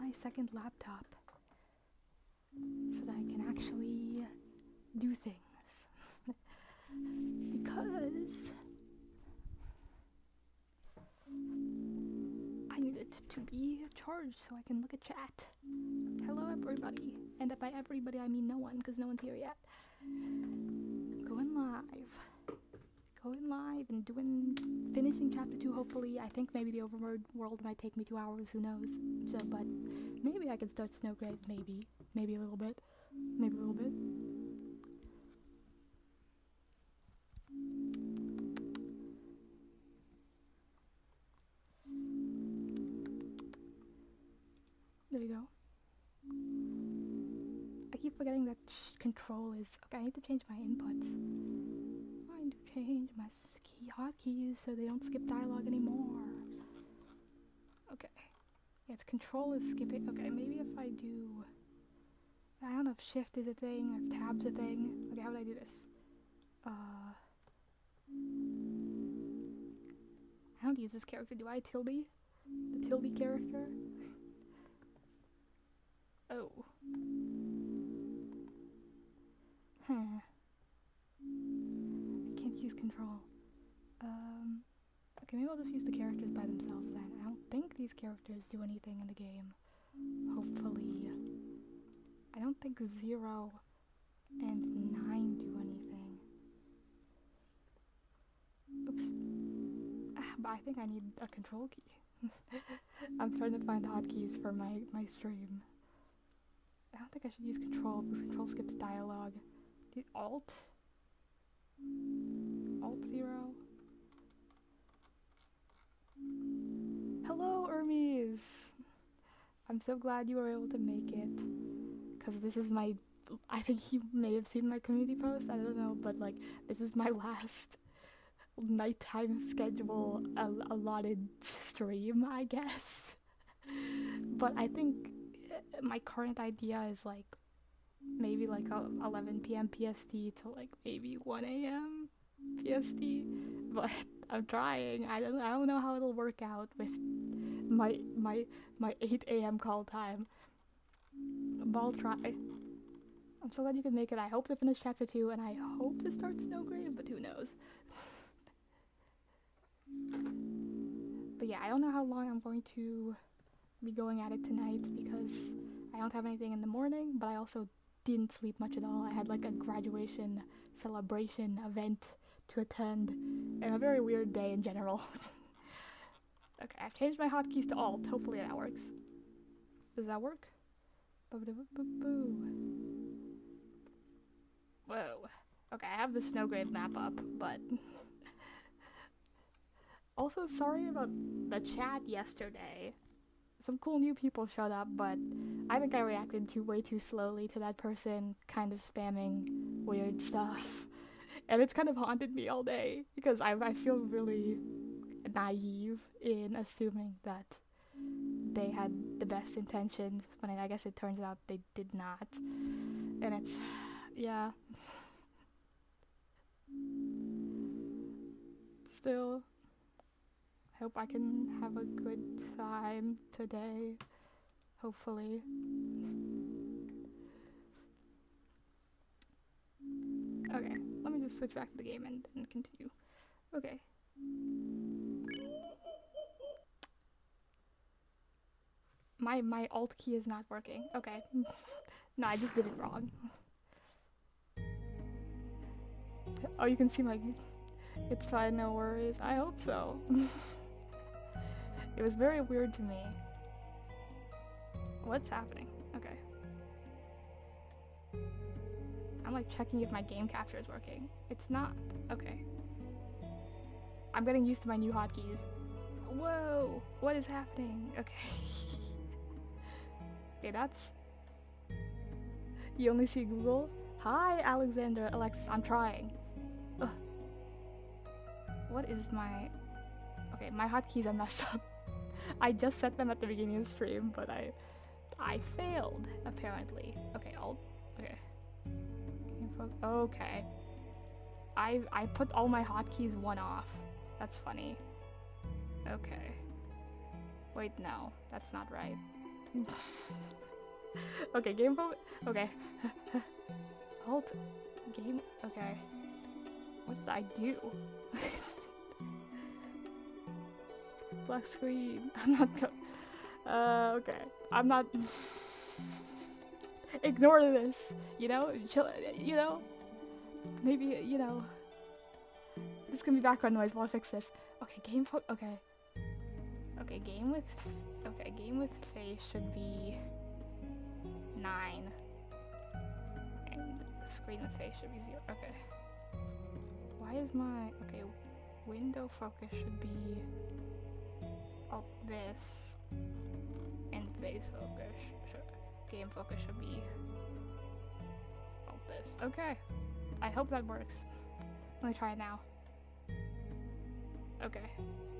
my second laptop so that I can actually do things. Because I need it to be charged so I can look at chat. Hello everybody. And by everybody I mean no one, because no one's here yet. Going live and finishing chapter 2 hopefully. I think maybe the overworld might take me 2 hours, who knows. So, but maybe I can start Snowgrave, maybe a little bit. There you go. I keep forgetting that control is... Okay, I need to change my inputs. I need to change my hotkeys so they don't skip dialogue anymore. Okay. Yes, control is skipping. Okay, maybe if I do... I don't know if shift is a thing or if tab's a thing. Okay, how would I do this? I don't use this character. Do I tilde? The tilde character? Oh. Huh. I can't use control. Okay, maybe I'll just use the characters by themselves then. I don't think these characters do anything in the game. Hopefully. I don't think 0 and 9 do anything. Oops. But I think I need a control key. I'm trying to find hotkeys for my stream. I don't think I should use control because control skips dialogue. The Alt 0. Hello, Hermes! I'm so glad you were able to make it. Because this is my... I think you may have seen my community post, I don't know, but like, this is my last nighttime schedule allotted stream, I guess. But I think my current idea is like maybe like 11 p.m. PST to like maybe 1 a.m. PST, but I'm trying. I don't know how it'll work out with my 8 a.m. call time, but I'll try. I'm so glad you could make it. I hope to finish chapter 2 and I hope to start Snowgrave, but who knows. But yeah, I don't know how long I'm going to be going at it tonight because I don't have anything in the morning, but I also didn't sleep much at all. I had like a graduation celebration event to attend and a very weird day in general. Okay, I've changed my hotkeys to Alt. Hopefully that works. Does that work? Whoa. Okay, I have the Snowgrave map up, but... Also, sorry about the chat yesterday. Some cool new people showed up, but I think I reacted way too slowly to that person kind of spamming weird stuff. And it's kind of haunted me all day, because I feel really naive in assuming that they had the best intentions, when I guess it turns out they did not. And it's... yeah. Still... I hope I can have a good time today, hopefully. Okay, let me just switch back to the game and continue. Okay. My Alt key is not working. Okay. No, I just did it wrong. Oh, you can see my... It's fine, no worries. I hope so. It was very weird to me. What's happening? Okay. I'm like checking if my game capture is working. It's not. Okay. I'm getting used to my new hotkeys. Whoa! What is happening? Okay. Okay, that's... You only see Google? Hi, Alexander, Alexis, I'm trying. Ugh. What is my... Okay, my hotkeys are messed up. I just set them at the beginning of stream, but I failed, apparently. Okay, Alt. Okay. Okay. I put all my hotkeys one off. That's funny. Okay. Wait, no. That's not right. Okay, game focus. Okay. Alt. Game. Okay. What did I do? Black screen. I'm not. Okay. I'm not. Ignore this. You know. Chill. You know. Maybe. You know. This can be background noise while I fix this. Okay. Game. Okay. Okay. Game with. Okay. Game with face should be 9. And screen with face should be 0. Okay. Why is my. Okay. Window focus should be. Oh, this. And face focus. Game focus should be. Oh, this. Okay. I hope that works. Let me try it now. Okay.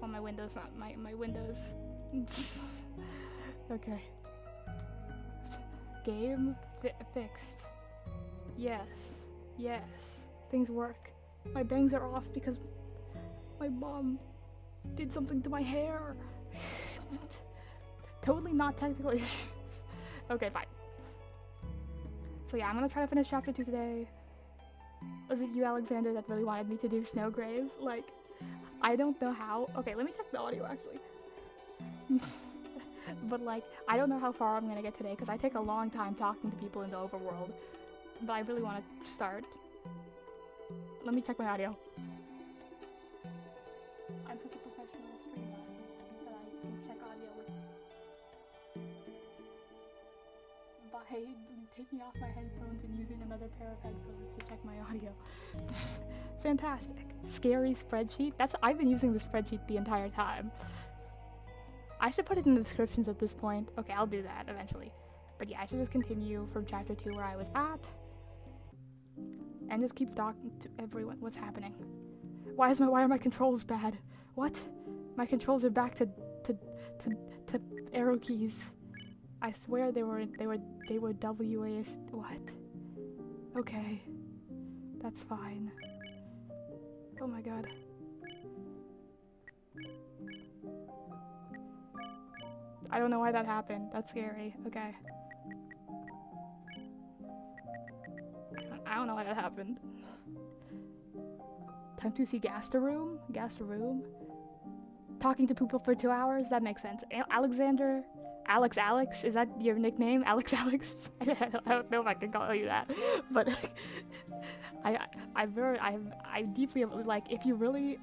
Well, my window's not. My window's. Okay. Game fixed. Yes. Yes. Things work. My bangs are off because my mom did something to my hair. Totally not technical issues. Okay, fine. So yeah, I'm gonna try to finish chapter 2 today. Was it you, Alexander, that really wanted me to do Snowgrave? Like, I don't know how. Okay, let me check the audio actually. But like, I don't know how far I'm gonna get today because I take a long time talking to people in the overworld. But I really want to start. Let me check my audio. I'm such a professional streamer that I can check audio with by taking off my headphones and using another pair of headphones to check my audio. Fantastic. Scary spreadsheet. I've been using the spreadsheet the entire time. I should put it in the descriptions at this point. Okay, I'll do that eventually. But yeah, I should just continue from chapter 2 where I was at. And just keep talking to everyone. What's happening? Why are my controls bad? What? My controls are back to arrow keys. I swear they were WAS. What? Okay. That's fine. Oh my god. I don't know why that happened. That's scary. Okay. I don't know why that happened. Time to see Deltarune? Deltarune? Talking to people for 2 hours? That makes sense. Alexander? Alex? Is that your nickname? Alex? I don't know if I can call you that. But I deeply, like, if you really,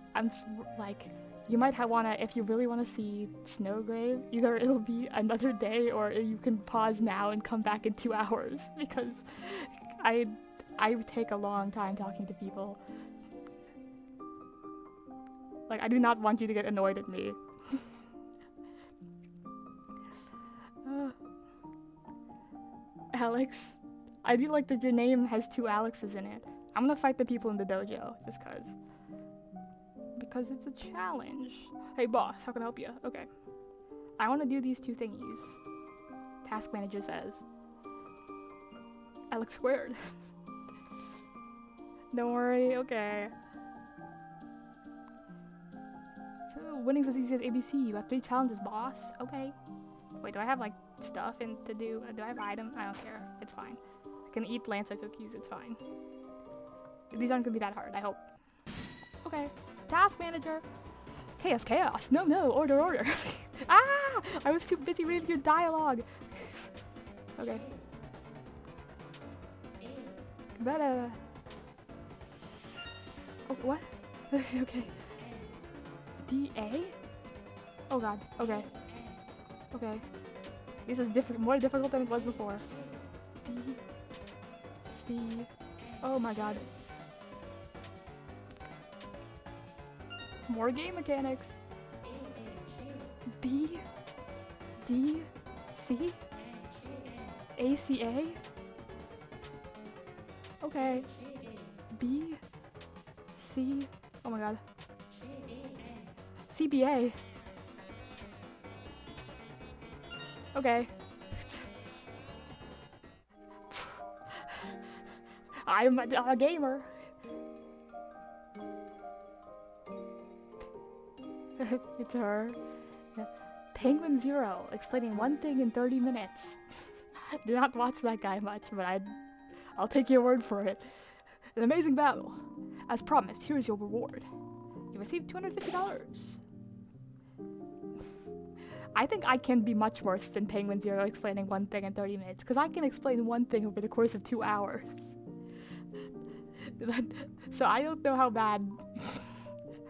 you might wanna, if you really wanna see Snowgrave, either it'll be another day or you can pause now and come back in 2 hours because I take a long time talking to people. Like, I do not want you to get annoyed at me. Alex, I do like that your name has 2 Alexes in it. I'm gonna fight the people in the dojo, just cause. Because it's a challenge. Hey boss, how can I help you? Okay. I wanna do these 2 thingies. Task manager says. Alex squared. Don't worry, okay. Winning's as easy as ABC. You have 3 challenges, boss. Okay. Wait, do I have, like, stuff to do? Do I have items? I don't care. It's fine. I can eat Lancer cookies. It's fine. These aren't gonna be that hard, I hope. Okay. Task manager. Chaos. No. Order. Ah! I was too busy reading your dialogue. Okay. Better. Oh, what? Okay. DA? Oh god. Okay. This is more difficult than it was before. B. C. Oh my god. More game mechanics. B. D. C. ACA? Okay. B. C. Oh my god. CBA. Okay. I'm a gamer. It's her. Penguin Zero, explaining one thing in 30 minutes. Do not watch that guy much, but I'll take your word for it. An amazing battle. As promised, here is your reward. You received $250. I think I can be much worse than Penguin Zero explaining one thing in 30 minutes, because I can explain one thing over the course of 2 hours. So I don't know how bad,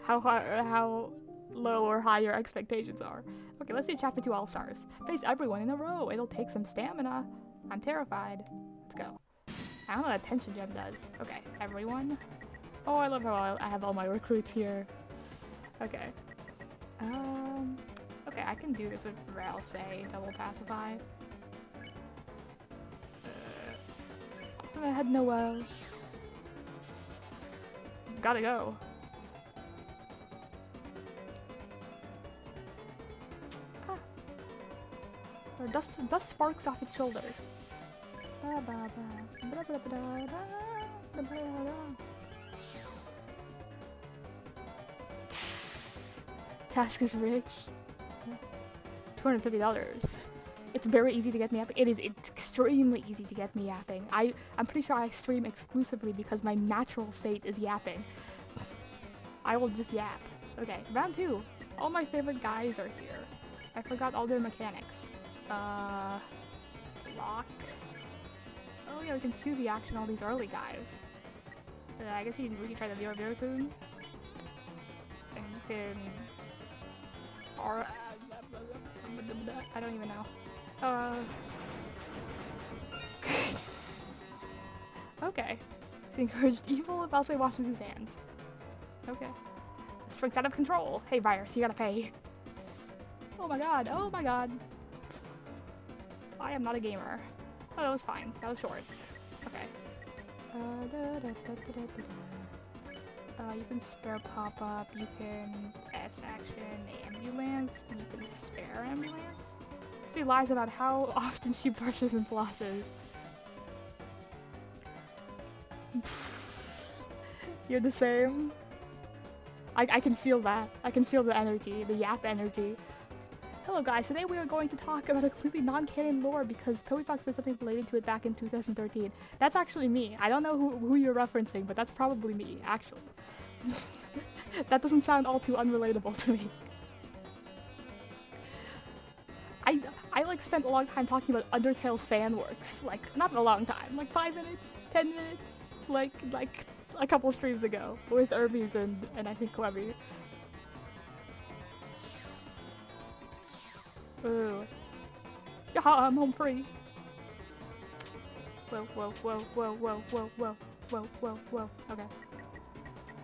how low or high your expectations are. Okay, let's do Chapter 2 All-Stars. Face everyone in a row. It'll take some stamina. I'm terrified. Let's go. I don't know what Attention Gem does. Okay, everyone. Oh, I love how I have all my recruits here. Okay. Okay, I can do this with Rail Say, Double Pacify. I had no, gotta go. Ah. Or dust sparks off its shoulders. Task is rich. $250. It's very easy to get me yapping. It's extremely easy to get me yapping. I'm pretty sure I stream exclusively because my natural state is yapping. I will just yap. Okay, round 2. All my favorite guys are here. I forgot all their mechanics. Lock. Oh yeah, we can Suzy action all these early guys. I guess we can try the Deltarune. And you can... I don't even know. Okay. He's encouraged evil if Elsa washes his hands. Okay. Strength's out of control. Hey, virus, you gotta pay. Oh my god, oh my god. I am not a gamer. Oh, that was fine. That was short. Okay. You can spare pop-up, you can S-action ambulance, you can spare ambulance. She lies about how often she brushes and flosses. You're the same. I can feel that. I can feel the energy, the yap energy. Hello guys, today we are going to talk about a completely non-canon lore because PoeFox did something related to it back in 2013. That's actually me. I don't know who you're referencing, but that's probably me, actually. That doesn't sound all too unrelatable to me. I like spent a long time talking about Undertale fan works. Like, not a long time, like 5 minutes, 10 minutes, like a couple streams ago with Hermes and I think Clevy. Ooh. Yaha, I'm home free. Whoa, whoa, whoa, whoa, whoa, whoa, whoa, whoa, whoa, whoa. Okay.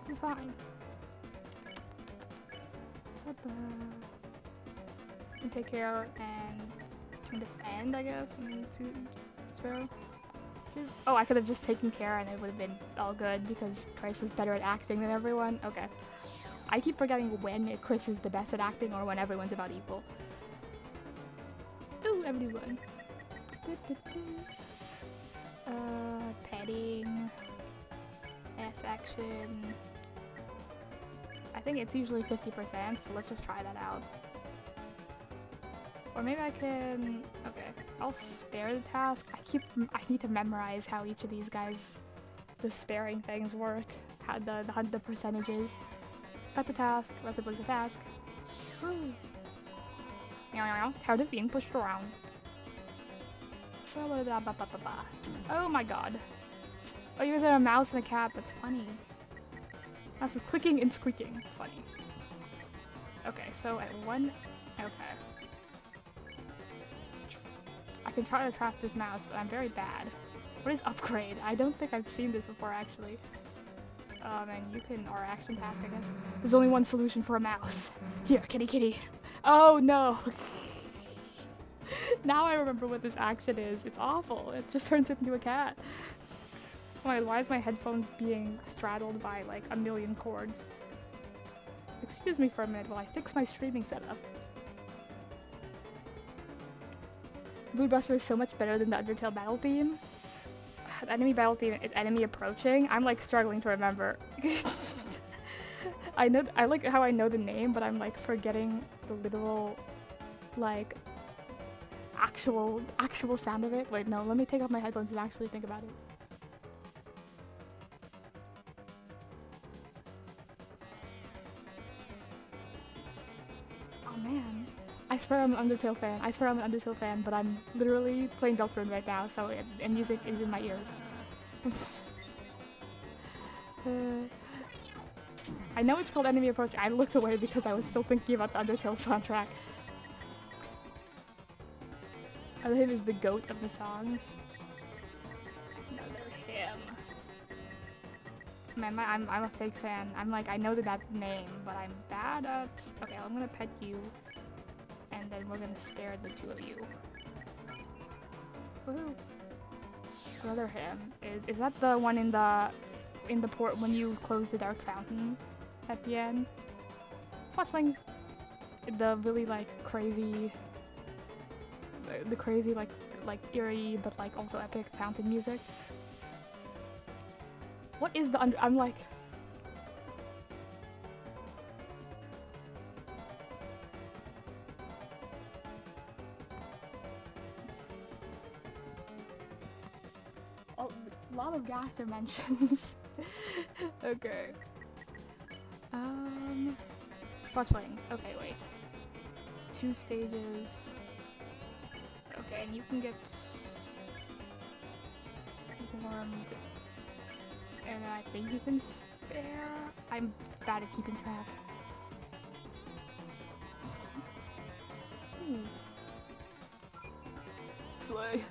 This is fine. You take care and defend, I guess, and to spare. Oh, I could have just taken care and it would have been all good because Chris is better at acting than everyone. Okay. I keep forgetting when Chris is the best at acting or when everyone's about equal. Ooh, everyone. Petting. S-action. I think it's usually 50%, so let's just try that out. Or maybe I can... Okay, I'll spare the task. I need to memorize how each of these guys, the sparing things work. How the percentages. Cut the task, reciprocate the task. Woo! Tired of being pushed around. Oh my god. Oh, you guys are a mouse and a cat. That's funny. Mouse is clicking and squeaking. Funny. Okay, so at 1... Okay. I can try to trap this mouse, but I'm very bad. What is upgrade? I don't think I've seen this before, actually. And you can... Or action task, I guess. There's only one solution for a mouse. Here, kitty kitty. Oh, no. Now I remember what this action is. It's awful. It just turns it into a cat. Why is my headphones being straddled by like a million cords? Excuse me for a minute while I fix my streaming setup. Moodbuster is so much better than the Undertale battle theme. The enemy battle theme is enemy approaching. I'm like struggling to remember. I like how I know the name, but I'm like forgetting the literal like actual sound of it. Wait, no, let me take off my headphones and actually think about it. Oh man, I swear I'm an Undertale fan. But I'm literally playing Deltarune right now, so and music is in my ears. I know it's called Enemy Approach. I looked away because I was still thinking about the Undertale soundtrack. Other him is the goat of the songs. Another him. Man, I'm a fake fan. I'm like, I know that name, but I'm bad at... Okay, I'm gonna pet you, and then we're gonna spare the two of you. Woohoo! Another him is that the one in the port when you close the dark fountain at the end? Swatchlings! The really like crazy, the crazy like eerie but like also epic fountain music. What is the I'm like... Oh, a lot of gas dimensions. Okay. Fletchlings. Okay, wait. 2 stages. Okay, and you can get warmed. And I think you can spare. I'm bad at keeping track. Slay.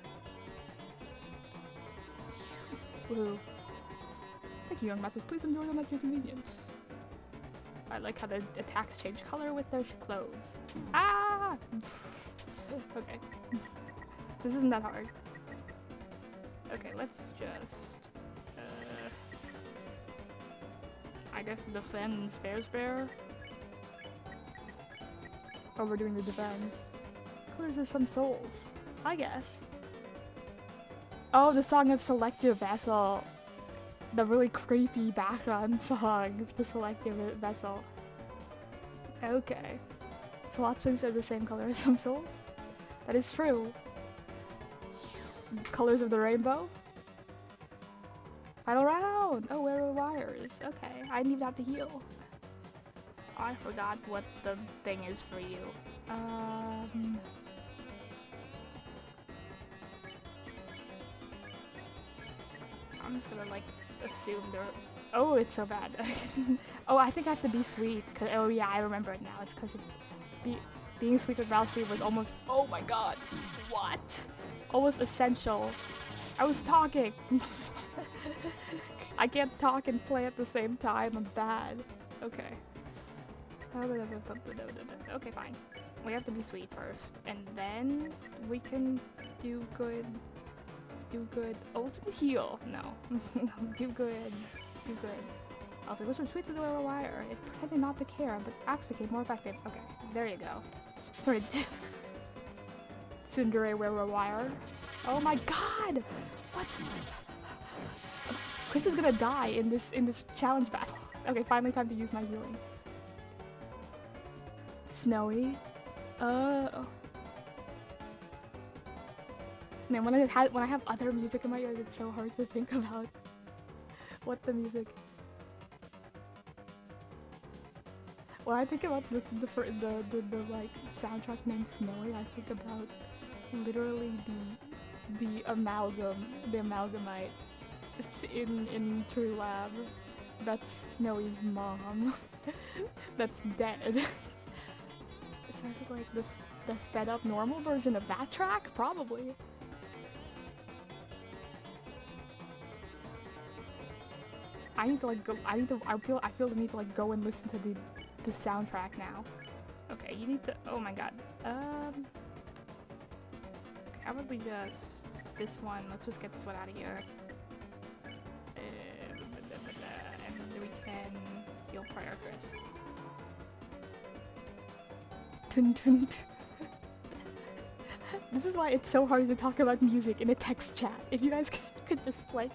Woohoo. Thank you, young masters. Please enjoy them at your convenience. I like how the attacks change color with their clothes. Ah! Okay. This isn't that hard. Okay, let's just... I guess defend and spare. Oh, we're doing the defense. Colors of some souls. I guess. Oh, the song of Select Your Vessel. The really creepy background song to Select Your Vessel. Okay. Swatchlings are the same color as some souls? That is true. Colors of the rainbow? Final round! Oh, where are wires? Okay, I didn't even have to heal. Oh, I forgot what the thing is for you. I'm just gonna like assume they're... Oh, it's so bad. Oh, I think I have to be sweet. Oh yeah, I remember it now. It's because being sweet with Ralsei was almost... Oh my god. What? Almost essential. I was talking. I can't talk and play at the same time. I'm bad. Okay. Okay, fine. We have to be sweet first, and then we can do good. Do good. Ultimate heal. No. Do good. Do good. I was like, what's so sweet to the wire? It pretended not to care, but Axe became more effective. Okay, there you go. Sorry. Tsundere wire. Oh my god! What? Chris is gonna die in this challenge battle. Okay, finally time to use my healing. Snowy. Oh. Man, when I have other music in my ears, it's so hard to think about what the music. When I think about the like soundtrack named Snowy, I think about literally the amalgamite. It's in True Lab. That's Snowy's mom. That's dead. So is it like the sped up normal version of that track? Probably. I need to like go. I feel the need to like go and listen to the soundtrack now. Okay, you need to. Oh my god. How about we just this one? Let's just get this one out of here. And we can heal prior Chris. This is why it's so hard to talk about music in a text chat. If you guys could just like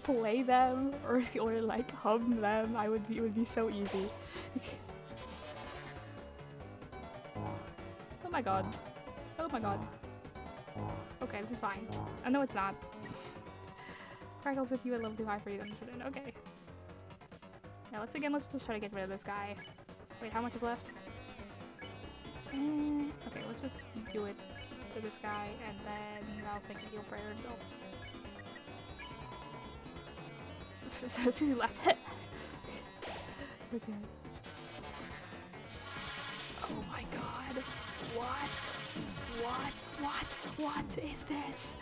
play them or like hum them, it would be so easy. my god. Oh my god. Okay, this is fine. Oh, no, it's not. Crackles, if you were a little too high for you, then you shouldn't. Okay. Now, let's just try to get rid of this guy. Wait, how much is left? Okay, let's just do it to this guy, and then I'll take a heal prayer until... Susie left. Okay. Oh my god. What is this?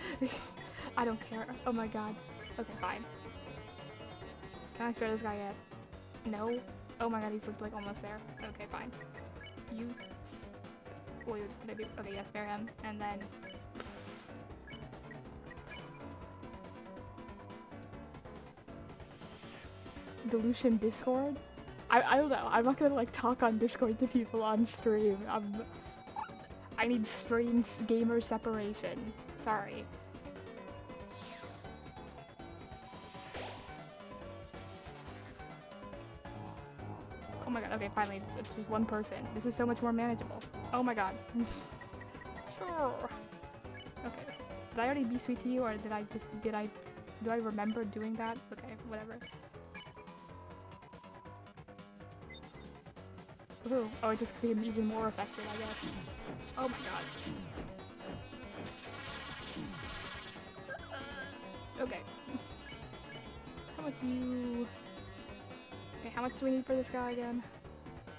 I don't care. Oh my god. Okay, fine. Can I spare this guy yet? No. Oh my god, he's like almost there. Okay, fine. You... Wait, maybe... Okay, yeah, spare him. And then... Delusion Discord? I don't know. I'm not gonna like talk on Discord to people on stream. I need stream gamer separation. Sorry. Oh my god, okay, finally, it's just one person. This is so much more manageable. Oh my god. Sure. Okay. Did I already be sweet to you, or do I remember doing that? Okay, whatever. Ooh. Oh, it just became even more effective, I guess. Oh my god. Okay. How much do you... Okay, how much do we need for this guy again?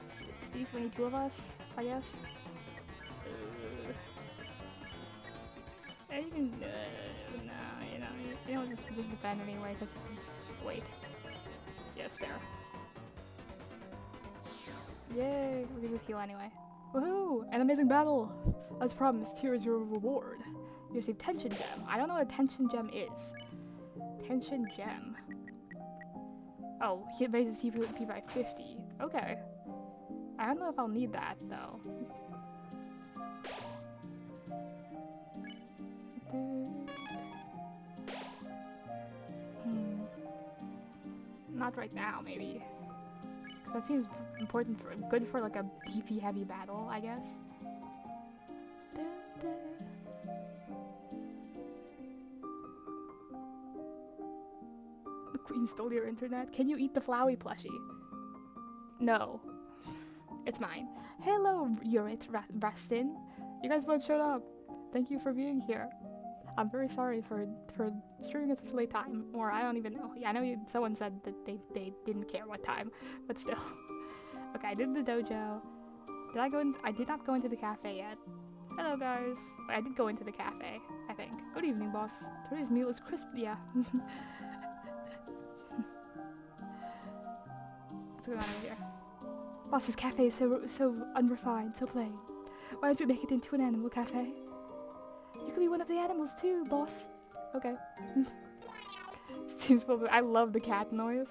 60, so we need 2 of us, I guess. And you can... no, you know, just defend anyway, because it's... Wait. Yeah, spare. Yay! We can just heal anyway. Woohoo! An amazing battle! As promised, here is your reward. You receive Tension Gem. I don't know what a Tension Gem is. Tension Gem. Oh, he raises TP by 50. Okay. I don't know if I'll need that, though. Not right now, maybe. That seems important good for like a TP heavy battle, I guess. The queen stole your internet. Can you eat the Flowey plushie? No. It's mine. Hello, Urit Rastin. You guys both showed up. Thank you for being here. I'm very sorry for streaming at such a late time, or I don't even know. Yeah, I know someone said that they didn't care what time, but still. Okay, I did the dojo. Did I go in? I did not go into the cafe yet. Hello, guys. Wait, I did go into the cafe, I think. Good evening, boss. Today's meal is crisp. Yeah. What's going on over here? Boss's cafe is so unrefined, so plain. Why don't we make it into an animal cafe? You could be one of the animals too, boss. Okay. Seems cool. I love the cat noise.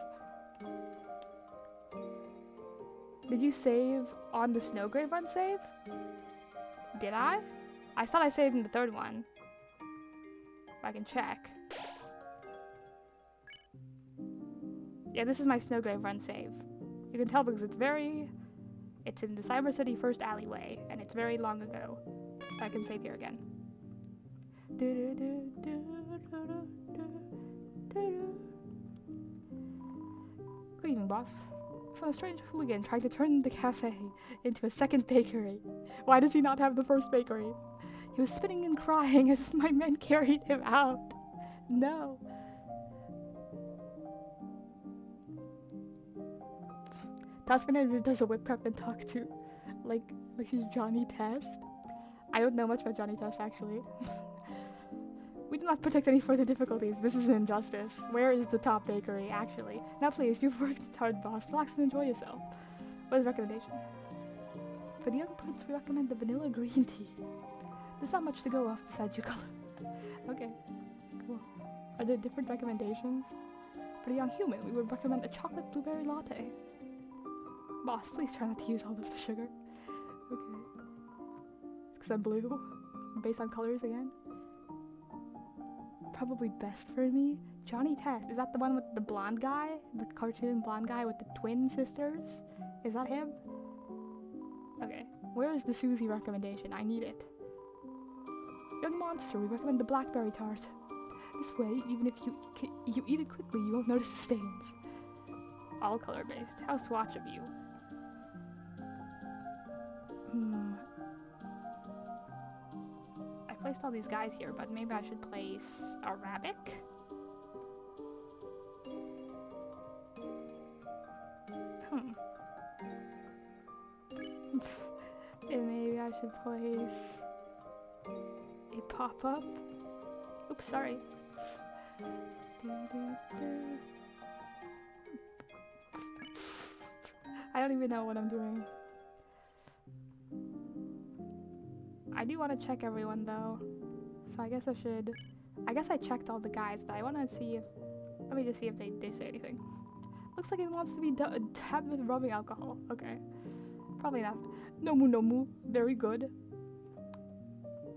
Did you save on the Snowgrave run save? Did I? I thought I saved in the 3rd one. I can check. Yeah, this is my Snowgrave run save. You can tell because it's in the Cyber City 1st alleyway, and it's very long ago. I can save here again. Good evening, boss. I found a strange hooligan trying to turn the cafe into a 2nd bakery. Why does he not have the 1st bakery? He was spitting and crying as my men carried him out. No. Taskmanager does a whip prep and talk to, like he's Johnny Test. I don't know much about Johnny Test, actually. We do not protect any further difficulties. This is an injustice. Where is the top bakery, actually? Now please, you've worked hard, boss. Relax and enjoy yourself. What is the recommendation? For the young prince, we recommend the vanilla green tea. There's not much to go off besides your color. Okay, cool. Are there different recommendations? For the young human, we would recommend a chocolate blueberry latte. Boss, please try not to use all of the sugar. Okay. It's because I'm blue. Based on colors again. Probably best for me. Johnny Test. Is that the one with the blonde guy? The cartoon blonde guy with the twin sisters? Is that him? Okay. Where is the Susie recommendation? I need it. Young monster, we recommend the blackberry tart. This way, even if you eat it quickly, you won't notice the stains. All color-based. How swatch of you. I placed all these guys here, but maybe I should place Arabic? And maybe I should place a pop-up. Oops, sorry. I don't even know what I'm doing. I do want to check everyone though, so I guess I should. I guess I checked all the guys, but I want to see if. Let me just see if they say anything. Looks like it wants to be tabbed with rubbing alcohol. Okay, probably not. Nomu nomu, very good.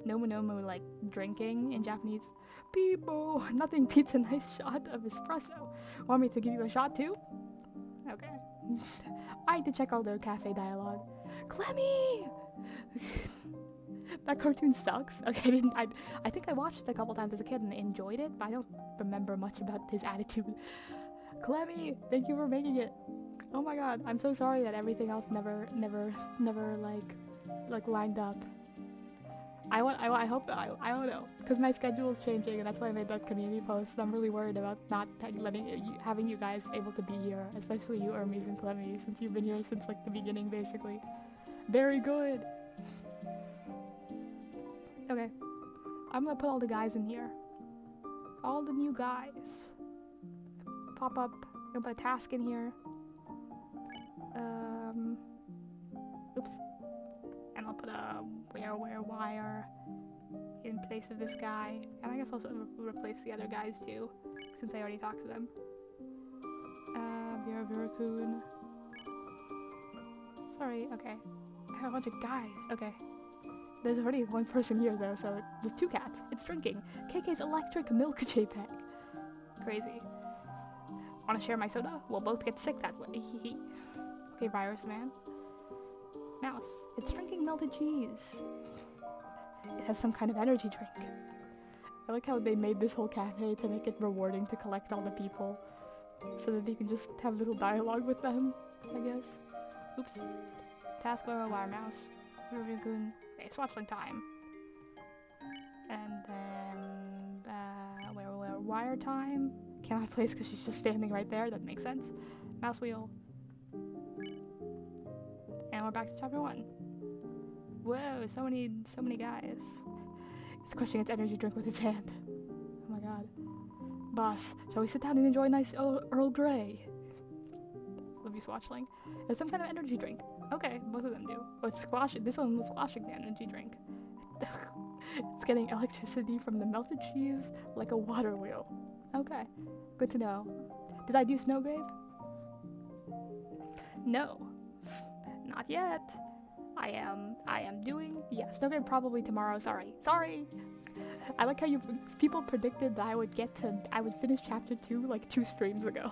Nomu nomu, like drinking in Japanese. People, nothing beats a nice shot of espresso. Want me to give you a shot too? Okay. I need to check all their cafe dialogue. Clemmy! That cartoon sucks. Okay, I think I watched it a couple times as a kid and enjoyed it, but I don't remember much about his attitude. Clemmy, thank you for making it. Oh my god, I'm so sorry that everything else never like lined up. I hope I don't know, because my schedule is changing, and that's why I made that community post. I'm really worried about not having you guys able to be here, especially you Hermes and Clemmy, since you've been here since like the beginning, basically. Very good. Okay, I'm gonna put all the guys in here. All the new guys. Pop up. I'm gonna put a task in here. Oops. And I'll put a where wire in place of this guy. And I guess also replace the other guys too, since I already talked to them. Vera-Kun. Sorry, okay. I have a bunch of guys, okay. There's already one person here though, so there's two cats. It's drinking. KK's electric milk JPEG. Crazy. Wanna share my soda? We'll both get sick that way. Okay, virus man. Mouse. It's drinking melted cheese. It has some kind of energy drink. I like how they made this whole cafe to make it rewarding to collect all the people, so that you can just have little dialogue with them, I guess. Oops. Task wire mouse. Vera-Kun. Okay, swatchling time. And then where wire time. Cannot place because she's just standing right there. That makes sense. Mouse wheel. And we're back to chapter 1. Whoa, so many guys. It's crushing its energy drink with its hand. Oh my god. Boss, shall we sit down and enjoy a nice Earl Grey? Love you, swatchling. It's some kind of energy drink. Okay, both of them do. Oh, it's squashing. This one was squashing the energy drink. It's getting electricity from the melted cheese like a water wheel. Okay, good to know. Did I do Snowgrave? No, not yet. I am doing, yeah, Snowgrave probably tomorrow. Sorry. I like how people predicted that I would finish chapter 2 like 2 streams ago.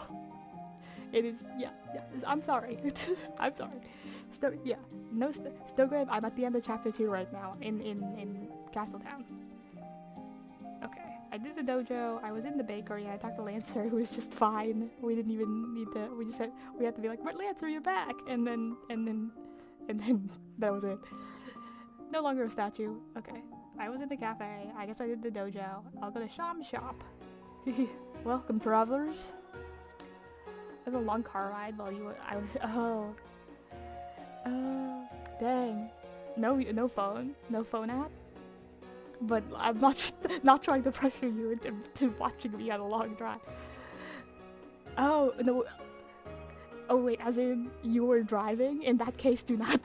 It is, yeah, I'm sorry. I'm sorry. No Snowgrave, I'm at the end of chapter 2 right now, in Castletown. Okay, I did the dojo, I was in the bakery, and I talked to Lancer, who was just fine. We didn't even need to, we just said, we had to be like, Lancer, you're back! And then, that was it. No longer a statue. Okay, I was in the cafe, I guess I did the dojo. I'll go to Sham's shop. Welcome, travelers. It was a long car ride while oh, dang. No phone app? But I'm not trying to pressure you into watching me on a long drive. Oh, no. Oh wait, as in you were driving? In that case, do not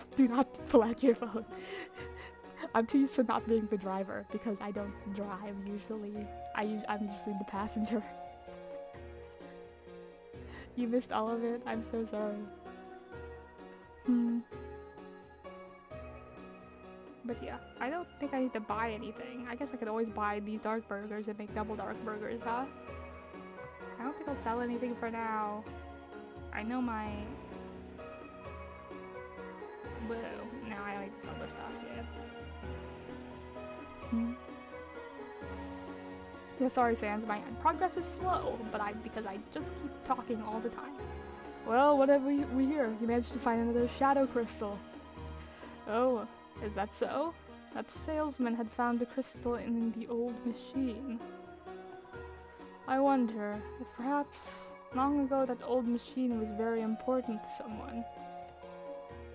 pull out your phone. I'm too used to not being the driver because I don't drive usually. I'm usually the passenger. You missed all of it? I'm so sorry. But yeah, I don't think I need to buy anything. I guess I could always buy these dark burgers and make double dark burgers, huh? I don't think I'll sell anything for now. I know my Whoa, now I need to sell this stuff, yeah. Yeah, sorry, Sans, my progress is slow, but because I just keep talking all the time. Well, what have we hear? You managed to find another shadow crystal. Oh, is that so? That salesman had found the crystal in the old machine. I wonder if perhaps long ago that old machine was very important to someone.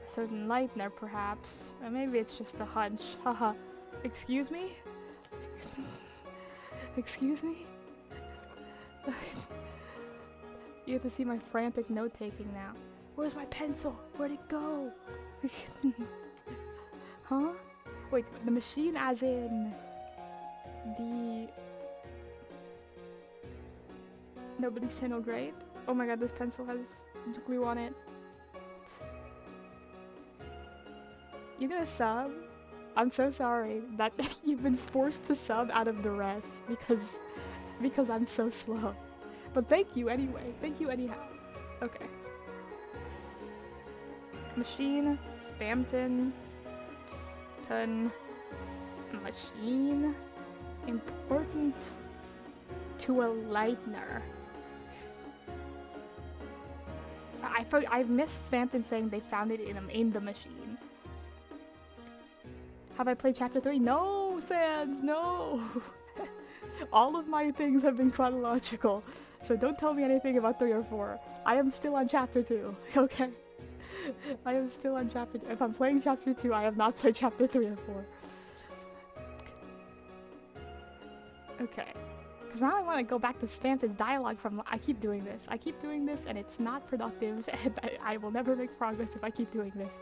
A certain Lightner, perhaps. Or maybe it's just a hunch. Haha. Excuse me? Excuse me? You have to see my frantic note-taking now. Where's my pencil? Where'd it go? Huh? Wait, the machine as in... the... Nobody's channel grade? Oh my god, this pencil has glue on it. You gonna sub? I'm so sorry that you've been forced to sub out of duress because I'm so slow. But thank you anyway. Thank you anyhow. Okay. Machine, Spamton, machine, important to a Lightner. I've missed Spamton saying they found it in the machine. Have I played chapter 3? No, Sans, no! All of my things have been chronological, so don't tell me anything about 3 or 4. I am still on chapter 2, okay? I am still on chapter 2. If I'm playing chapter 2, I have not played chapter 3 or 4. Okay. Because now I want to go back to Spamton's dialogue from... I keep doing this, and it's not productive, and I will never make progress if I keep doing this.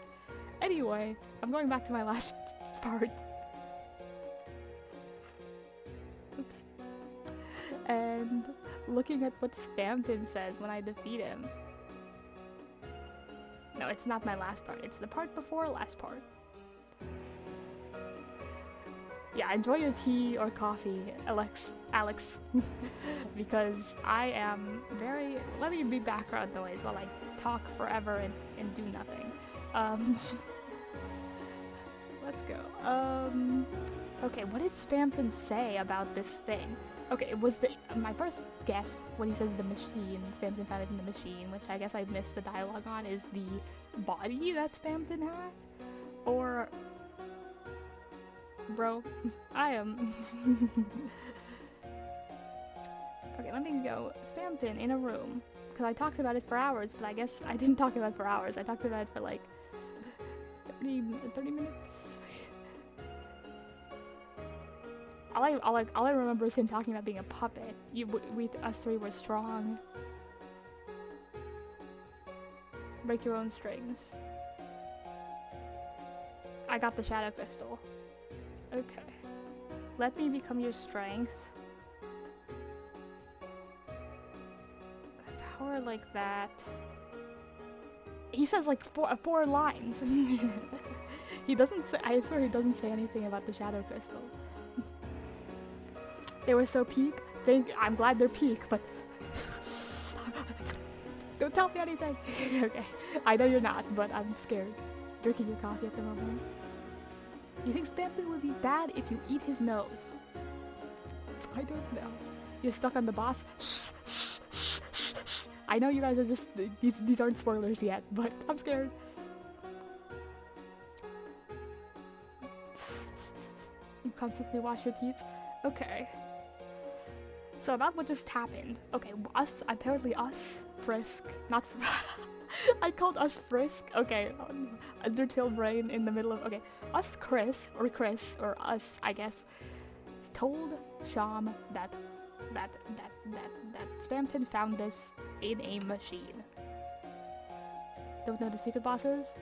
Anyway, I'm going back to my last part. Oops. And looking at what Spamton says when I defeat him. No, it's not my last part. It's the part before last part. Yeah, enjoy your tea or coffee, Alex. Because I am very... Let me be background noise while I talk forever and do nothing. Let's go. Okay, what did Spamton say about this thing? Okay, it was my first guess when he says the machine, Spamton found it in the machine, which I guess I missed the dialogue on, is the body that Spamton had? Or... Bro, I am... Okay, let me go. Spamton in a room. Because I talked about it for hours, but I guess I didn't talk about it for hours. I talked about it for like 30 minutes. All I remember is him talking about being a puppet. Us three were strong. Break your own strings. I got the shadow crystal. Okay. Let me become your strength. Power like that. He says like four lines. He doesn't say. I swear he doesn't say anything about the shadow crystal. They were so peak. I'm glad they're peak, but don't tell me anything. Okay, I know you're not, but I'm scared. Drinking your coffee at the moment. You think Spamton would be bad if you eat his nose? I don't know. You're stuck on the boss. I know you guys are just these aren't spoilers yet, but I'm scared. You constantly wash your teeth. Okay. So about what just happened. Okay, Frisk, not I called us Frisk. Okay, Undertale brain in the middle of, okay. Chris, or us, I guess, told Sham that Spamton found this in a machine. Don't know the secret bosses?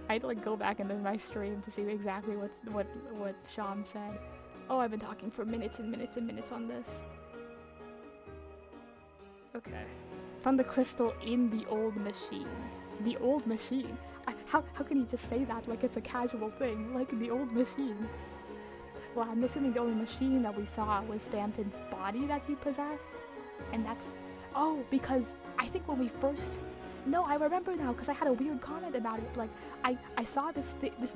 I had to like go back into my stream to see exactly what Sham said. Oh, I've been talking for minutes and minutes and minutes on this. Okay. Found the crystal in the old machine. The old machine? How can you just say that like it's a casual thing? Like the old machine. Well, I'm assuming the only machine that we saw was Spamton's body that he possessed. And that's... Oh, because I think when we first No, I remember now because I had a weird comment about it. Like, I saw this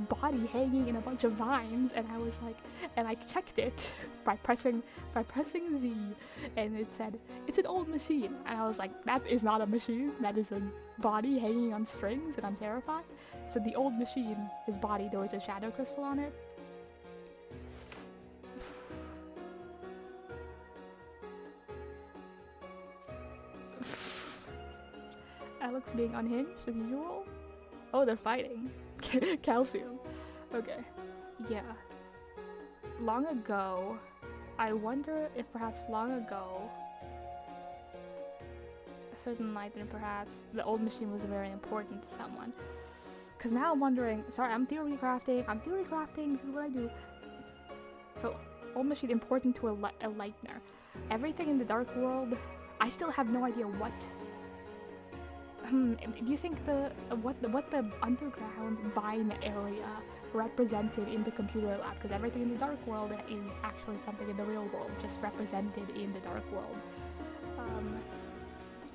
body hanging in a bunch of vines, and I was like, and I checked it by pressing Z, and it said it's an old machine, and I was like, that is not a machine. That is a body hanging on strings, and I'm terrified. So the old machine, his body, there was a shadow crystal on it. Alex being unhinged as usual. Oh, they're fighting. Calcium. Okay. Yeah. Long ago, I wonder if perhaps long ago, a certain night and perhaps the old machine was very important to someone. Because now I'm wondering, sorry, I'm theory crafting, this is what I do. So, old machine important to a lightener. Everything in the dark world, I still have no idea what. Do you think what the underground vine area represented in the computer lab? Because everything in the dark world is actually something in the real world, just represented in the dark world.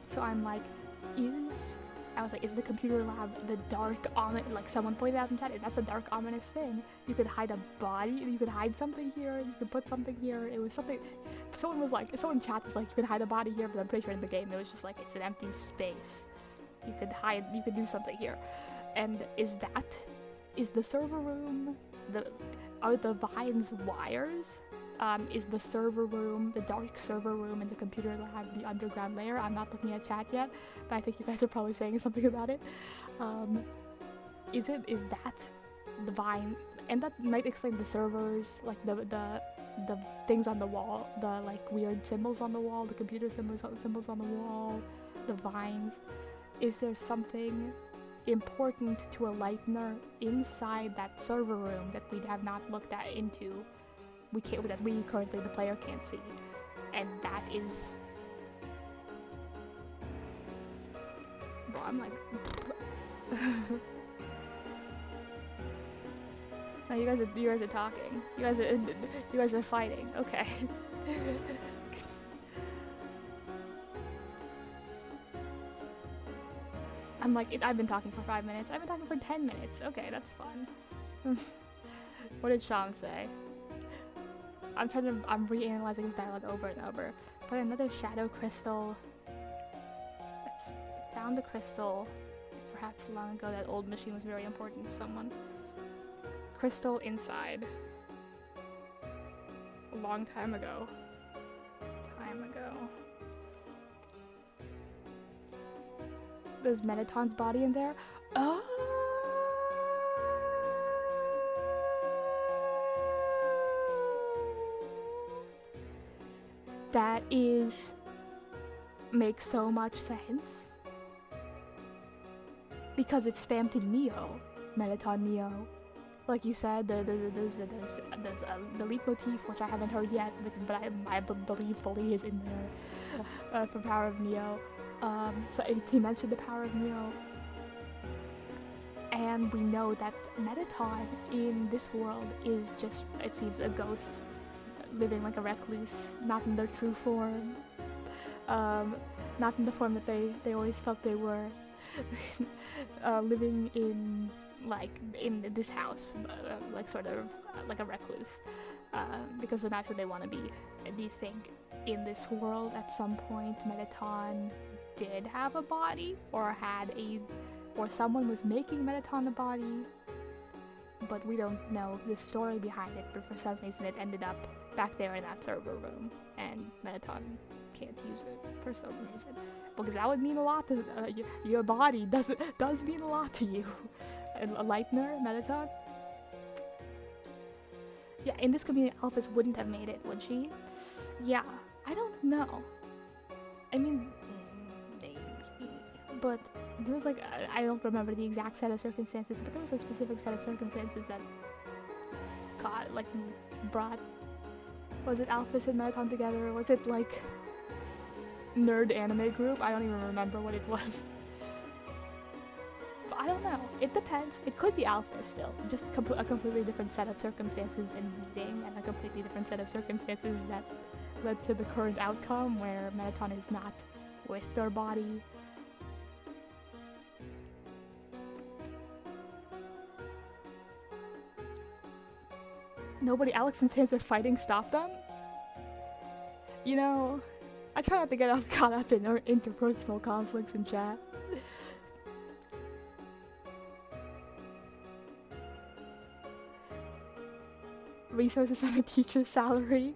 So I'm like, is the computer lab the dark like someone pointed out in chat, that's a dark ominous thing. You could hide a body, you could hide something here, you could put something here. It was something, someone in chat was like, you could hide a body here, but I'm pretty sure in the game it was just like, it's an empty space. You could do something here. And is the server room, are the vines wires? Is the server room, the dark server room in the computer lab, the underground layer? I'm not looking at chat yet, but I think you guys are probably saying something about it. Is that the vine? And that might explain the servers, like the things on the wall, the like weird symbols on the wall, the computer symbols on the wall, the vines. Is there something important to a lightener inside that server room that we have not looked into? That we currently, the player, can't see, and that is. Bro, I'm like. No, you guys are talking. You guys are fighting. Okay. I'm like, I've been talking for 5 minutes. I've been talking for 10 minutes. Okay, that's fun. What did Sham say? I'm reanalyzing his dialogue over and over. But another shadow crystal. Let's found the crystal. Perhaps long ago that old machine was very important to someone. Crystal inside. A long time ago. There's Mettaton's body in there. Oh! That makes so much sense. Because it's Spamton Neo. Mettaton Neo. Like you said, there's the leap motif, which I haven't heard yet, but I believe fully is in there for Power of Neo. So he mentioned the Power of Neo, and we know that Mettaton in this world is just, it seems, a ghost living like a recluse, not in their true form, not in the form that they always felt they were, living in this house, like sort of like a recluse, because they're not who they want to be. Do you think in this world at some point Mettaton did have a body, or someone was making Mettaton a body, but we don't know the story behind it, but for some reason it ended up back there in that server room, and Mettaton can't use it for some reason, because that would mean a lot to your body does mean a lot to you. A lightener, Mettaton. Yeah, in this community, Alphys wouldn't have made it, would she? Yeah, I don't know. I mean, maybe. But there was like, I don't remember the exact set of circumstances, but there was a specific set of circumstances that brought, was it Alphys and Mettaton together? Was it like nerd anime group? I don't even remember what it was. But I don't know. It depends. It could be Alphys still. Just a completely different set of circumstances and meeting, and a completely different set of circumstances that led to the current outcome where Mettaton is not with their body. Nobody, Alex and Sans are fighting, stop them? You know, I try not to get caught up in our interpersonal conflicts in chat. Resources on a teacher's salary.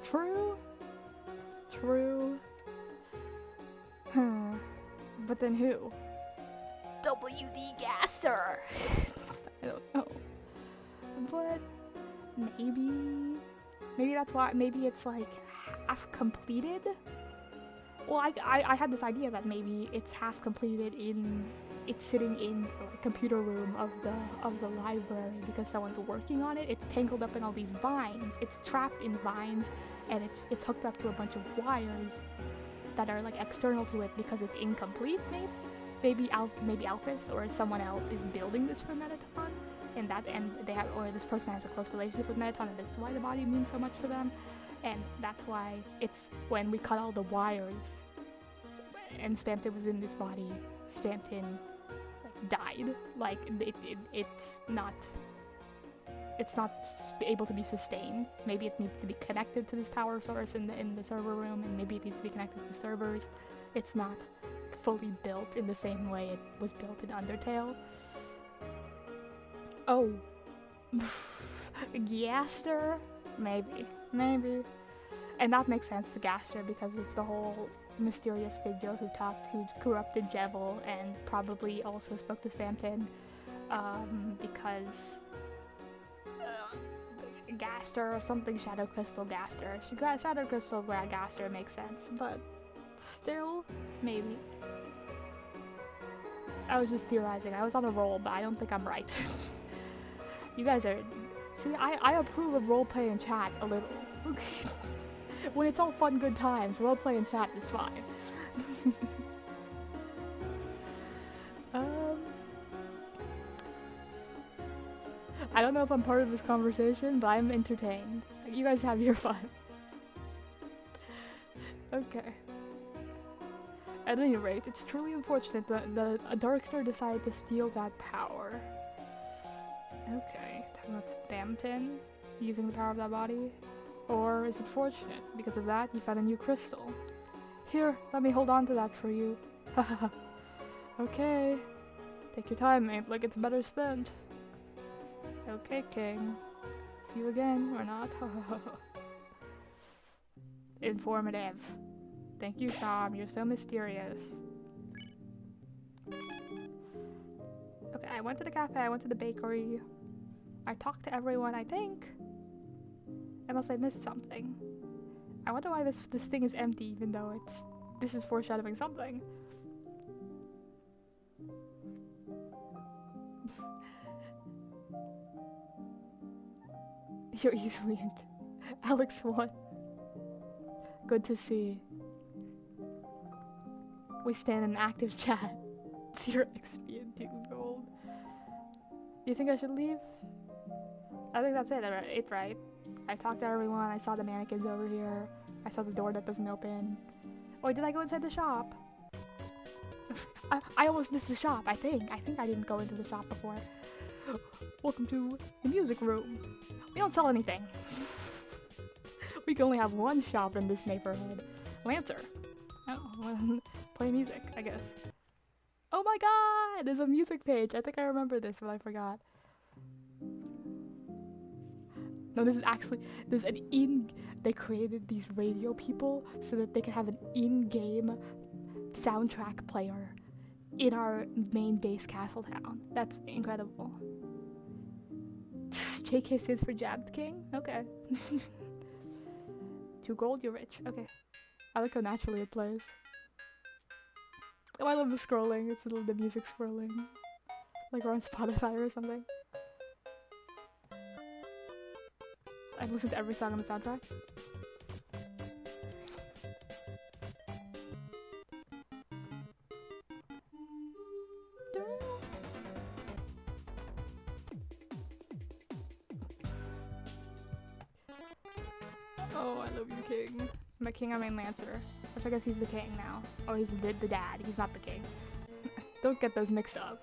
True. True. Huh. But then who? WD Gaster! I don't know. But maybe that's why, maybe it's like half completed? Well, I had this idea that maybe it's half completed it's sitting in the computer room of the library because someone's working on it. It's tangled up in all these vines. It's trapped in vines, and it's hooked up to a bunch of wires that are like external to it because it's incomplete. Maybe Alphys or someone else is building this for Mettaton, or this person has a close relationship with Mettaton, and this is why the body means so much to them, and that's why it's when we cut all the wires and Spamton was in this body, Spamton died. Like it's not able to be sustained. Maybe it needs to be connected to this power source in the server room, and maybe it needs to be connected to the servers. It's not fully built in the same way it was built in Undertale. Oh, Gaster? Maybe, and that makes sense to Gaster because it's the whole mysterious figure who corrupted Jevil and probably also spoke to Spamton, because Gaster or something, Shadow Crystal Gaster. Shadow Crystal Gaster makes sense, but still, maybe. I was just theorizing. I was on a roll, but I don't think I'm right. You guys are... See, I approve of roleplay in chat a little. When it's all fun, good times, roleplay in chat is fine. I don't know if I'm part of this conversation, but I'm entertained. You guys have your fun. Okay. At any rate, it's truly unfortunate that a Darkener decided to steal that power. Okay, talking about Spamton using the power of that body. Or is it fortunate? Because of that, you found a new crystal. Here, let me hold on to that for you. Haha. Okay. Take your time, mate, like it's better spent. Okay, King. See you again, or not? Informative. Thank you, Sham. You're so mysterious. Okay, I went to the cafe, I went to the bakery. I talked to everyone, I think. Unless I missed something. I wonder why this thing is empty, even though this is foreshadowing something. You're easily Alex won. Good to see. We stand in active chat. 0 XP and 2 gold. You think I should leave? I think that's it, right? I talked to everyone, I saw the mannequins over here. I saw the door that doesn't open. Oh, did I go inside the shop? I almost missed the shop, I think. I think I didn't go into the shop before. Welcome to the music room. We don't sell anything. We can only have one shop in this neighborhood. Lancer. Oh, well, play music, I guess. Oh my god! There's a music page. I think I remember this, but I forgot. No, this is actually, they created these radio people so that they could have an in-game soundtrack player in our main base Castletown. That's incredible. JK stands for Jabbed King? Okay. 2 gold, you're rich. Okay. I like how naturally it plays. Oh, I love the scrolling. It's the music scrolling. Like we're on Spotify or something. I've listened to every song on the soundtrack. Oh, I love you, King. I'm a king, I'm a Lancer. Which I guess he's the king now. Oh, he's the dad. He's not the king. Don't get those mixed up.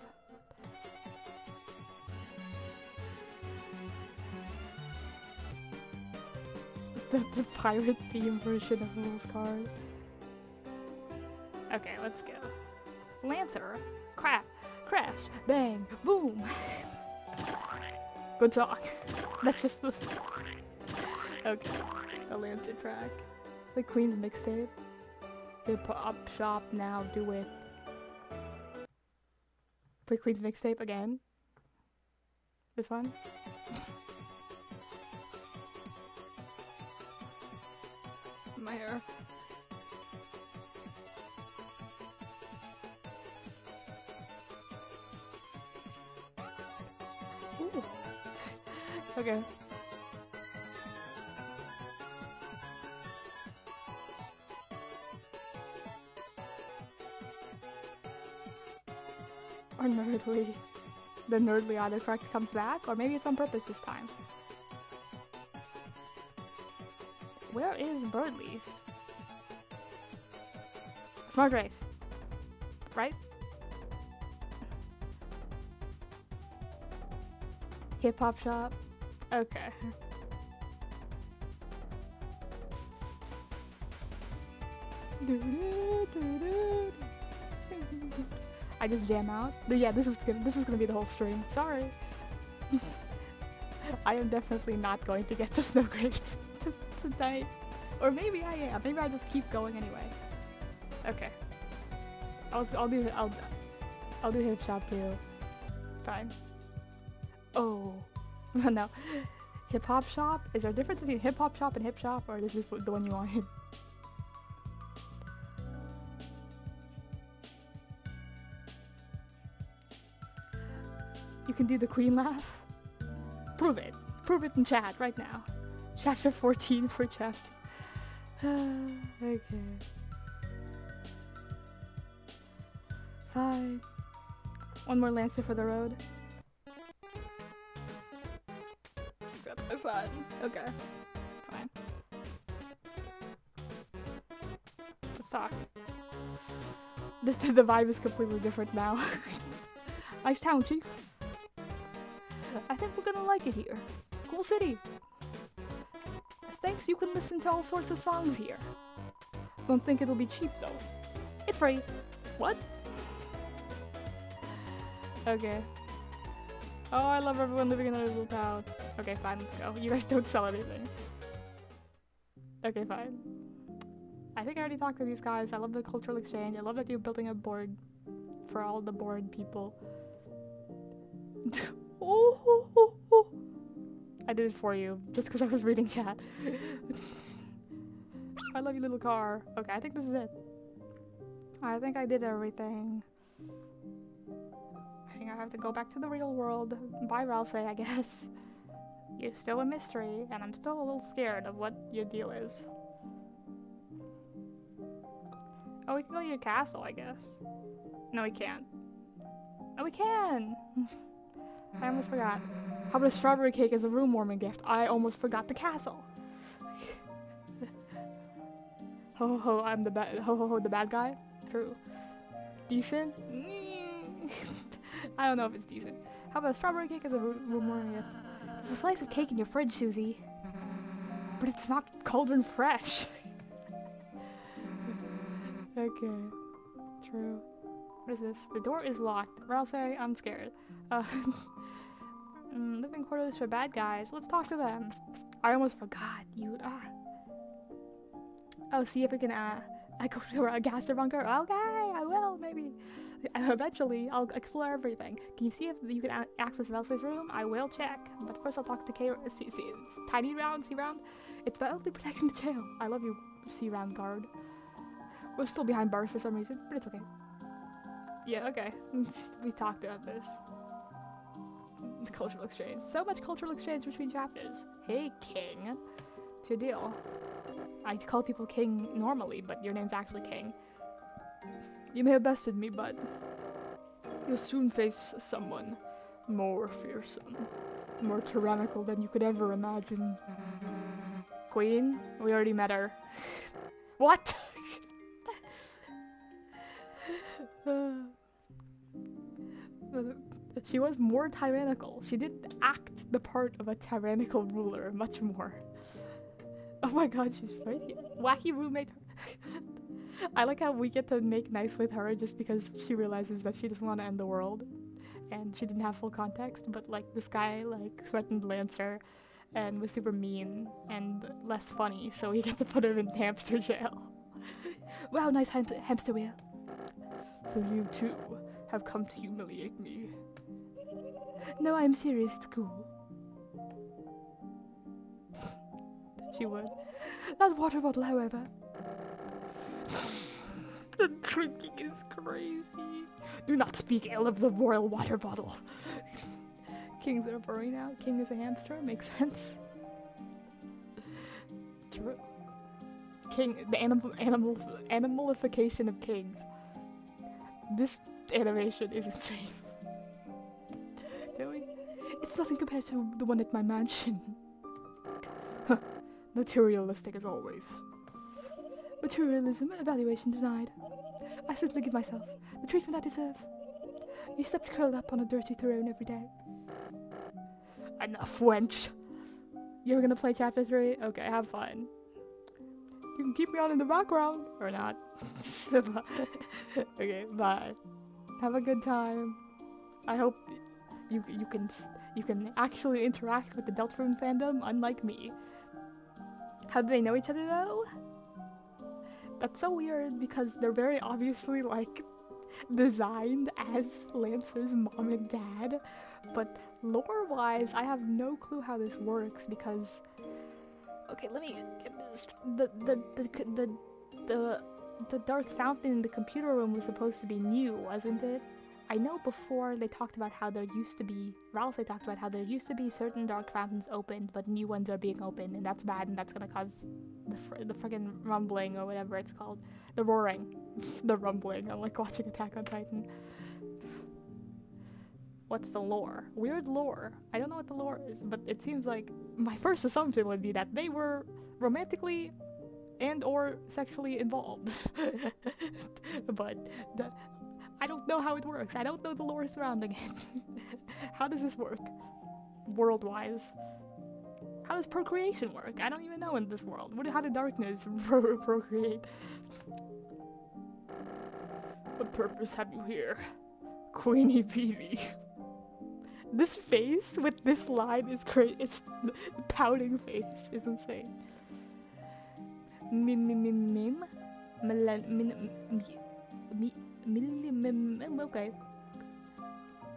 the pirate theme version of Rules card. Okay, let's go. Lancer, crash, bang, boom. Good song. That's just the. Okay, the Lancer track. The Queen's mixtape. Hip Hop Shop now, do it. Play Queen's mixtape again. This one. My hair. Ooh. Okay. Or Nerdly. The Nerdly autocorrect comes back, or maybe it's on purpose this time. Where is Birdley's? Smart Race. Right? Hip Hop Shop. Okay. I just jam out. But yeah, this is gonna be the whole stream. Sorry. I am definitely not going to get to Snowgrave tonight. Or maybe I am. Maybe I just keep going anyway. Okay. I'll do Hip Shop too. Fine. Oh. No. Hip Hop Shop? Is there a difference between Hip Hop Shop and Hip Shop, or this is the one you wanted? You can do the Queen laugh? Prove it. Prove it in chat right now. Chapter 14 for chapter. Okay. Fine. One more Lancer for the road. That's my son. Okay. Fine. Let's talk. The vibe is completely different now. Nice town, Chief. I think we're gonna like it here. Cool city. As thanks, you can listen to all sorts of songs here. Don't think it'll be cheap though. It's free. What? Okay. Oh, I love everyone living in a little town. Okay, fine, let's go. You guys don't sell anything. Okay, fine. I think I already talked to these guys. I love the cultural exchange. I love that you're building a board for all the bored people. Oh. I did it for you, just because I was reading chat. I love you, little car. Okay, I think this is it. I think I did everything. I think I have to go back to the real world. Bye, Rousey, I guess. You're still a mystery, and I'm still a little scared of what your deal is. Oh, we can go to your castle, I guess. No, we can't. Oh, we can! I almost forgot. How about a strawberry cake as a room warming gift? I almost forgot the castle. Ho ho ho, I'm the bad. Ho ho ho, the bad guy. True. Decent. I don't know if it's decent. How about a strawberry cake as a room warming gift? It's a slice of cake in your fridge, Susie. But it's not cauldron fresh. Okay. True. What is this? The door is locked. Rousey, I'm scared. Living quarters for bad guys. Let's talk to them. I almost forgot. Oh, see if we can, I go to a gaster bunker? Okay, I will, maybe. Eventually, I'll explore everything. Can you see if you can access Rousey's room? I will check. But first I'll talk to see, it's tiny round, C round. It's badly protecting the jail. I love you, C round guard. We're still behind bars for some reason, but it's okay. Yeah, okay. We talked about this. The cultural exchange. So much cultural exchange between chapters. Hey, King. What's your deal? I call people King normally, but your name's actually King. You may have bested me, but you'll soon face someone more fearsome, more tyrannical than you could ever imagine. Queen? We already met her. What? She was more tyrannical. She did act the part of a tyrannical ruler much more. Oh my god, she's right here. Wacky roommate. I like how we get to make nice with her just because she realizes that she doesn't want to end the world. And she didn't have full context, but like this guy like threatened Lancer and was super mean and less funny, so we get to put him in hamster jail. Wow, nice hamster wheel. So you too have come to humiliate me. No, I'm serious, it's cool. She would. That water bottle, however. The drinking is crazy. Do not speak ill of the royal water bottle. King's a furry now. King is a hamster. Makes sense. True. King, the animalification of kings. This animation is insane. Do we? It's nothing compared to the one at my mansion. Materialistic as always. Materialism, evaluation denied. I simply give myself the treatment I deserve. You slept curled up on a dirty throne every day. Enough, wench. You're gonna play chapter 3? Okay, have fun. You can keep me on in the background, or not. Okay, bye. Have a good time. I hope you can actually interact with the Deltarune fandom, unlike me. How do they know each other though? That's so weird because they're very obviously like designed as Lancer's mom and dad, but lore-wise, I have no clue how this works because. Okay, let me get this. The dark fountain in the computer room was supposed to be new, wasn't it? I know before they talked about how there used to be. Ralsei talked about how there used to be certain dark fountains opened, but new ones are being opened, and that's bad, and that's gonna cause the friggin' rumbling or whatever it's called, the roaring, the rumbling. I'm like watching Attack on Titan. What's the lore? Weird lore. I don't know what the lore is, but it seems like my first assumption would be that they were romantically and or sexually involved. But I don't know how it works. I don't know the lore surrounding it. How does this work? World-wise. How does procreation work? I don't even know in this world. How did darkness procreate? What purpose have you here? Queenie Peavy. This face with this line is crazy. It's pouting face is insane. Okay.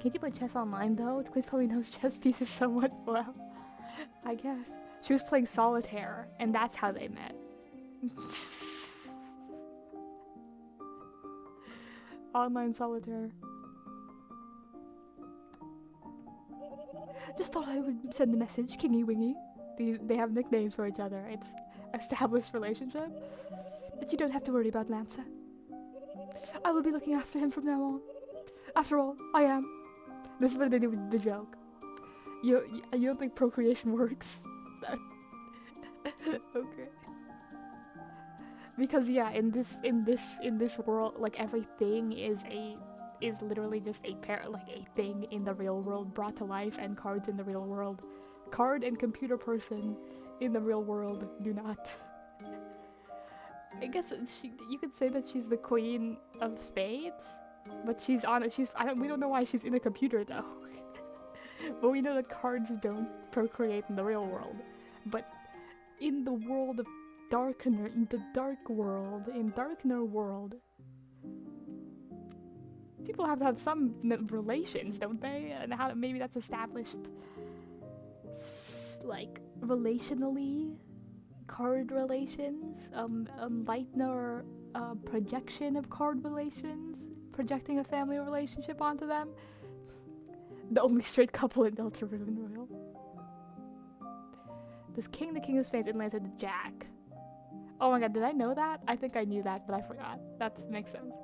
Can't you play chess online though? Quiz probably knows chess pieces somewhat well. I guess. She was playing solitaire, and that's how they met. Online solitaire. Just thought I would send a message, Kingy Wingy. They have nicknames for each other. It's established relationship. But you don't have to worry about Lancer. I will be looking after him from now on. After all, I am. This is what they do with the joke. You don't think procreation works? Okay. Because yeah, in this world, like everything is literally just a thing in the real world brought to life, and cards in the real world. Card and computer person in the real world do not. I guess you could say that she's the queen of spades, but we don't know why she's in a computer though. But we know that cards don't procreate in the real world. But in the world of Darkener, in the dark world, in Darkener world, people have to have some relations, don't they? And how maybe that's established, like relationally, card relations, Lightner, projection of card relations, projecting a family relationship onto them. The only straight couple in Deltarune Royal. This king, the king of spades, and Lancer the jack. Oh my god, did I know that? I think I knew that, but I forgot. That makes sense.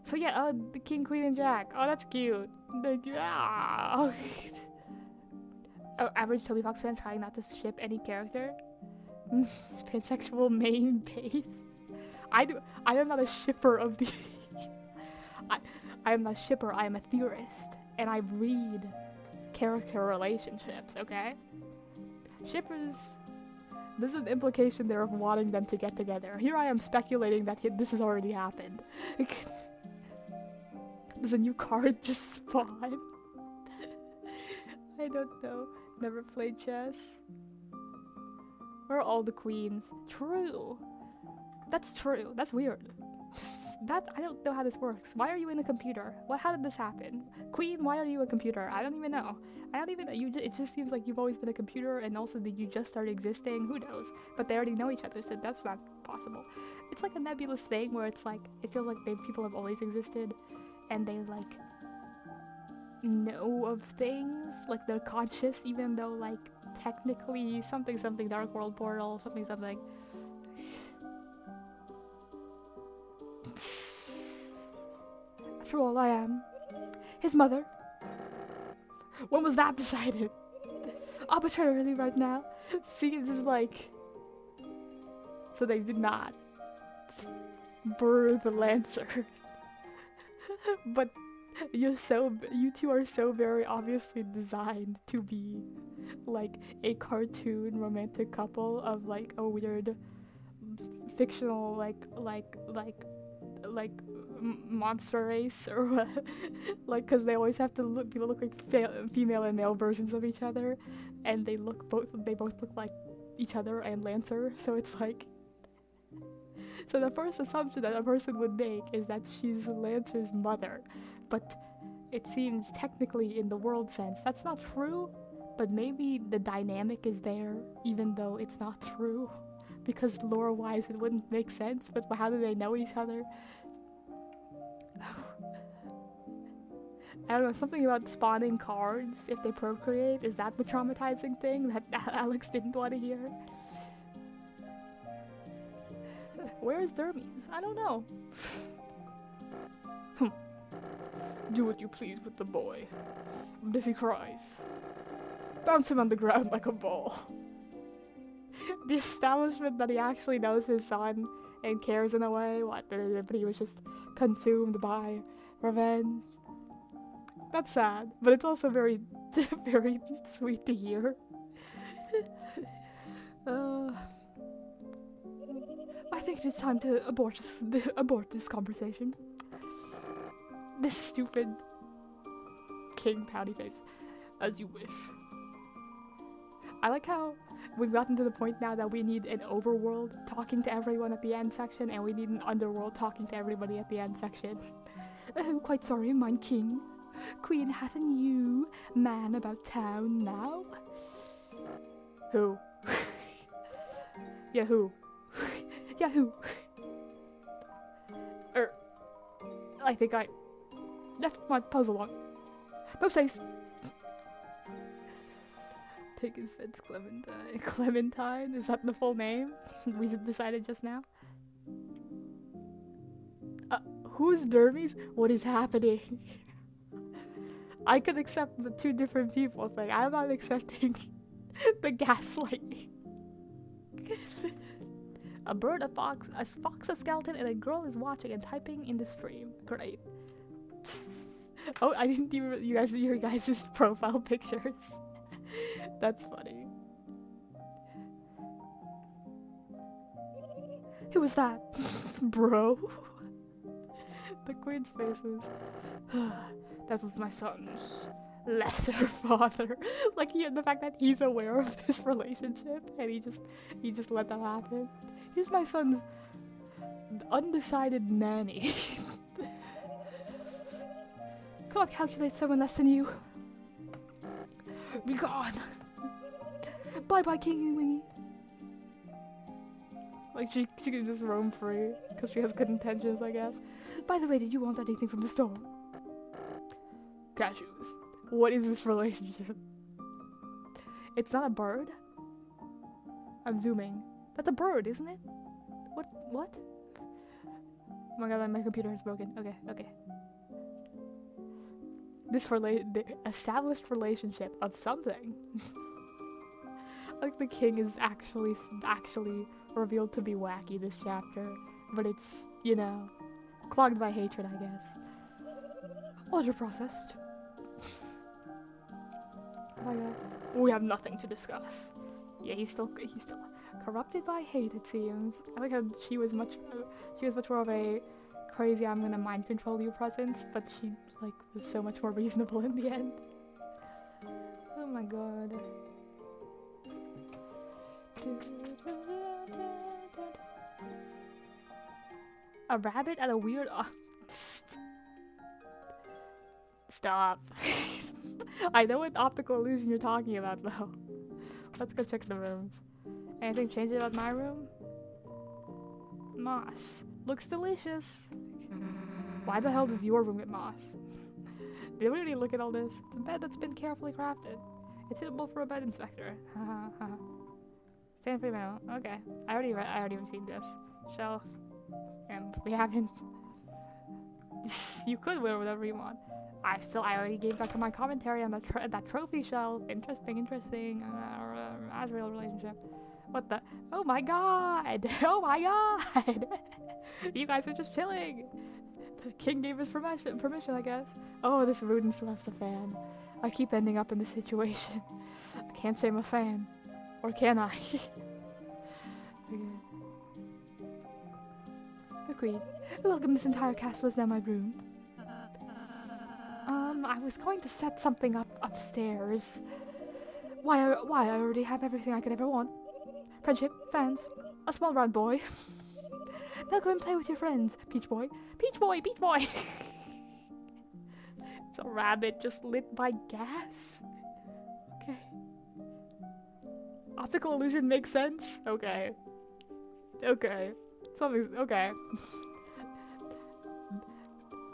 So yeah, the king, queen, and jack. Oh, that's cute. Oh, average Toby Fox fan trying not to ship any character. Pansexual main base. I am not a shipper of the. I am not a shipper. I am a theorist, and I read character relationships. Okay. Shippers There's an implication there of wanting them to get together. Here I am speculating that this has already happened. Does a new card just spawn? I don't know. Never played chess. Where are all the queens? True. That's true. That's weird. I don't know how this works. Why are you in a computer? How did this happen? Queen, why are you a computer? I don't even know. It just seems like you've always been a computer, and also that you just started existing. Who knows? But they already know each other, so that's not possible. It's like a nebulous thing where it's like, it feels like people have always existed, and they like know of things, like they're conscious, even though like technically something dark world portal, something. After all, I am his mother. When was that decided? Arbitrarily right now. See, this is like... So they did not birth the Lancer. But you two are so very obviously designed to be like a cartoon romantic couple of like a weird fictional like monster race or what. Like, because they always have to look like female and male versions of each other, and they both look like each other and Lancer, so it's like, so the first assumption that a person would make is that she's Lancer's mother, but it seems technically in the world sense that's not true, but maybe the dynamic is there even though it's not true, because lore-wise it wouldn't make sense, but how do they know each other? I don't know, something about spawning cards if they procreate. Is that the traumatizing thing that Alex didn't want to hear? Where is Dermes? I don't know. Do what you please with the boy. But if he cries, bounce him on the ground like a ball. The establishment that he actually knows his son and cares in a way, but he was just consumed by revenge. That's sad, but it's also very, very sweet to hear. I think it is time to abort this conversation. This stupid king pouty face. As you wish. I like how we've gotten to the point now that we need an overworld talking to everyone at the end section, and we need an underworld talking to everybody at the end section. Oh, quite sorry, mine king. Queen hath a new man about town now. Who? Yeah, who? Yeah, who? I think I left my puzzle on. No says. Taken fence Clementine. Clementine? Is that the full name? We decided just now? Who's Dermes? What is happening? I could accept the two different people thing. I'm not accepting the gaslighting. A bird, a fox, a skeleton, and a girl is watching and typing in the stream. Great. Oh, I didn't even your guys' profile pictures. That's funny. Who was that? Bro? The queen's face was... That was my son's lesser father. Like, the fact that he's aware of this relationship and he just let that happen. He's my son's undecided nanny. Cannot calculate someone less than you. Be gone. Bye-bye, Kingy Wingy. Like, she can just roam free because she has good intentions, I guess. By the way, did you want anything from the store? Cashews. What is this relationship? It's not a bird? I'm zooming. That's a bird, isn't it? What? Oh my god, my computer is broken. Okay. The established relationship of something. Like, the king is actually revealed to be wacky this chapter, but it's, clogged by hatred, I guess. Order processed. Oh my god. We have nothing to discuss. Yeah, he's still Corrupted by hate, it seems. I like how she was much more of a crazy I'm gonna mind control you presence, but she like was so much more reasonable in the end. Oh my god. A rabbit at a weird Stop. I know what optical illusion you're talking about though. Let's go check the rooms. Anything changed about my room? Moss. Looks delicious. Why the hell does your room get moss? Did we already look at all this? It's a bed that's been carefully crafted. It's suitable for a bed inspector. Stand free mail. Okay. I already received this. Shelf. And we haven't. You could wear whatever you want. I already gave back my commentary on that trophy shelf. Interesting. Azrael relationship. What the? Oh my god! Oh my god! You guys are just chilling. The king gave us permission, I guess. Oh, this Rudin Celeste fan. I keep ending up in this situation. I can't say I'm a fan. Or can I? Okay. The queen. Welcome, this entire castle is now my room. I was going to set something up upstairs. Why, I already have everything I could ever want. Friendship, fans, a small round boy. Now go and play with your friends, Peach Boy. Peach Boy, Peach Boy! It's a rabbit just lit by gas? Okay. Optical illusion makes sense? Okay. Okay. Something's... okay.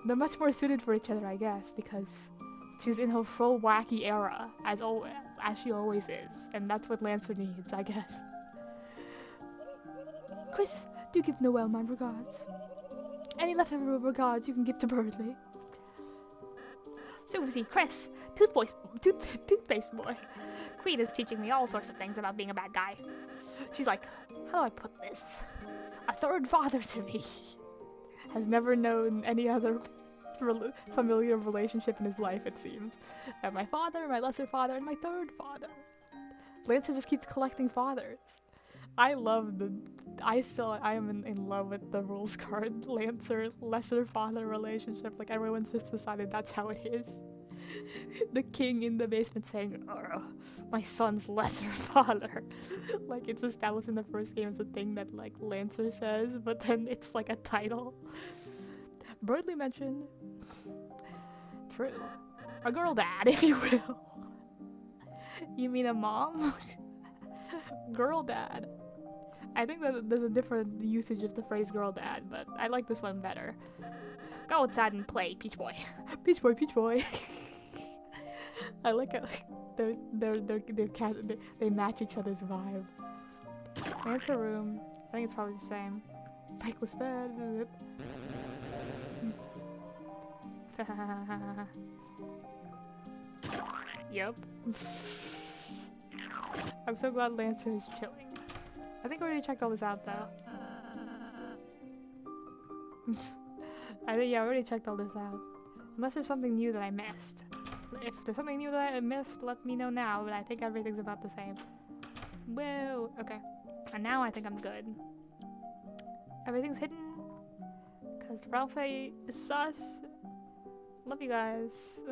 They're much more suited for each other, I guess, because she's in her full wacky era, as she always is, and that's what Lancer needs, I guess. Chris, do give Noelle my regards. Any leftover regards you can give to Birdley. Susie, Chris, toothpaste boy. Queen is teaching me all sorts of things about being a bad guy. She's like, how do I put this? A third father to me. Has never known any other familiar relationship in his life, it seems. And my father, my lesser father, and my third father. Lancer just keeps collecting fathers. I am in love with the rules card Lancer lesser father relationship. Like everyone's just decided that's how it is. The king in the basement saying, my son's lesser father. Like it's established in the first game as a thing that like Lancer says, but then it's like a title. Birdley mentioned. True. A girl dad, if you will. You mean a mom? Girl dad. I think that there's a different usage of the phrase girl dad, but I like this one better. Go outside and play, Peach Boy. Peach Boy, Peach Boy. I like it. They match each other's vibe. Answer room. I think it's probably the same. Pikeless bed. Yep. I'm so glad Lancer is chilling. I think I already checked all this out though. I already checked all this out. Unless there's something new that I missed. If there's something new that I missed, let me know now, but I think everything's about the same. Whoa, okay. And now I think I'm good. Everything's hidden. Because Ralsei is sus. Love you guys.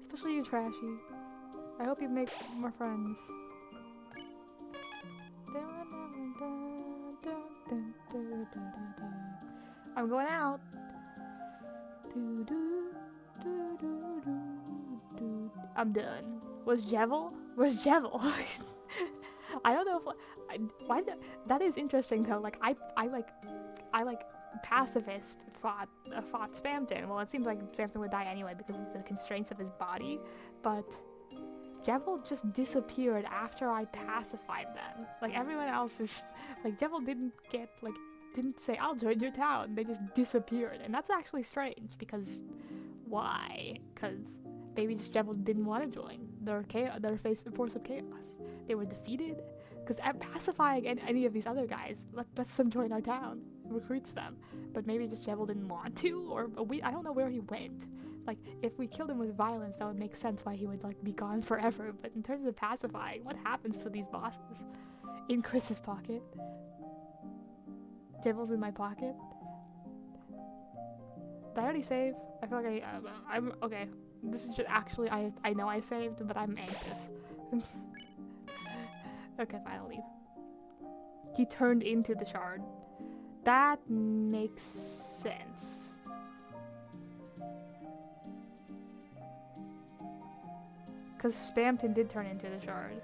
Especially you, Trashy. I hope you make more friends. I'm going out. I'm done. Where's Jevel? Where's Jevel? I don't know if that is interesting though. Like I pacifist fought Spamton. Well, it seems like Spamton would die anyway because of the constraints of his body, but Jevel just disappeared after I pacified them. Like everyone else is like Jevel didn't say I'll join your town. They just disappeared, and that's actually strange because why? Because maybe just Jevel didn't want to join. They're face force of chaos. They were defeated. Because pacifying any of these other guys lets them join our town, recruits them. But maybe just Jevel didn't want to, or I don't know where he went. Like, if we killed him with violence, that would make sense why he would, like, be gone forever. But in terms of pacifying, what happens to these bosses? in Chris's pocket. Jibbles in my pocket. Did I already save? I feel like I'm okay. This is just actually I know I saved, but I'm anxious. Okay, fine, I'll leave. He turned into the shard. That makes sense. Because Spamton did turn into the shard.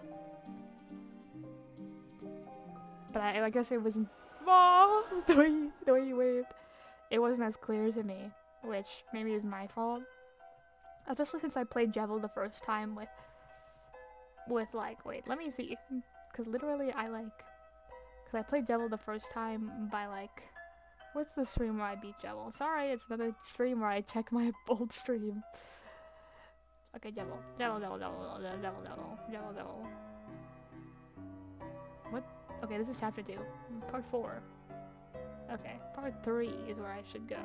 But I guess it wasn't. Oh, the way you waved. It wasn't as clear to me, which maybe is my fault. Especially since I played Jevil the first time with like, wait, let me see. Because literally because I played Jevil the first time by like, what's the stream where I beat Jevil? Sorry, it's another stream where I check my old stream. Okay, Jevil. What? Okay, this is chapter 2. Part 4. Okay, part 3 is where I should go.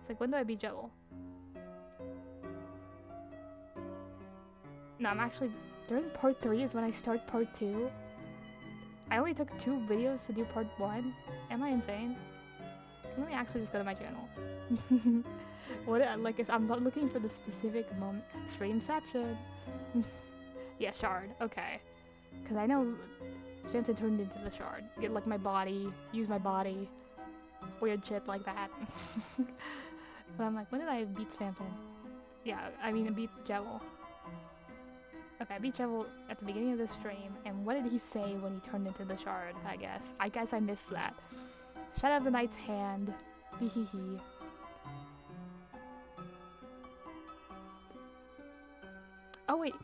It's like, when do I beat Jevil? No, I'm actually... During part 3 is when I start part 2. I only took 2 videos to do part 1. Am I insane? Let me actually just go to my channel. What, like, I'm not looking for the specific moment. Streamception. Yeah, shard. Okay. Because I know Spamton turned into the shard. Get, like, my body. Use my body. Weird shit like that. But I'm like, when did I beat Spamton? Yeah, I mean, I beat Jevil. Okay, I beat Jevil at the beginning of the stream. And what did he say when he turned into the shard, I guess? I guess I missed that. Shadow of the Knight's Hand. Hee hee hee. Oh wait,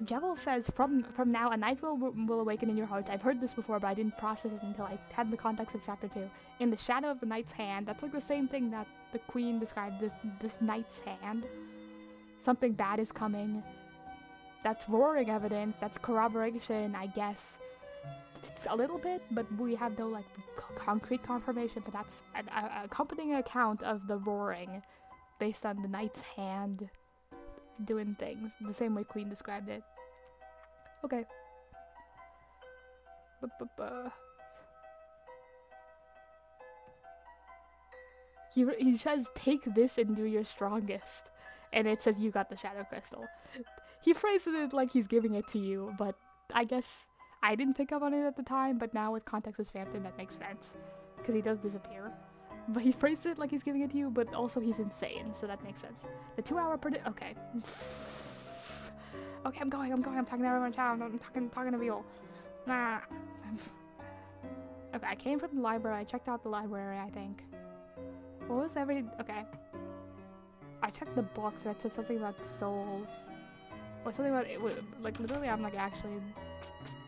Jevil says, from now a knight will awaken in your hearts. I've heard this before, but I didn't process it until I had the context of chapter 2. In the shadow of the knight's hand, that's like the same thing that the queen described, this knight's hand. Something bad is coming. That's roaring evidence, that's corroboration, I guess. It's a little bit, but we have no like concrete confirmation, but that's an accompanying account of the roaring based on the knight's hand doing things the same way Queen described it. Okay. He says, take this and do your strongest. And it says you got the shadow crystal. He phrases it like he's giving it to you, but I guess I didn't pick up on it at the time, but now with context of Spamton that makes sense. Because he does disappear. But he phrased it like he's giving it to you, but also he's insane, so that makes sense. The 2-hour okay. Okay, I'm going, I'm talking to everyone in chat, I'm talking to Viol. Nah. Okay, I came from the library, I checked out the library, I think. What was okay. I checked the books that said something about souls. Or something about, like, literally I'm like actually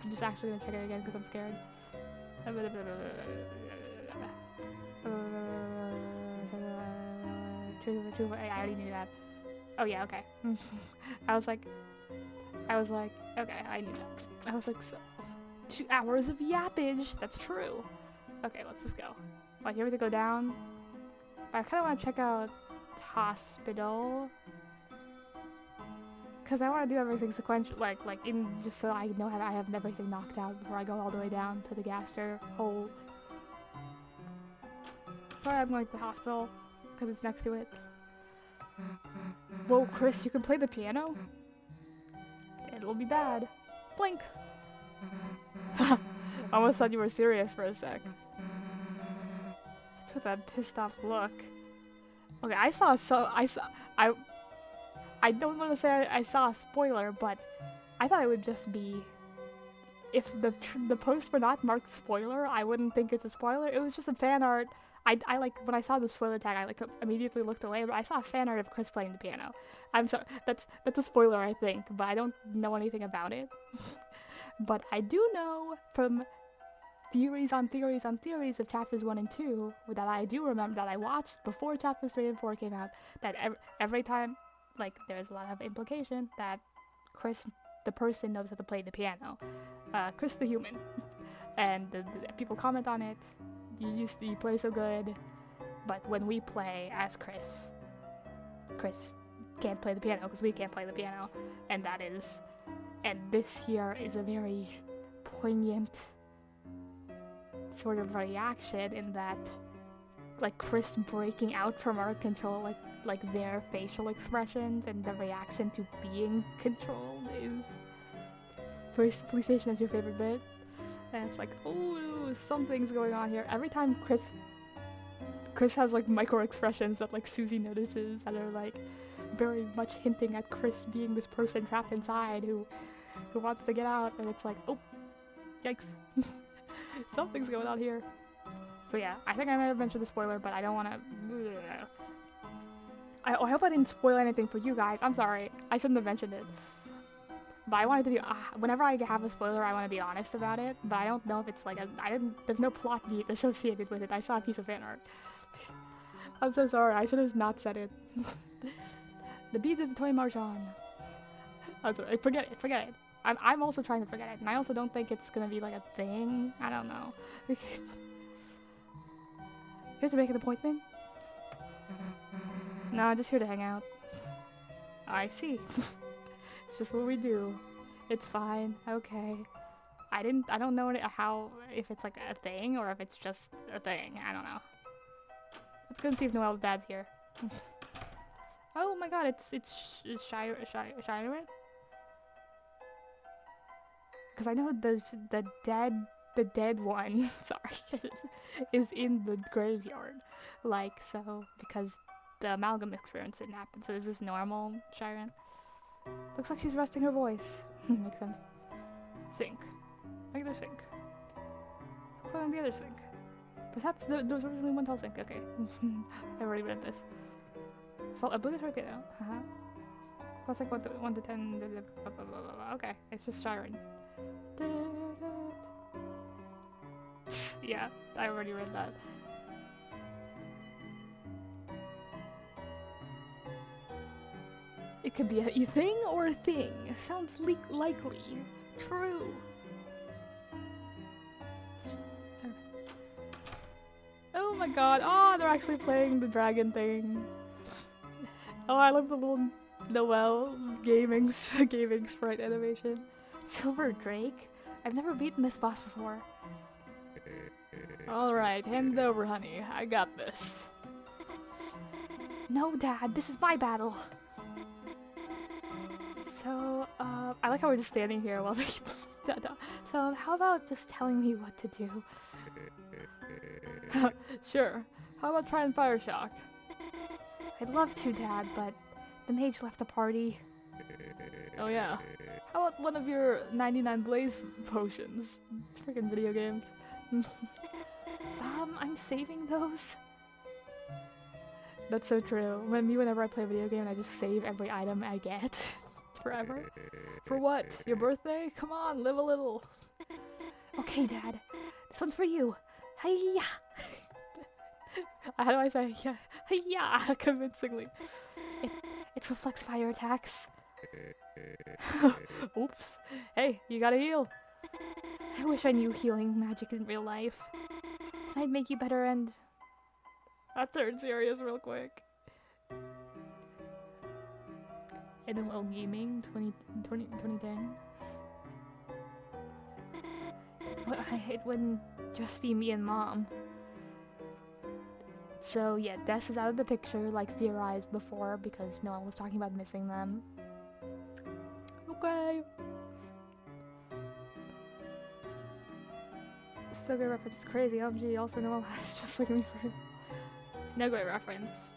gonna check it again because I'm scared. I already knew that. Oh yeah, okay. I was like, okay, I knew that. I was like, so, 2 hours of yappage. That's true. Okay, let's just go. Like, you ready to go down? But I kind of want to check out hospital. Because I want to do everything sequential, like in just so I know I have everything knocked out before I go all the way down to the gaster hole. Sorry, I'm going to the hospital because it's next to it. Whoa, Chris, you can play the piano? It'll be bad. Blink. I almost thought you were serious for a sec. What's with that pissed off look? Okay, I don't want to say I saw a spoiler, but I thought it would just be, if the post were not marked spoiler, I wouldn't think it's a spoiler. It was just a fan art. I like, when I saw the spoiler tag, I like immediately looked away, but I saw a fan art of Chris playing the piano. I'm sorry, that's a spoiler, I think, but I don't know anything about it. But I do know from theories on theories on theories of chapters 1 and 2 that I do remember that I watched before chapters 3 and 4 came out, that every time, like, there's a lot of implication that Chris, the person, knows how to play the piano. Chris the human. And the people comment on it. You play so good. But when we play as Chris can't play the piano because we can't play the piano, and this here is a very poignant sort of reaction in that, like, Chris breaking out from our control, like their facial expressions and the reaction to being controlled is. First, police station is your favorite bit, and it's like, oh, something's going on here. Every time Chris has like micro expressions that like Susie notices that are like very much hinting at Chris being this person trapped inside who wants to get out, and it's like, oh, yikes. Something's going on here. So yeah, I think I might have mentioned the spoiler, but I don't want to. I hope I didn't spoil anything for you guys. I'm sorry. I shouldn't have mentioned it. But I wanted to be. Whenever I have a spoiler, I want to be honest about it. But I don't know if it's like there's no plot beat associated with it. I saw a piece of fan art. I'm so sorry. I should have not said it. The beads of the toy Marjan. I'm sorry. Forget it. I'm also trying to forget it, and I also don't think it's gonna be like a thing. I don't know. You have to make an appointment? No, I'm just here to hang out. I see. It's just what we do. It's fine. Okay. I don't know if it's like a thing or if it's just a thing. I don't know. Let's go and see if Noelle's dad's here. Oh my god, it's Shiren? Because I know there's the dead one, sorry, is in the graveyard. Like, so, because the amalgam experience didn't happen. So is this normal, Shiren? Looks like she's resting her voice. Makes sense. Sink. Regular sink. Click on the other sink. Perhaps there was originally one tall sink. Okay. I already read this. It's called obligatory piano. Plus like 1 to 10. Okay, it's just Shiren. Yeah, I already read that. It could be a thing or a thing. Sounds likely. True. Oh my god. Oh, they're actually playing the dragon thing. Oh, I love the little Noelle gaming sprite animation. Silver Drake? I've never beaten this boss before. Alright, hand it over, honey. I got this. No, Dad, this is my battle. So, I like how we're just standing here while they... So, how about just telling me what to do? Sure. How about trying Fire Shock? I'd love to, Dad, but the mage left the party. Oh yeah. How about one of your 99 blaze potions? Freaking video games. I'm saving those. That's so true. Whenever I play a video game, I just save every item I get. Forever. For what? Your birthday? Come on, live a little. Okay, Dad. This one's for you. Hiya! How do I say yeah? Hiya! Convincingly. It reflects fire attacks. Oops. Hey, you gotta heal. I wish I knew healing magic in real life. I'd make you better and... That turned serious real quick. NML Gaming 2010. It wouldn't just be me and Mom. So yeah, Des is out of the picture, like theorized before, because Noelle was talking about missing them. Okay. Snowgrave reference is crazy. OMG, also Noelle has just like me for Snowgrave reference.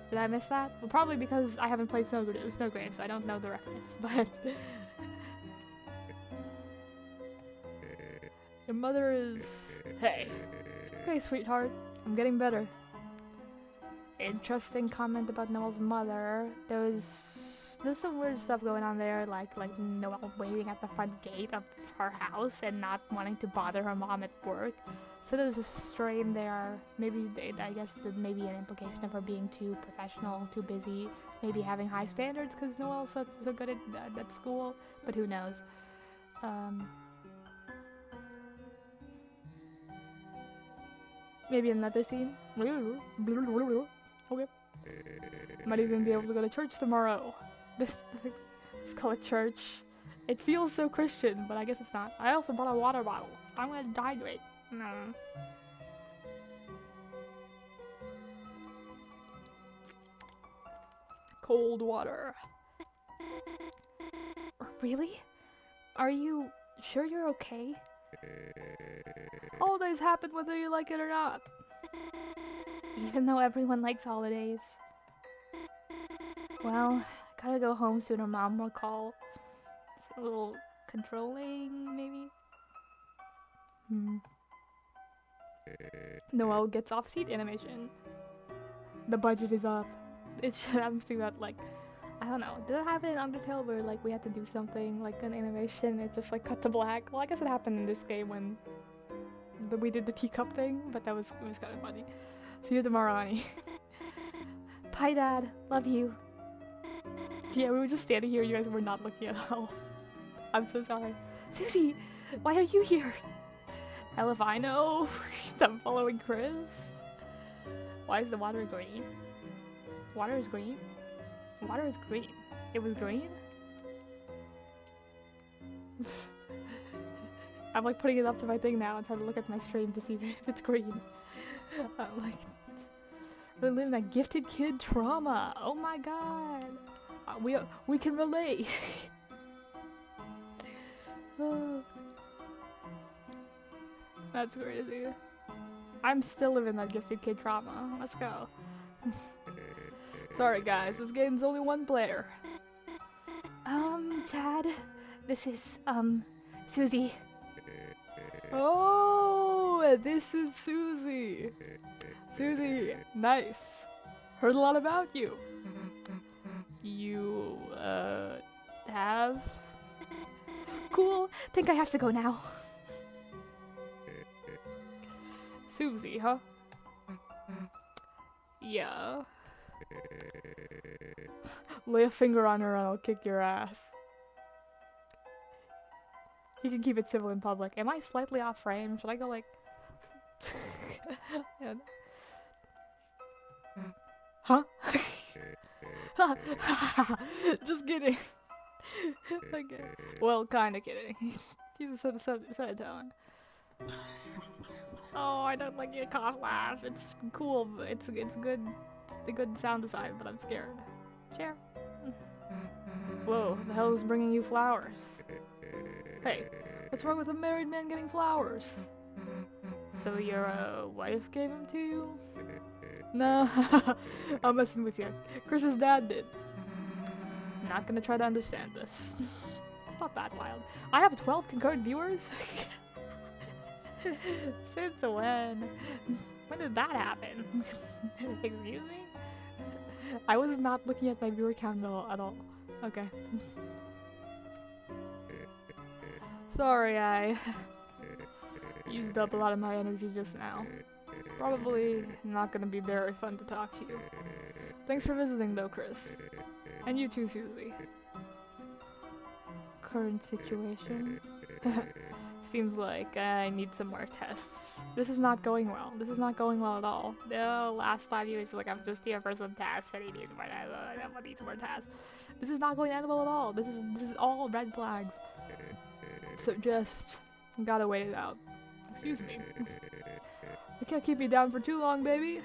Did I miss that? Well, probably because I haven't played Snowgrave, so I don't know the reference, but... Your mother is... Hey. It's okay, sweetheart. I'm getting better. Interesting comment about Noelle's mother. There's some weird stuff going on there, like Noelle waiting at the front gate of her house and not wanting to bother her mom at work. So there's a strain there. Maybe I guess maybe an implication of her being too professional, too busy, maybe having high standards because Noelle's so good at school. But who knows? Maybe another scene. Okay. Might even be able to go to church tomorrow. Let's call it church. It feels so Christian, but I guess it's not. I also brought a water bottle. I'm gonna dehydrate. No. Cold water. Really? Are you sure you're okay? Holidays happen whether you like it or not. Even though everyone likes holidays. Well, gotta go home soon or Mom will call. It's a little controlling, maybe? Noelle gets off-seat animation. The budget is up. I'm thinking about, like, I don't know. Did it happen in Undertale where, like, we had to do something, like, an animation, it just, like, cut to black? Well, I guess it happened in this game when we did the teacup thing, but it was kind of funny. See you tomorrow, honey. Bye, Dad. Love you. Yeah, we were just standing here. You guys were not looking at all. I'm so sorry. Susie, why are you here? Hell if I know. I'm following Chris. Why is the water green? Water is green? Water is green. It was green? I'm like putting it up to my thing now and trying to look at my stream to see if it's green. I'm like, we're living that gifted kid trauma. Oh my god. We can relate. That's crazy. I'm still living that gifted kid trauma. Let's go. Sorry guys, this game's only one player. Dad, this is, Susie. Oh, this is Susie. Susie, nice. Heard a lot about you. You, have? Cool, think I have to go now. Susie, huh? Yeah. Lay a finger on her and I'll kick your ass. You can keep it civil in public. Am I slightly off frame? Should I go like... Huh? Just kidding. Okay. Well, kinda kidding. You set a tone. Oh, I don't like your cough laugh. It's cool, but it's good. It's a good sound design, but I'm scared. Share. Whoa, the hell is bringing you flowers? Hey, what's wrong with a married man getting flowers? So your wife gave them to you? Nah, I'm messing with you. Chris's dad did. Not gonna try to understand this. It's not that wild. I have 12 concurrent viewers? Since when? When did that happen? Excuse me? I was not looking at my viewer count at all. Okay. Sorry, I used up a lot of my energy just now. Probably not gonna be very fun to talk to you. Thanks for visiting though, Chris. And you too, Susie. Current situation? Seems like I need some more tests. This is not going well. This is not going well at all. No, last time he was like, I'm just here for some tests and he needs more tests. I need some more tests. This is not going well at all. This is all red flags. So just gotta wait it out. Excuse me. I can't keep you down for too long, baby.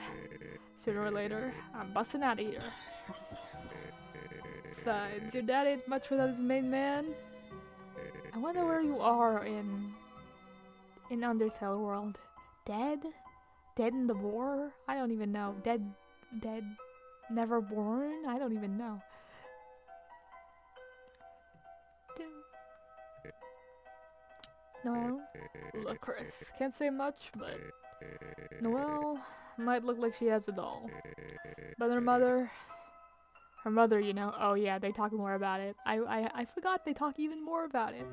Sooner or later, I'm busting out of here. Besides, your dad ain't much without his main man. I wonder where you are in Undertale world. Dead? Dead in the war? I don't even know. Dead, never born? I don't even know. Noelle? Look, Chris, can't say much, but Noelle might look like she has it all. But her mother, you know, oh yeah, they talk more about it. I forgot they talk even more about it.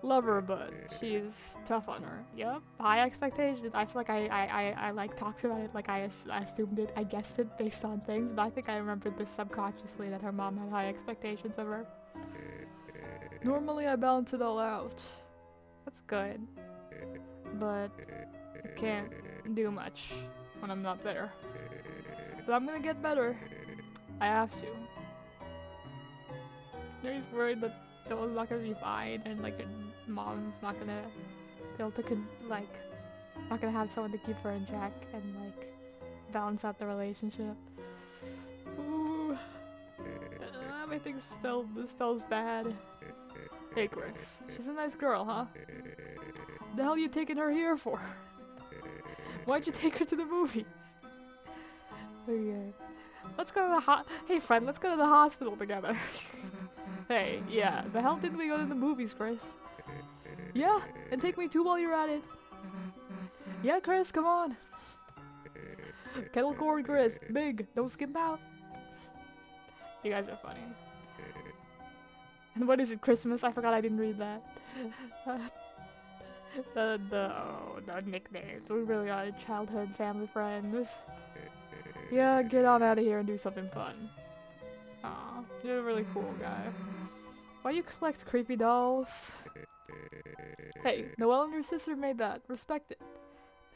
Love her, but she's tough on her. Yep, high expectations. I feel like I like talked about it, like I assumed it, I guessed it based on things, but I think I remembered this subconsciously that her mom had high expectations of her. Normally I balance it all out. That's good. But you can't do much. when I'm not there. But I'm gonna get better. I have to. He's worried that Noah's not gonna be fine, and like her mom's not gonna be able to not gonna have someone to keep her in check and like balance out the relationship. Ooh, everything spells bad. Hey Chris, she's a nice girl, huh? The hell you taking her here for? Why'd you take her to the movies? Okay. Let's go to the Hey friend, let's go to the hospital together. Hey, yeah, the hell didn't we go to the movies, Chris? Yeah, and take me too while you're at it. Yeah, Chris, come on. Kettle corn, Chris, big, don't skimp out. You guys are funny. And what is it, Christmas? I forgot I didn't read that. The nicknames. We really are childhood family friends. Yeah, get on out of here and do something fun. Aw, you're a really cool guy. Why do you collect creepy dolls? Hey, Noelle and your sister made that. Respect it.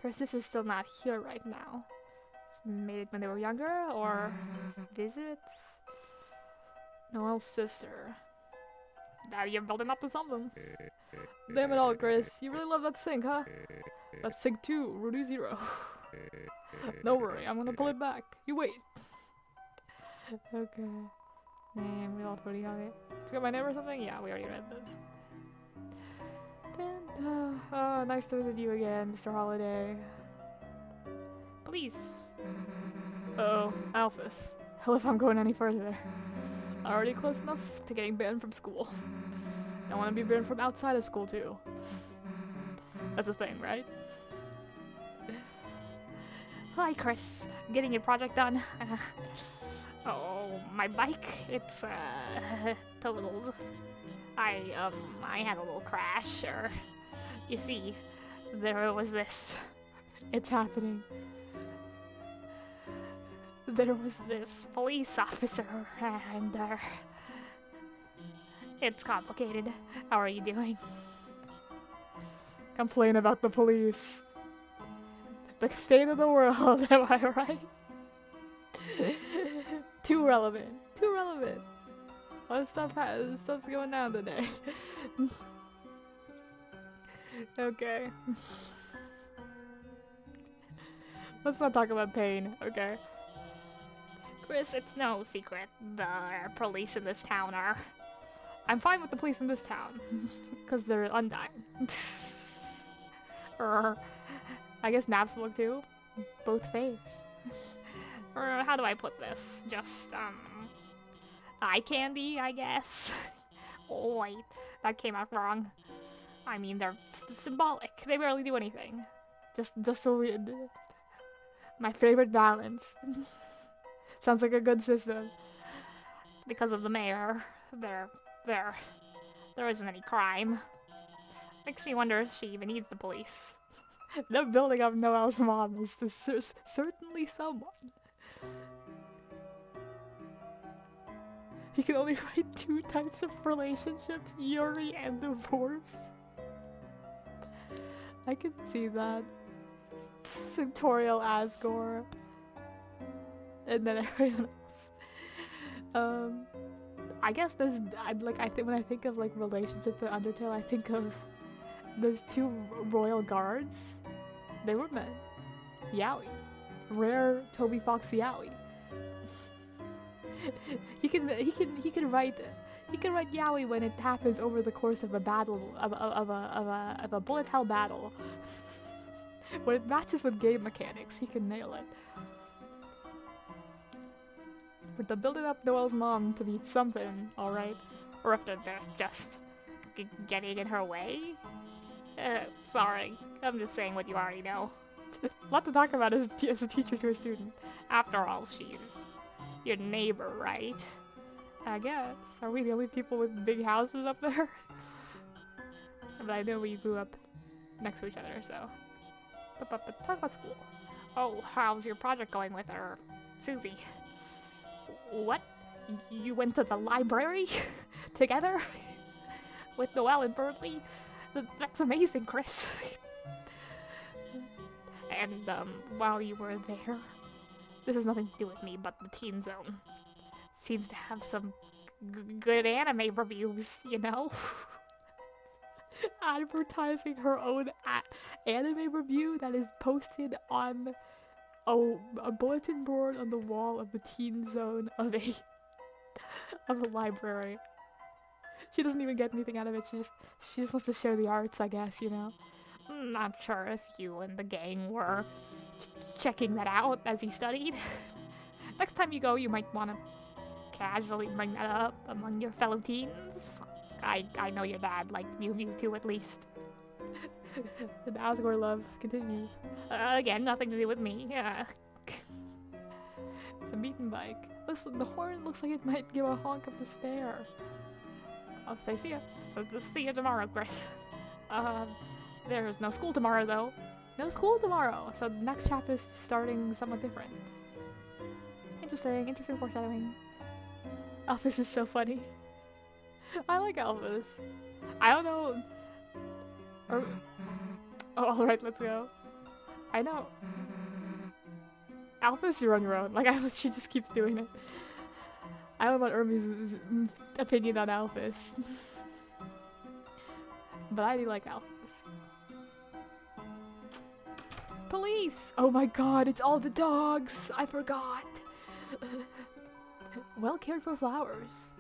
Her sister's still not here right now. Made it when they were younger, or visits? Noelle's sister. Now you're building up to something. Damn it all, Chris. You really love that sink, huh? That's sink 2, Rudy 0. Don't worry, I'm gonna pull it back. You wait. Okay. Name, real Rudy on it. Forgot my name or something? Yeah, we already read this. Oh, nice to visit you again, Mr. Holiday. Please. Uh-oh, Alphys. Hell if I'm going any further. Already close enough to getting banned from school. I want to be banned from outside of school too. That's a thing, right? Hi, Chris. Getting your project done. Oh, my bike? It's totaled. I had a little crash, or you see, there was this. It's happening. There was this police officer, and it's complicated. How are you doing? Complain about the police. The state of the world, am I right? Too relevant. Too relevant. A lot of stuff's going down today. Okay. Let's not talk about pain, okay? Chris, it's no secret the police in this town are... I'm fine with the police in this town, because they're undying. Or, I guess naps look too. Both faves. Or, how do I put this? Just, eye candy, I guess? Oh, wait, that came out wrong. I mean, they're symbolic. They barely do anything. Just so weird. My favorite balance. Sounds like a good system. Because of the mayor, there isn't any crime. Makes me wonder if she even needs the police. The building up Noelle's mom is certainly someone. He can only write 2 types of relationships, Yuri and divorce. I can see that. Tutorial Asgore. And then everyone else. I guess there's when I think of like relationships in Undertale, I think of those 2 royal guards. They were men. Yaoi. Rare Toby Fox Yaoi. he can write Yaoi when it happens over the course of a battle of a bullet hell battle. When it matches with game mechanics, he can nail it. But to build it up Noelle's mom to be something, alright? Or if they're just getting in her way? Sorry, I'm just saying what you already know. A lot to talk about as a teacher to a student. After all, she's your neighbor, right? I guess. Are we the only people with big houses up there? But I know we grew up next to each other, so... But talk about school. Oh, how's your project going with her, Susie? What? You went to the library? Together? With Noelle and Berdly? That's amazing, Chris. And, while you were there, this has nothing to do with me, but the Teen Zone seems to have some good anime reviews, you know? Advertising her own anime review that is posted on a bulletin board on the wall of the Teen Zone of a library. She doesn't even get anything out of it. She just wants to share the arts, I guess, you know. I'm not sure if you and the gang were checking that out as you studied. Next time you go, you might want to casually bring that up among your fellow teens. I know your dad liked Mew Mew too, at least. The Asgore love continues. Again, nothing to do with me. It's a meeting bike. Listen, the horn looks like it might give a honk of despair. I'll say see ya. So see you tomorrow, Chris. There's no school tomorrow, though. No school tomorrow, so the next chapter's starting somewhat different. Interesting foreshadowing. Alphys is so funny. I like Alphys. I don't know. Oh, alright, let's go. I know. Alphys, you're on your own. Like, she just keeps doing it. I don't know what Ermi's opinion on Alphys. But I do like Alphys. Police! Oh my god, it's all the dogs! I forgot! Well cared for flowers.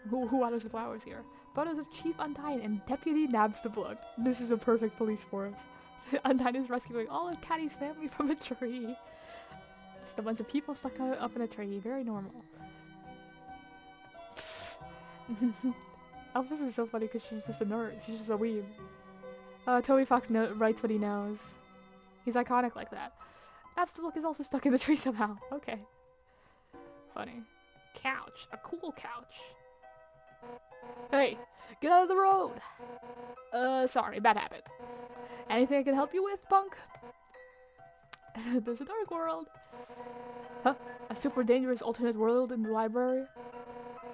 Who waters the flowers here? Photos of Chief Undyne and Deputy Nabstablook. This is a perfect police force. Undyne is rescuing all of Caddy's family from a tree. Just a bunch of people stuck up in a tree. Very normal. Alphys is so funny because she's just a nerd. She's just a weeb. Toby Fox writes what he knows. He's iconic like that. Nabstablook is also stuck in the tree somehow. Okay. Funny. Couch. A cool couch. Hey, get out of the road! Sorry, bad habit. Anything I can help you with, punk? There's a dark world. Huh? A super dangerous alternate world in the library?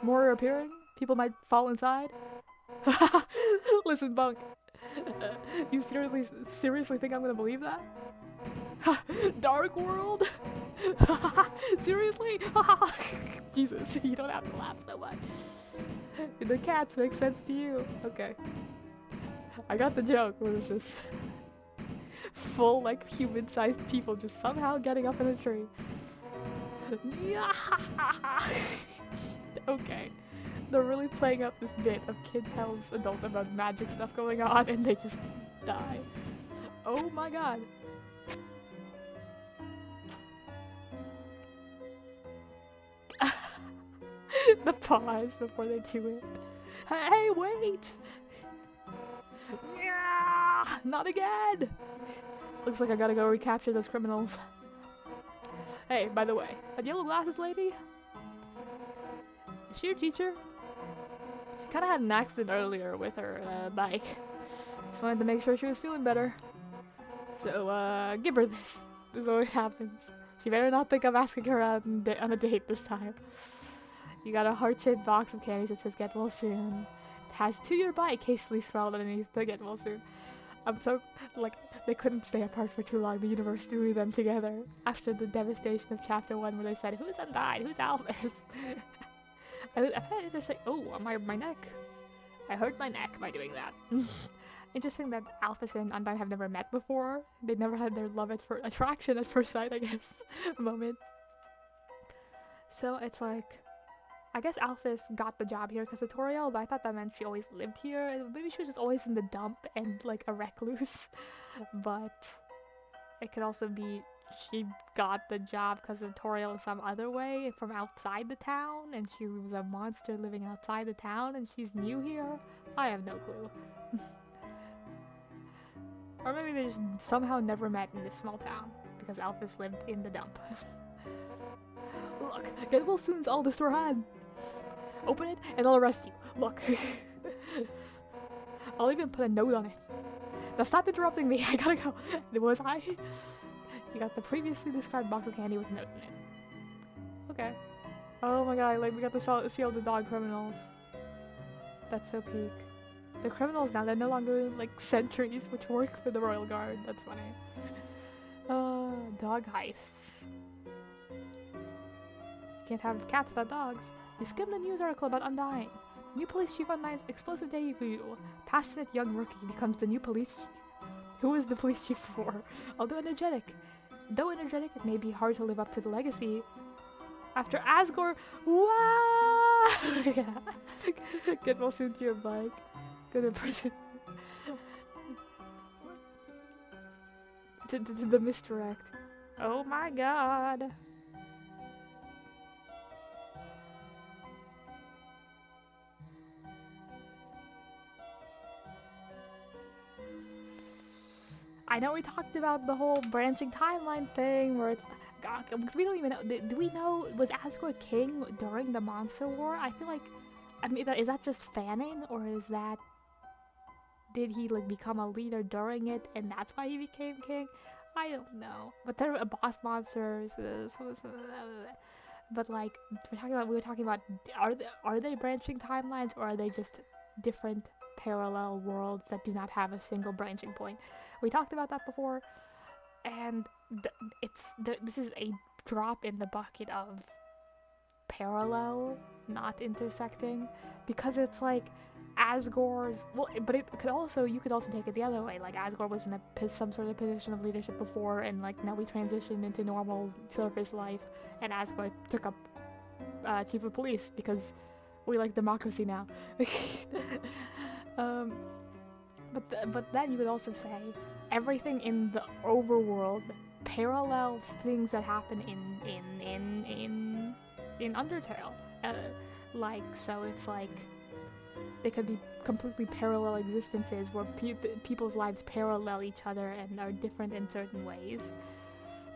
More are appearing? People might fall inside? Listen, punk. You seriously think I'm gonna believe that? Dark world? Seriously? Jesus, you don't have to laugh so much. The cats make sense to you. Okay. I got the joke. It was just full, like, human-sized people just somehow getting up in a tree. Okay. They're really playing up this bit of kid tells adult about magic stuff going on and they just die. Oh my god. The pause before they do it. Hey, wait! Yeah, not again! Looks like I gotta go recapture those criminals. Hey, by the way, that yellow glasses lady? Is she your teacher? She kinda had an accident earlier with her bike. Just wanted to make sure she was feeling better. So, give her this. This always happens. She better not think I'm asking her out on a date this time. You got a heart-shaped box of candies that says get well soon. It has to your bike hastily scrawled underneath the get well soon. I'm so, like, they couldn't stay apart for too long. The universe drew them together after the devastation of chapter 1 where they said, who's Undyne? Who's Alphys? I found it interesting. Oh, my neck. I hurt my neck by doing that. Interesting that Alphys and Undyne have never met before. They never had their love attraction at first sight, I guess, moment. So it's like, I guess Alphys got the job here because of Toriel, but I thought that meant she always lived here. And maybe she was just always in the dump and like a recluse. But it could also be she got the job because of Toriel in some other way from outside the town, and she was a monster living outside the town and she's new here. I have no clue. Or maybe they just somehow never met in this small town because Alphys lived in the dump. Look, get well soon's all the store had. Open it and I'll arrest you. Look. I'll even put a note on it. Now stop interrupting me. I gotta go. Was I? You got the previously described box of candy with a note in it. Okay. Oh my god, like we got to see all the dog criminals. That's so peak. The criminals now, they're no longer like sentries which work for the Royal Guard. That's funny. Dog heists. Can't have cats without dogs. You skim the news article about Undying. New police chief Undying's explosive debut. Passionate young rookie becomes the new police chief. Who was the police chief before? Though energetic, it may be hard to live up to the legacy. After Asgore, wow! Get well soon to your bike. Good impression. The misdirect. Oh my god. I know we talked about the whole branching timeline thing where it's... God, we don't even know. Do we know, was Asgore king during the Monster War? I feel like... I mean, is that just fanning? Or is that... Did he like become a leader during it and that's why he became king? I don't know. But there are boss monsters. But like, we were talking about are they branching timelines or are they just different parallel worlds that do not have a single branching point? We talked about that before, and this is a drop in the bucket of parallel, not intersecting, because it's like Asgore's, well, but it could also, you could also take it the other way, like Asgore was in some sort of position of leadership before, and like now we transitioned into normal surface life, and Asgore took up chief of police because we like democracy now. But then you could also say everything in the overworld parallels things that happen in Undertale. Like, so it's like they could be completely parallel existences where people's lives parallel each other and are different in certain ways.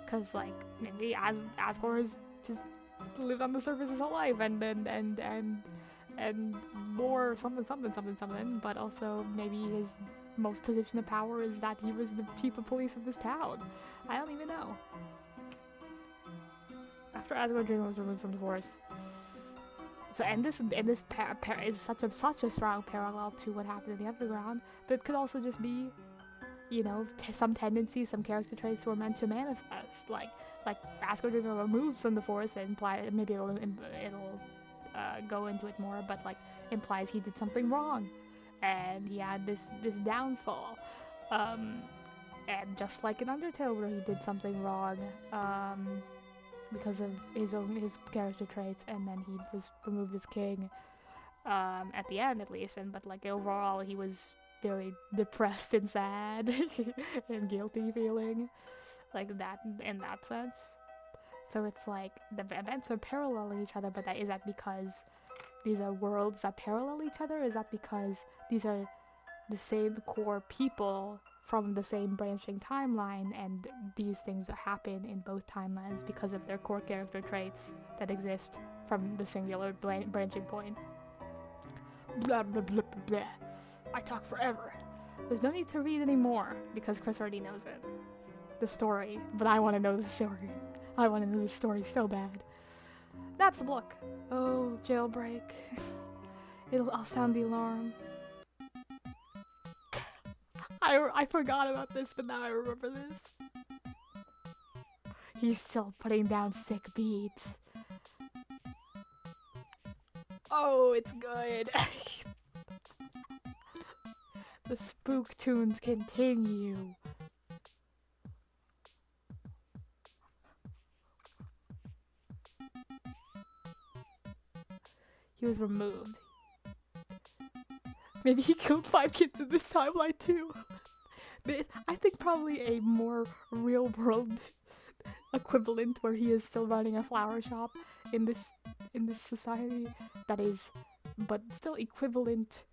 Cause like maybe Asgore has just lived on the surface his whole life and more something, but also maybe his most position of power is that he was the chief of police of this town. I don't even know. After Asgore Dream was removed from the force. So and this is such a strong parallel to what happened in the underground, but it could also just be, you know, some tendencies, some character traits were meant to manifest, like Asgore Dream removed from the force and maybe it'll go into it more, but like implies he did something wrong and he had this downfall, and just like in Undertale where he did something wrong because of his character traits, and then he was removed as king at the end at least, but like overall he was very depressed and sad and guilty feeling like that in that sense. So it's like the events are paralleling each other, but is that because these are worlds that parallel each other? Is that because these are the same core people from the same branching timeline, and these things happen in both timelines because of their core character traits that exist from the singular branching point? Blah blah blah blah blah. I talk forever. There's no need to read anymore because Chris already knows it. The story, but I want to know the story. I want to know the story so bad. Naps the block. Oh, jailbreak. I'll sound the alarm. I forgot about this, but now I remember this. He's still putting down sick beats. Oh, it's good. The spook tunes continue. He was removed. Maybe he killed 5 kids in this timeline too. I think probably a more real world equivalent where he is still running a flower shop in this society that is, but still equivalent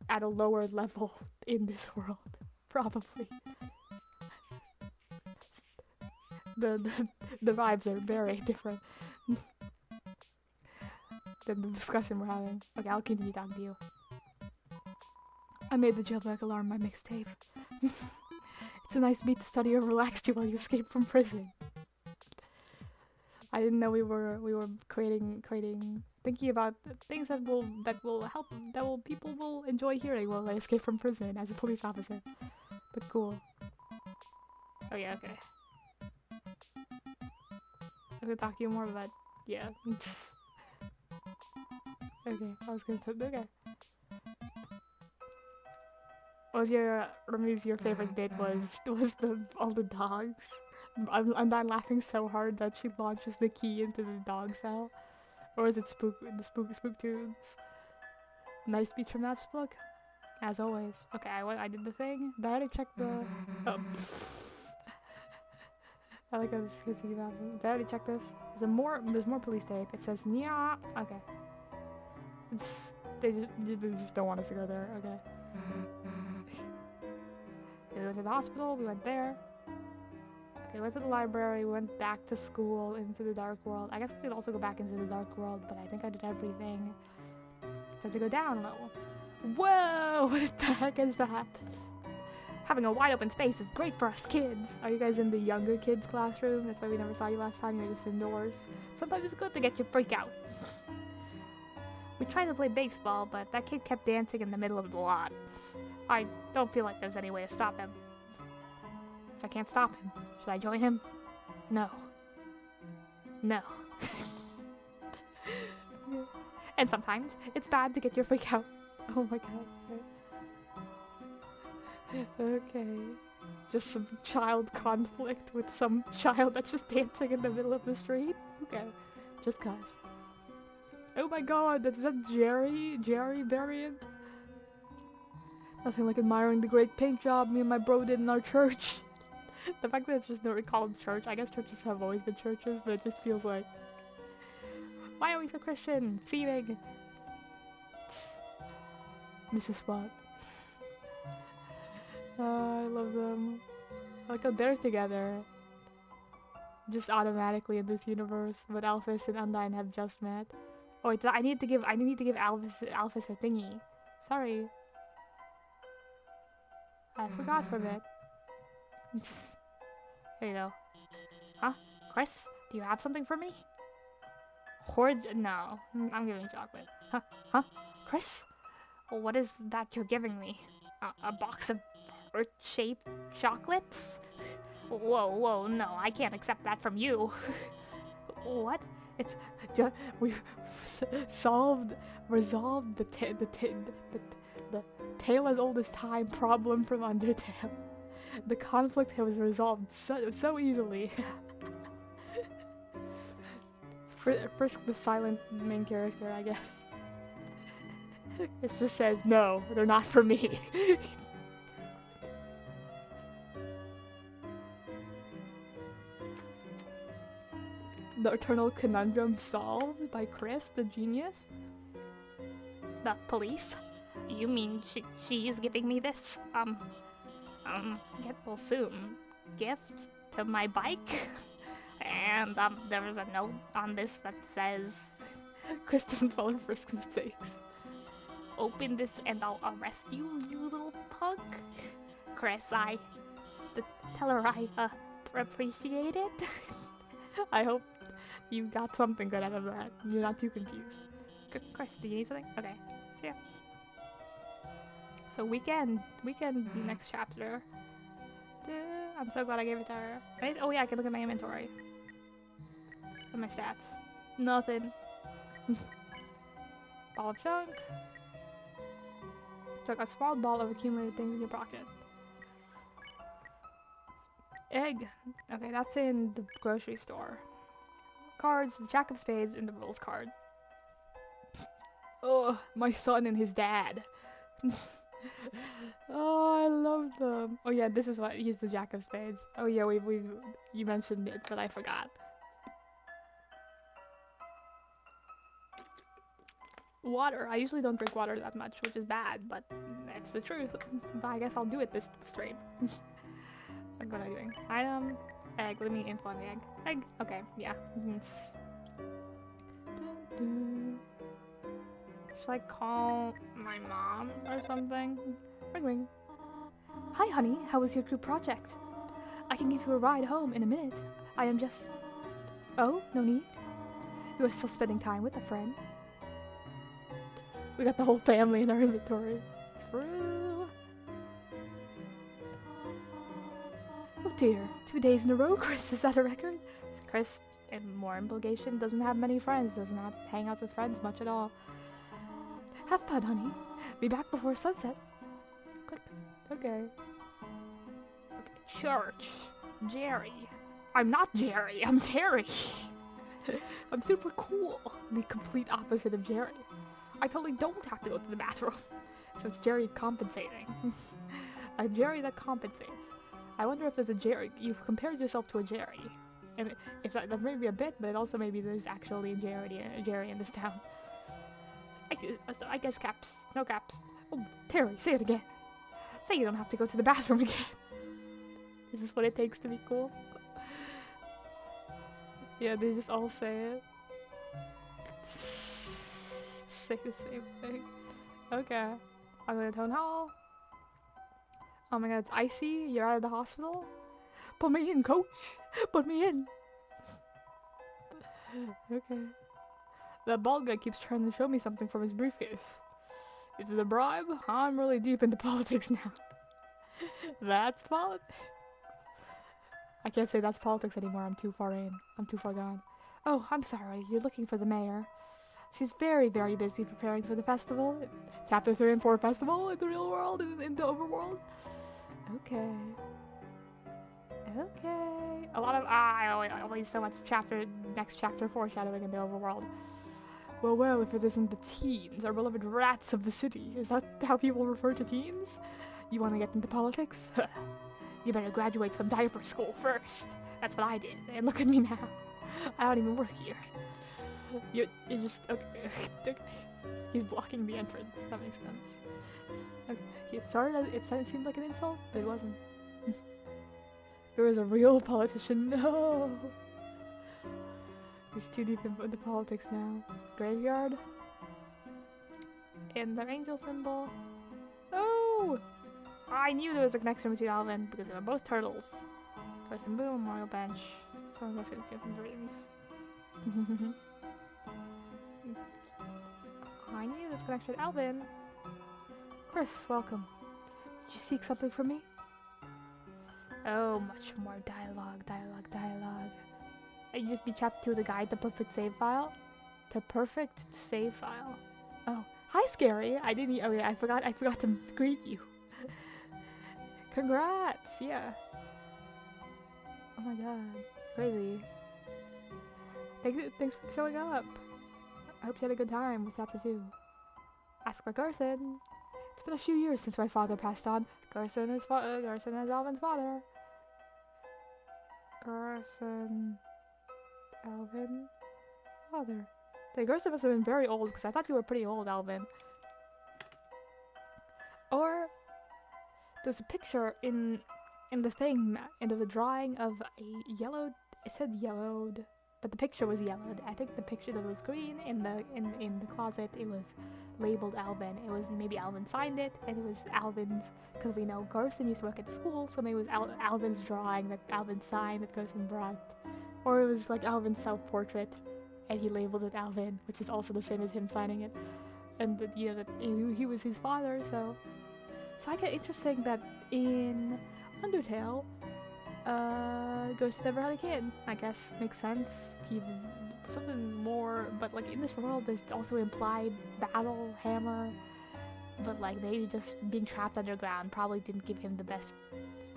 at a lower level in this world, probably. The vibes are very different than the discussion we're having. Okay, I'll continue talking to you. I made the jailbreak alarm my mixtape. It's a nice beat to study or relax to while you escape from prison. I didn't know we were thinking about things that will help, people will enjoy hearing while they escape from prison as a police officer. But cool. Oh yeah, okay. gonna talk to you more, but yeah. Okay, I was gonna say, okay. What was your, Remy's, your favorite bit was all the dogs. I'm not laughing so hard that she launches the key into the dog cell. Or is it Spooktoons? Nice speech from that book, as always. Okay, I did the thing. Did I already check the? Oh. I like how this is keep happening. Did I already check this? There's more police tape. It says Nya. Okay. They just don't want us to go there. Okay. We went to the hospital. We went there. Okay, we went to the library. We went back to school into the dark world. I guess we could also go back into the dark world, but I think I did everything. Time to go down a little. Whoa! What the heck is that? Having a wide open space is great for us kids. Are you guys in the younger kids classroom? That's why we never saw you last time. You were just indoors. Sometimes it's good to get your freak out. We tried to play baseball, but that kid kept dancing in the middle of the lot. I don't feel like there's any way to stop him. If I can't stop him, should I join him? No. No. And sometimes it's bad to get your freak out. Oh my god. Okay. Just some child conflict with some child that's just dancing in the middle of the street? Okay. Just cause. Oh my god, that's that Jerry variant? Nothing like admiring the great paint job me and my bro did in our church. The fact that it's just not called church, I guess churches have always been churches, but it just feels like... Why are we so Christian? Seething. Mr. Spot. I love them. I like how they're together. Just automatically in this universe, but Alphys and Undyne have just met. Oh wait, I need to give Alphys her thingy. Sorry. I forgot for a bit. Here you go. Huh? Chris? Do you have something for me? No. I'm giving chocolate. Huh? Huh? Chris? What is that you're giving me? A box of heart-shaped chocolates? Whoa, no, I can't accept that from you. What? It's just, we've resolved the tale as old as time problem from Undertale. The conflict was resolved so easily. First, the silent main character, I guess. It just says, no, they're not for me. The eternal conundrum solved by Chris, the genius. The police? You mean she is giving me this, will soon gift to my bike? And, there is a note on this that says... Chris doesn't follow Frisk's mistakes. Open this and I'll arrest you, you little punk. Chris, tell her I, appreciate it. I hope you got something good out of that. You're not too confused. Chris, do you need something? Okay, see ya. So weekend next chapter. I'm so glad I gave it to her. Oh yeah, I can look at my inventory. And my stats. Nothing. Ball of junk. Like a small ball of accumulated things in your pocket. Egg. Okay, that's in the grocery store. Cards, Jack of Spades, and the rules card. Oh, my son and his dad. Oh, I love them. Oh yeah, this is what he's the Jack of Spades. Oh yeah, you mentioned it, but I forgot. Water. I usually don't drink water that much, which is bad, but that's the truth. But I guess I'll do it this stream. What am I doing? Item, egg. Let me info on the egg. Egg. Okay, yeah. Should I call my mom or something? Ring ring. Hi honey, how was your group project? I can give you a ride home in a minute. I am just... Oh, no need. You are still spending time with a friend. We got the whole family in our inventory. True. Oh dear, 2 days in a row, Chris. Is that a record? Chris, And more implication, doesn't have many friends, does not hang out with friends much at all. Have fun, honey. Be back before sunset. Click. Okay. Church. Jerry. I'm not Jerry, I'm Terry. I'm super cool. The complete opposite of Jerry. I totally don't have to go to the bathroom. So it's Jerry compensating. A Jerry that compensates. I wonder if there's a Jerry. You've compared yourself to a Jerry. And if that may be a bit, but also maybe there's actually a Jerry in this town. I guess caps. No caps. Oh, Terry, say it again. Say you don't have to go to the bathroom again. Is this what it takes to be cool? Yeah, they just all say it. Say the same thing. Okay. I'm going to town hall. Oh my god, it's icy. You're out of the hospital? Put me in, coach. Put me in. Okay. That bald guy keeps trying to show me something from his briefcase. Is it a bribe? I'm really deep into politics now. That's politics. I can't say that's politics anymore. I'm too far in. I'm too far gone. Oh, I'm sorry. You're looking for the mayor. She's very, very busy preparing for the festival. Chapter 3 and 4 festival in the real world, in the overworld. Okay. Okay. A lot of always so much next chapter foreshadowing in the overworld. Well, if it isn't the teens, our beloved rats of the city. Is that how people refer to teens? You want to get into politics? You better graduate from diaper school first. That's what I did, and look at me now. I don't even work here. You're just okay. Okay. He's blocking the entrance. That makes sense. Okay. It seemed like an insult, but it wasn't. There was a real politician. No. He's too deep into politics now. Graveyard. And the angel symbol. Oh! I knew there was a connection between Alvin because they were both turtles. Person Boom, Memorial Bench. Someone else could give him dreams. I knew there was a connection with Alvin. Chris, welcome. Did you seek something from me? Oh, much more dialogue. You just be chapter 2 of the guide to perfect save file. To perfect save file. Oh, hi, Scary. I forgot to greet you. Congrats, yeah. Oh my god, crazy. Thanks for showing up. I hope you had a good time with chapter 2. Ask for Garson. It's been a few years since my father passed on. Garson is Alvin's father. Garson, Alvin, father. The Garson must have been very old because I thought you were pretty old, Alvin. Or there's a picture in the thing, in the drawing of a yellowed. It said yellowed, but the picture was yellowed. I think the picture that was green in the closet, it was labeled Alvin. It was maybe Alvin signed it, and it was Alvin's, because we know Garson used to work at the school, so maybe it was Alvin's drawing that Alvin signed that Garson brought, or it was like Alvin's self-portrait, and he labeled it Alvin, which is also the same as him signing it, and that, you know, that he was his father. So I get interesting that in Undertale, Ghost never had a kid. I guess makes sense. He something more, but like in this world, there's also implied battle hammer. But like maybe just being trapped underground probably didn't give him the best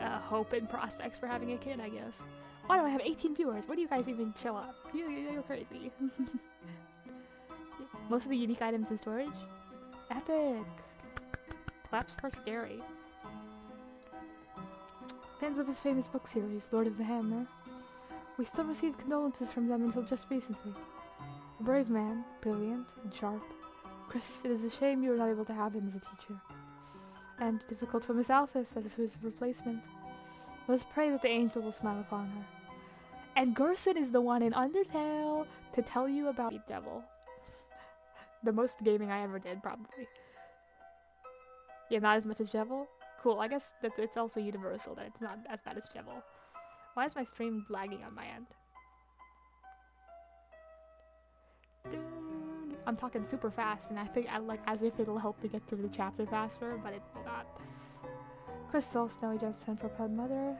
hope and prospects for having a kid. I guess. Why do I have 18 viewers? Where do you guys even show up? You're crazy. Most of the unique items in storage. Epic. Claps for Scary. Fans of his famous book series, Lord of the Hammer. We still received condolences from them until just recently. A brave man, brilliant and sharp. Chris, it is a shame you were not able to have him as a teacher. And difficult for Miss Alphys as his replacement. Let's pray that the angel will smile upon her. And Gerson is the one in Undertale to tell you about the devil. The most gaming I ever did, probably. Yeah, not as much as Devil. Cool, I guess it's also universal that it's not as bad as Devil. Why is my stream lagging on my end? I'm talking super fast, and I think as if it'll help me get through the chapter faster, but it will not. Crystal, Snowy Jefferson for Pet Mother.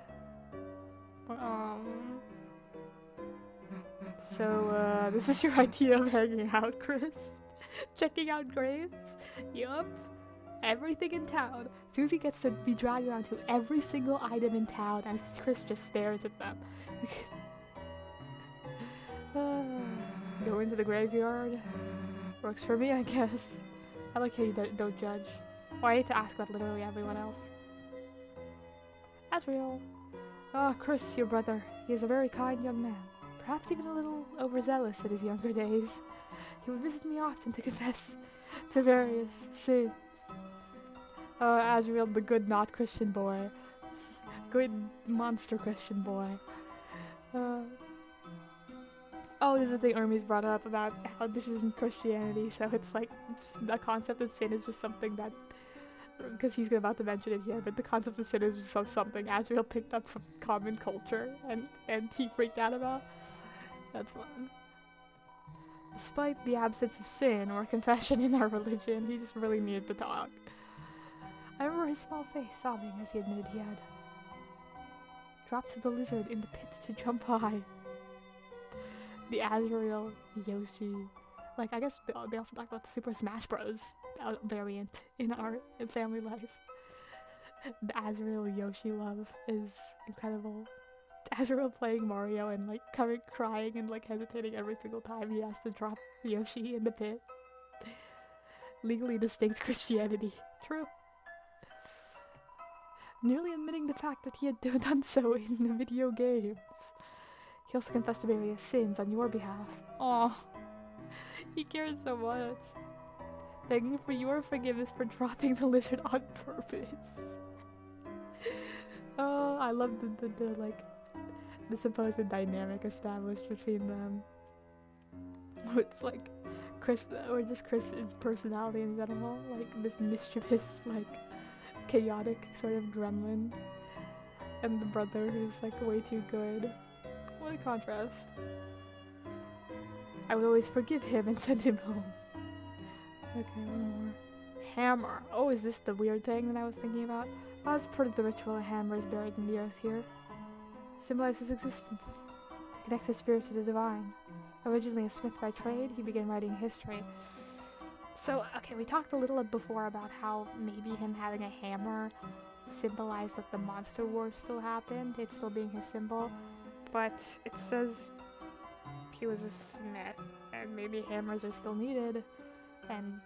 So, this is your idea of hanging out, Chris? Checking out graves? Yup. Everything in town. Susie gets to be dragged around to every single item in town as Chris just stares at them. Go into the graveyard. Works for me, I guess. I like how you don't judge. Oh, I hate to ask about literally everyone else. Asriel. Ah, Chris, your brother. He is a very kind young man. Perhaps even a little overzealous in his younger days. He would visit me often to confess to various sins. Asriel, the good not Christian boy. Good monster Christian boy. Oh, this is the thing Hermes brought up about how this isn't Christianity, so it's like, just the concept of sin is just something that, because he's about to mention it here, but the concept of sin is just something Asriel picked up from common culture, and he freaked out about. That's fun. Despite the absence of sin or confession in our religion, he just really needed to talk. I remember his small face sobbing as he admitted he had dropped the lizard in the pit to jump high. The Asriel, Yoshi, like, I guess they also talk about the Super Smash Bros. Variant in our family life. The Asriel Yoshi love is incredible. Asriel playing Mario and like crying and like hesitating every single time he has to drop Yoshi in the pit. Legally distinct Christianity. True. Nearly admitting the fact that he had done so in the video games. He also confessed to various sins on your behalf. Aw, he cares so much. Begging for your forgiveness for dropping the lizard on purpose. Oh, I love the supposed dynamic established between them. It's like Chris, or just Chris's personality in general, like this mischievous, like chaotic sort of gremlin, and the brother who's like way too good. What a contrast. I would always forgive him and send him home. Okay, one more. Hammer. Oh, is this the weird thing that I was thinking about? Oh, as part of the ritual, a hammer is buried in the earth here. Symbolizes his existence, to connect his spirit to the divine. Originally a smith by trade, he began writing history. So, okay, we talked a little before about how maybe him having a hammer symbolized that the monster war still happened, it still being his symbol. But it says he was a smith, and maybe hammers are still needed, and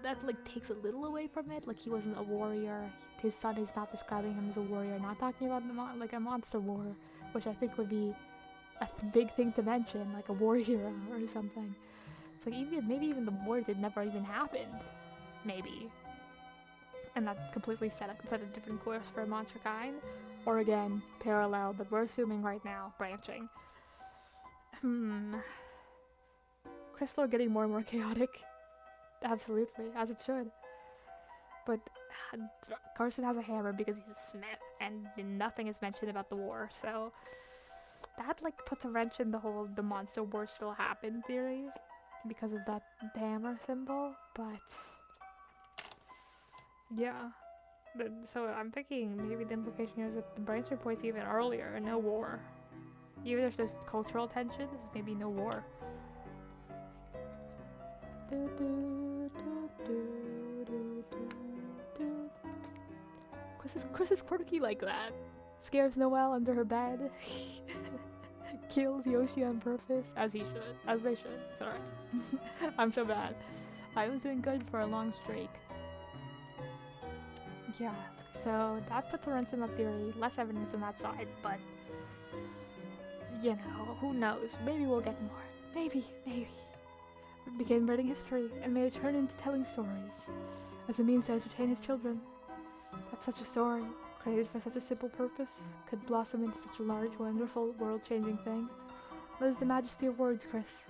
that like takes a little away from it. Like, he wasn't a warrior. His son is not describing him as a warrior, not talking about like a monster war, which I think would be a big thing to mention, like a war hero or something. It's like maybe even the war did never even happened, maybe, and that completely set a different course for a monster kind. Or again, parallel, but we're assuming right now, branching. Crystal getting more and more chaotic. Absolutely, as it should. But Carson has a hammer because he's a smith, and nothing is mentioned about the war, so that like puts a wrench in the monster war still happened theory because of that hammer symbol, but yeah. So I'm thinking maybe the implication here is that the branching point's even earlier, no war. Even if there's cultural tensions, maybe no war. Chris is quirky like that. Scares Noelle under her bed. Kills Yoshi on purpose, as he should. As they should. Sorry. I'm so bad. I was doing good for a long streak. Yeah, so that puts a wrench in that theory. Less evidence on that side, but you know, who knows? Maybe we'll get more. Maybe. We begin writing history and may turn into telling stories as a means to entertain his children. That such a story, created for such a simple purpose, could blossom into such a large, wonderful, world-changing thing. That is the majesty of words, Chris.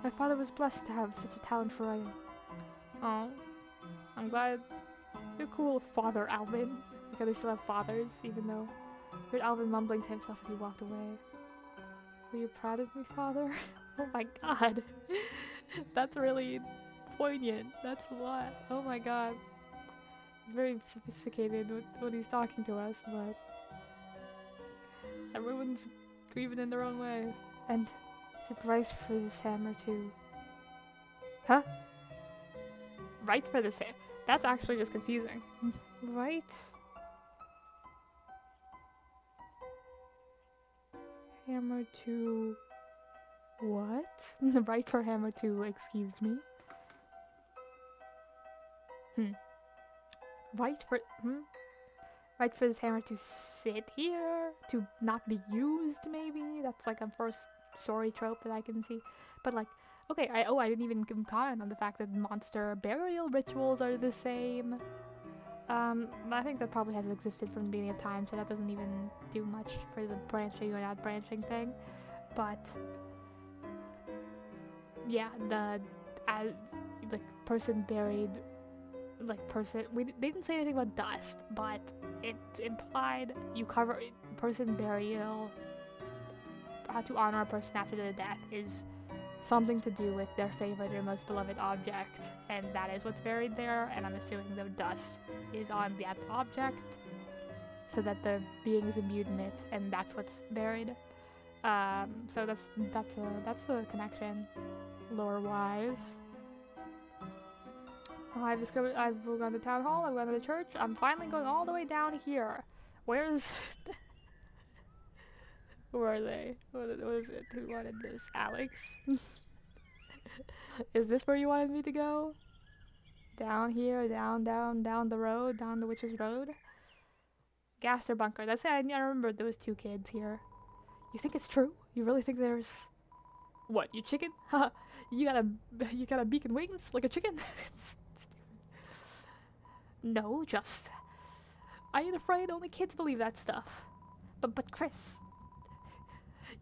My father was blessed to have such a talent for writing. Oh, I'm glad. You're cool, Father Alvin. Because they still have fathers, even though I heard Alvin mumbling to himself as he walked away. Were you proud of me, Father? Oh my god. That's really poignant. That's a lot. Oh my god. He's very sophisticated when he's talking to us, but everyone's grieving in their own ways. And is it right for this hammer to... Huh? Right for this hammer? That's actually just confusing. Right? Hammer to... What? Right for hammer to... Excuse me? Right for... Right for this hammer to sit here? To not be used, maybe? That's like a first story trope that I can see. But like, okay, I didn't even comment on the fact that monster burial rituals are the same. I think that probably has existed from the beginning of time, so that doesn't even do much for the branching or not branching thing. But yeah, the person buried, they didn't say anything about dust, but it's implied you cover person burial to honor a person after their death is something to do with their favorite or most beloved object, and that is what's buried there, and I'm assuming the dust is on that object so that the being is imbued in it, and that's what's buried. So that's a connection lore wise. I've gone to town hall, I've gone to the church, I'm finally going all the way down here. Where's who are they? What is it? Who wanted this? Alex? Is this where you wanted me to go? Down here, down the road, down the witch's road? Gaster bunker. That's it. I remember those two kids here. You think it's true? You really think there's... What, you chicken? Haha. you got a beak and wings like a chicken? No, just... I ain't afraid only kids believe that stuff. But Chris...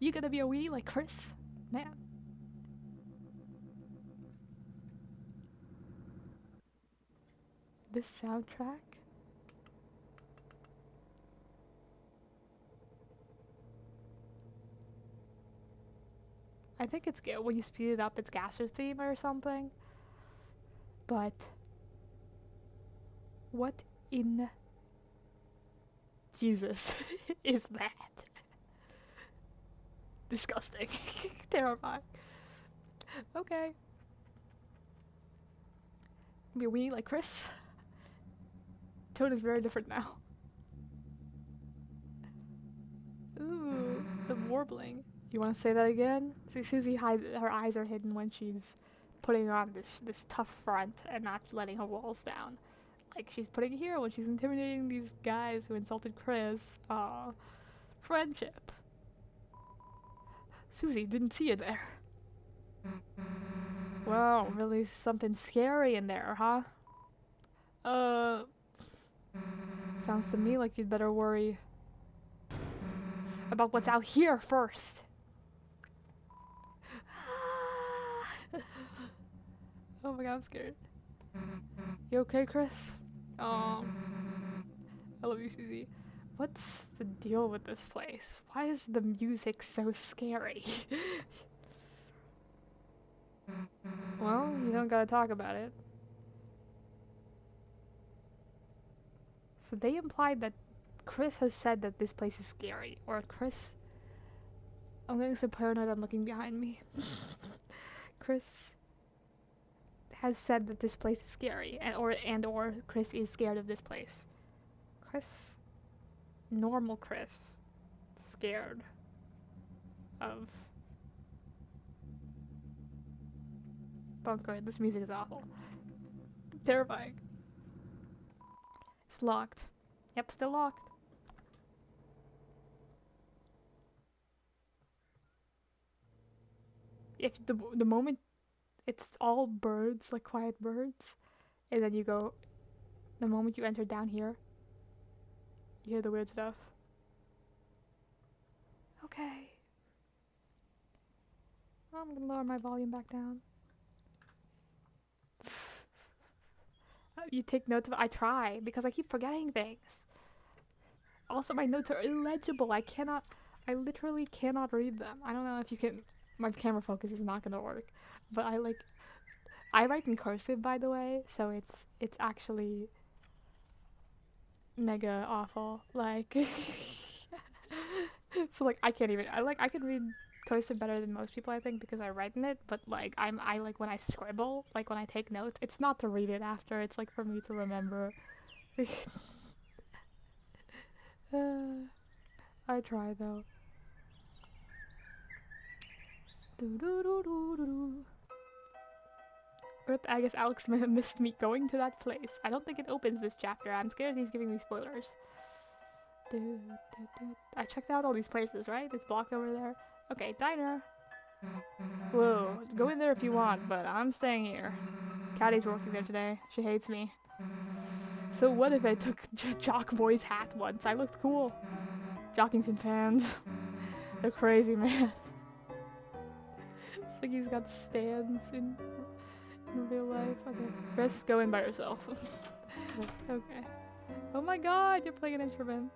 You gonna be a weenie like Chris? Man. This soundtrack? I think it's when you speed it up, it's Gaster's theme or something. But what in Jesus is that? Disgusting. Terrifying. Okay. Be a weenie like Chris. Tone is very different now. Ooh, the warbling. You want to say that again? See, Susie her eyes are hidden when she's putting on this tough front and not letting her walls down. Like she's putting it here when she's intimidating these guys who insulted Chris. Aw. Friendship. Susie, didn't see you there. Well, really something scary in there, huh? Sounds to me like you'd better worry about what's out here first. Oh my god, I'm scared. You okay, Chris? I love you, Susie. What's the deal with this place? Why is the music so scary? Well, you don't gotta talk about it. So they implied that Chris has said that this place is scary. Or Chris... I'm getting so paranoid I'm looking behind me. Chris has said that this place is scary. Or Chris is scared of this place. Chris... Normal Chris. Scared of... Bunker. This music is awful. Terrifying. It's locked. Yep, still locked. If the moment it's all birds, like quiet birds, and then you go, the moment you enter down here, you hear the weird stuff. Okay. I'm gonna lower my volume back down. You take notes of it? I try, because I keep forgetting things. Also, my notes are illegible. I literally cannot read them. I don't know if you can... My camera focus is not gonna work. But I write in cursive, by the way, so it's actually mega awful. Like... So like I can't even. I can read cursive better than most people, I think, because I write in it. But like I like when I scribble, like when I take notes, it's not to read it after. It's like for me to remember. I try though. Rip, I guess Alex missed me going to that place. I don't think it opens this chapter. I'm scared he's giving me spoilers. I checked out all these places, right? It's blocked over there. Okay, diner. Whoa, go in there if you want, but I'm staying here. Caddy's working there today. She hates me. So what if I took Jock Boy's hat once? I looked cool. Jockington fans. They're crazy, man. It's like he's got stands in real life. Okay. Chris, go in by yourself. Okay. Oh my god, you're playing an instrument.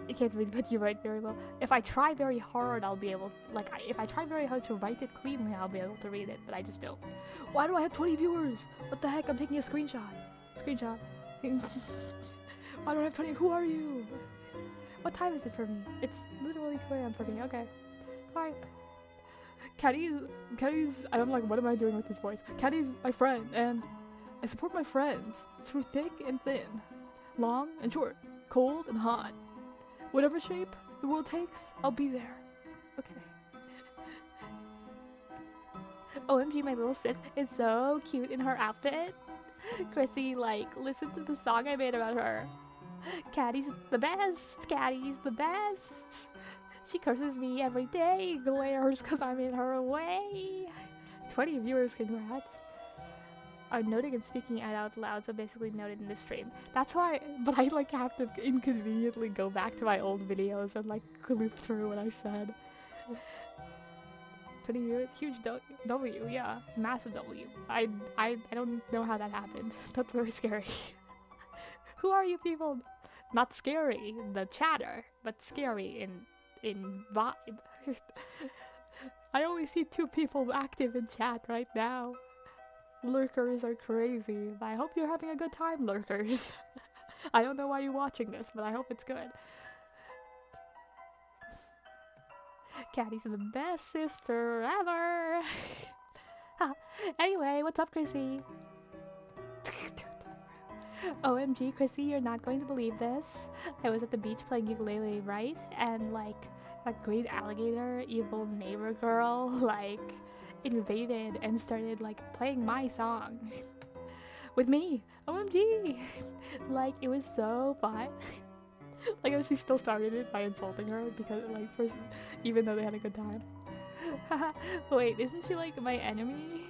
You can't read, but you write very well. If I try very hard, I'll be able... Like, if I try very hard to write it cleanly, I'll be able to read it, but I just don't. Why do I have 20 viewers? What the heck? I'm taking a screenshot. Screenshot. Why do I have 20? Who are you? What time is it for me? It's literally 2 AM for me. Okay. Hi. Caddy's... I'm like, what am I doing with this voice? Caddy's my friend, and I support my friends through thick and thin, long and short, cold and hot. Whatever shape the world takes, I'll be there. Okay. OMG, my little sis is so cute in her outfit. Chrissy, like, listen to the song I made about her. Caddy's the best. Caddy's the best. She curses me every day, glares because I'm in her way. 20 viewers, congrats. Are noting and speaking it out loud, so basically noted in the stream. That's why, but I like have to inconveniently go back to my old videos and like loop through what I said. 20 viewers, huge W, yeah, massive W. I don't know how that happened. That's very scary. Who are you people? Not scary, the chatter, but scary in vibe. I only see 2 people active in chat right now. Lurkers are crazy, but I hope you're having a good time, lurkers. I don't know why you're watching this, but I hope it's good. Caddy's the best sister ever. Anyway, what's up, Chrissy? OMG, Chrissy, you're not going to believe this. I was at the beach playing ukulele, right? And like, that great alligator, evil neighbor girl, like, invaded and started like playing my song with me. OMG. Like, it was so fun. Like, she still started it by insulting her because like even though they had a good time. Wait, isn't she like my enemy?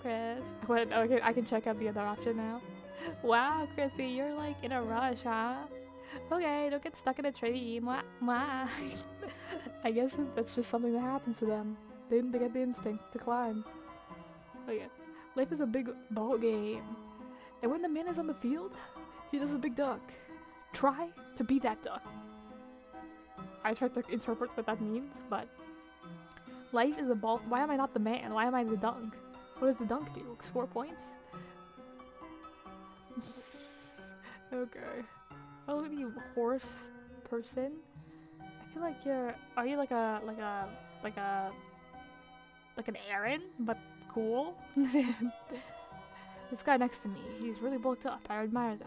Chris, what? Okay, I can check out the other option now. Wow, Chrissy, you're like in a rush, huh? Okay, don't get stuck in a tree. Mwah, mwah. I guess that's just something that happens to them. They get the instinct to climb. Okay. Life is a big ball game. And when the man is on the field, he does a big dunk. Try to be that dunk. I tried to interpret what that means, but... Life is a ball... Why am I not the man? Why am I the dunk? What does the dunk do? Score points? Okay. Oh, you horse person? I feel like you're... Are you like an Aaron, but cool? This guy next to me, he's really bulked up. I admire that.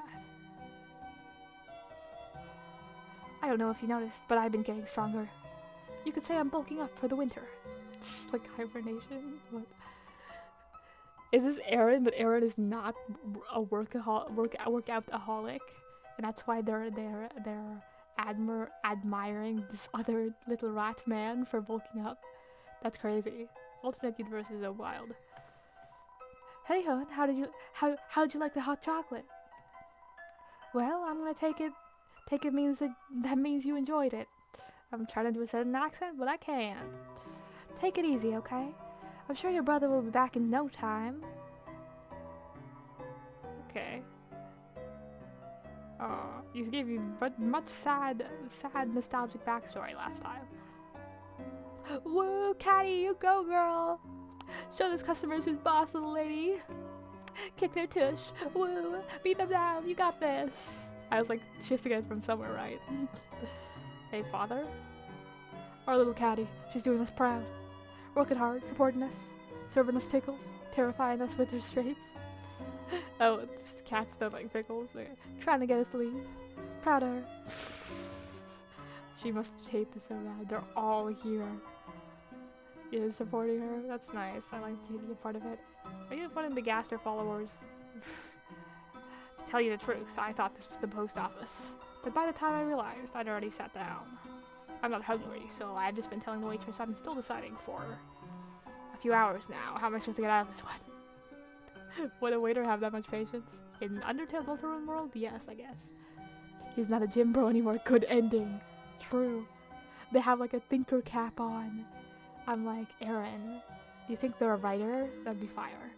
I don't know if you noticed, but I've been getting stronger. You could say I'm bulking up for the winter. It's like hibernation. What? Is this Aaron? But Aaron is not a workout-aholic, and that's why they're admiring this other little rat man for bulking up. That's crazy. Alternate universes are wild. Hey hon, how'd you like the hot chocolate? Well, I'm gonna take it. Take it means that means you enjoyed it. I'm trying to do a southern accent, but I can't. Take it easy, okay? I'm sure your brother will be back in no time. Okay. Oh, you gave me much sad nostalgic backstory last time. Woo, Caddy, you go, girl! Show those customers who's boss, little lady. Kick their tush. Woo, beat them down. You got this. I was like, she has to get it from somewhere, right? Hey, father? Our little catty. She's doing us proud. Working hard, supporting us, serving us pickles, terrifying us with her strength. Oh, cats don't like pickles. Okay. Trying to get us to leave. Proud of her. She must hate this so bad. They're all here. You're supporting her? That's nice. I like you to be a part of it. Are you one of the Gaster followers? To tell you the truth, I thought this was the post office. But by the time I realized, I'd already sat down. I'm not hungry, so I've just been telling the waitress I'm still deciding for a few hours now. How am I supposed to get out of this one? Would a waiter have that much patience? In Undertale Deltarune world? Yes, I guess. He's not a gym bro anymore. Good ending. True. They have like a thinker cap on. I'm like, Aaron, do you think they're a writer? That'd be fire.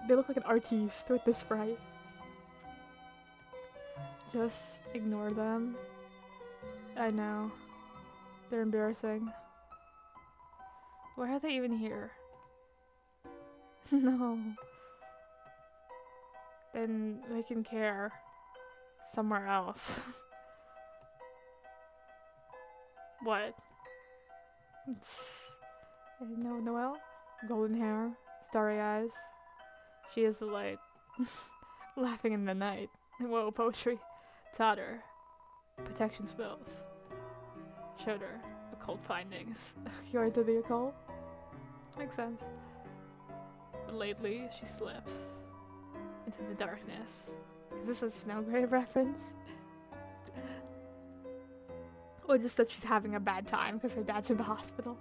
They look like an artiste with this sprite. Just ignore them. I know. They're embarrassing. Why are they even here? No. Then they can care somewhere else. What? No, Noelle? Golden hair, starry eyes. She is the light. Laughing in the night. Whoa, poetry. Taught her. Protection spells. Showed her occult findings. You're into the occult? Makes sense. But lately, she slips into the darkness. Is this a Snowgrave reference? Or just that she's having a bad time because her dad's in the hospital?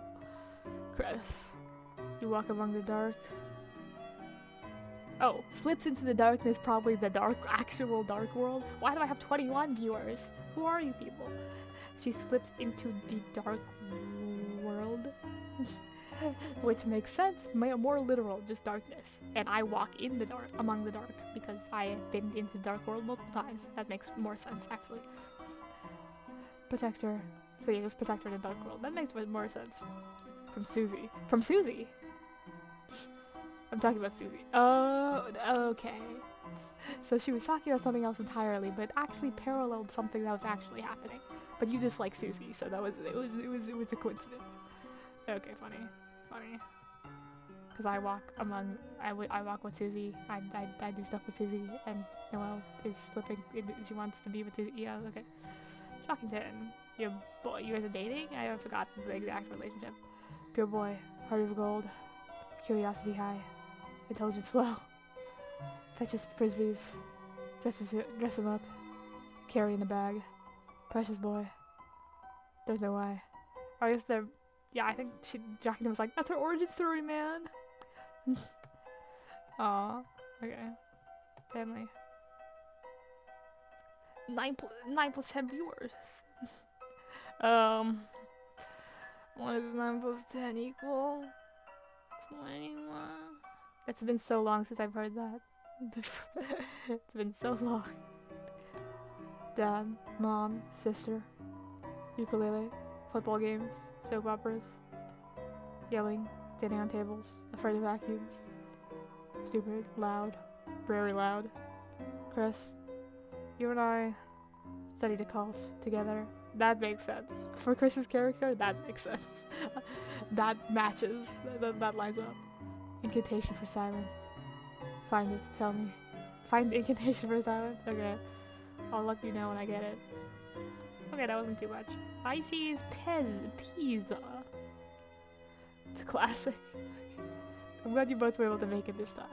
Chris, you walk among the dark. Oh, slips into the darkness, probably the actual dark world? Why do I have 21 viewers? Who are you people? She slips into the dark world. Which makes sense, more literal, just darkness. And I walk in the dark, among the dark, because I have been into the dark world multiple times. That makes more sense, actually. Protect her. So yeah, just protect her in the dark world. That makes more sense. From Susie. From Susie? I'm talking about Susie. Oh, okay. So she was talking about something else entirely, but actually paralleled something that was actually happening. But you dislike Susie, so that was it was a coincidence. Okay, funny. Because I walk with Susie. I do stuff with Susie, and Noelle is slipping. She wants to be with Susie. Yeah, okay. Shockington, your boy. You guys are dating? I forgot the exact relationship. Pure boy, heart of gold, curiosity high, intelligence low. Fetches frisbees, dress him up, carry in a bag. Precious boy. There's no why. Or I guess they're. Yeah, I think Jackington was like, that's her origin story, man. Aw, okay. Family. 9 plus 10 viewers. What is 9 plus 10 equal? 21. It's been so long since I've heard that. It's been so long. Dad, mom, sister, ukulele, football games, soap operas, yelling, standing on tables, afraid of vacuums, stupid, loud, very loud. Chris, you and I studied occult together. That makes sense. For Chris's character, that makes sense. That matches. That lines up. Incantation for silence. Find it, tell me. Find the incantation for silence? Okay. I'll let you know when I get it. Okay, that wasn't too much. Icy's Pizza. It's a classic. I'm glad you both were able to make it this time.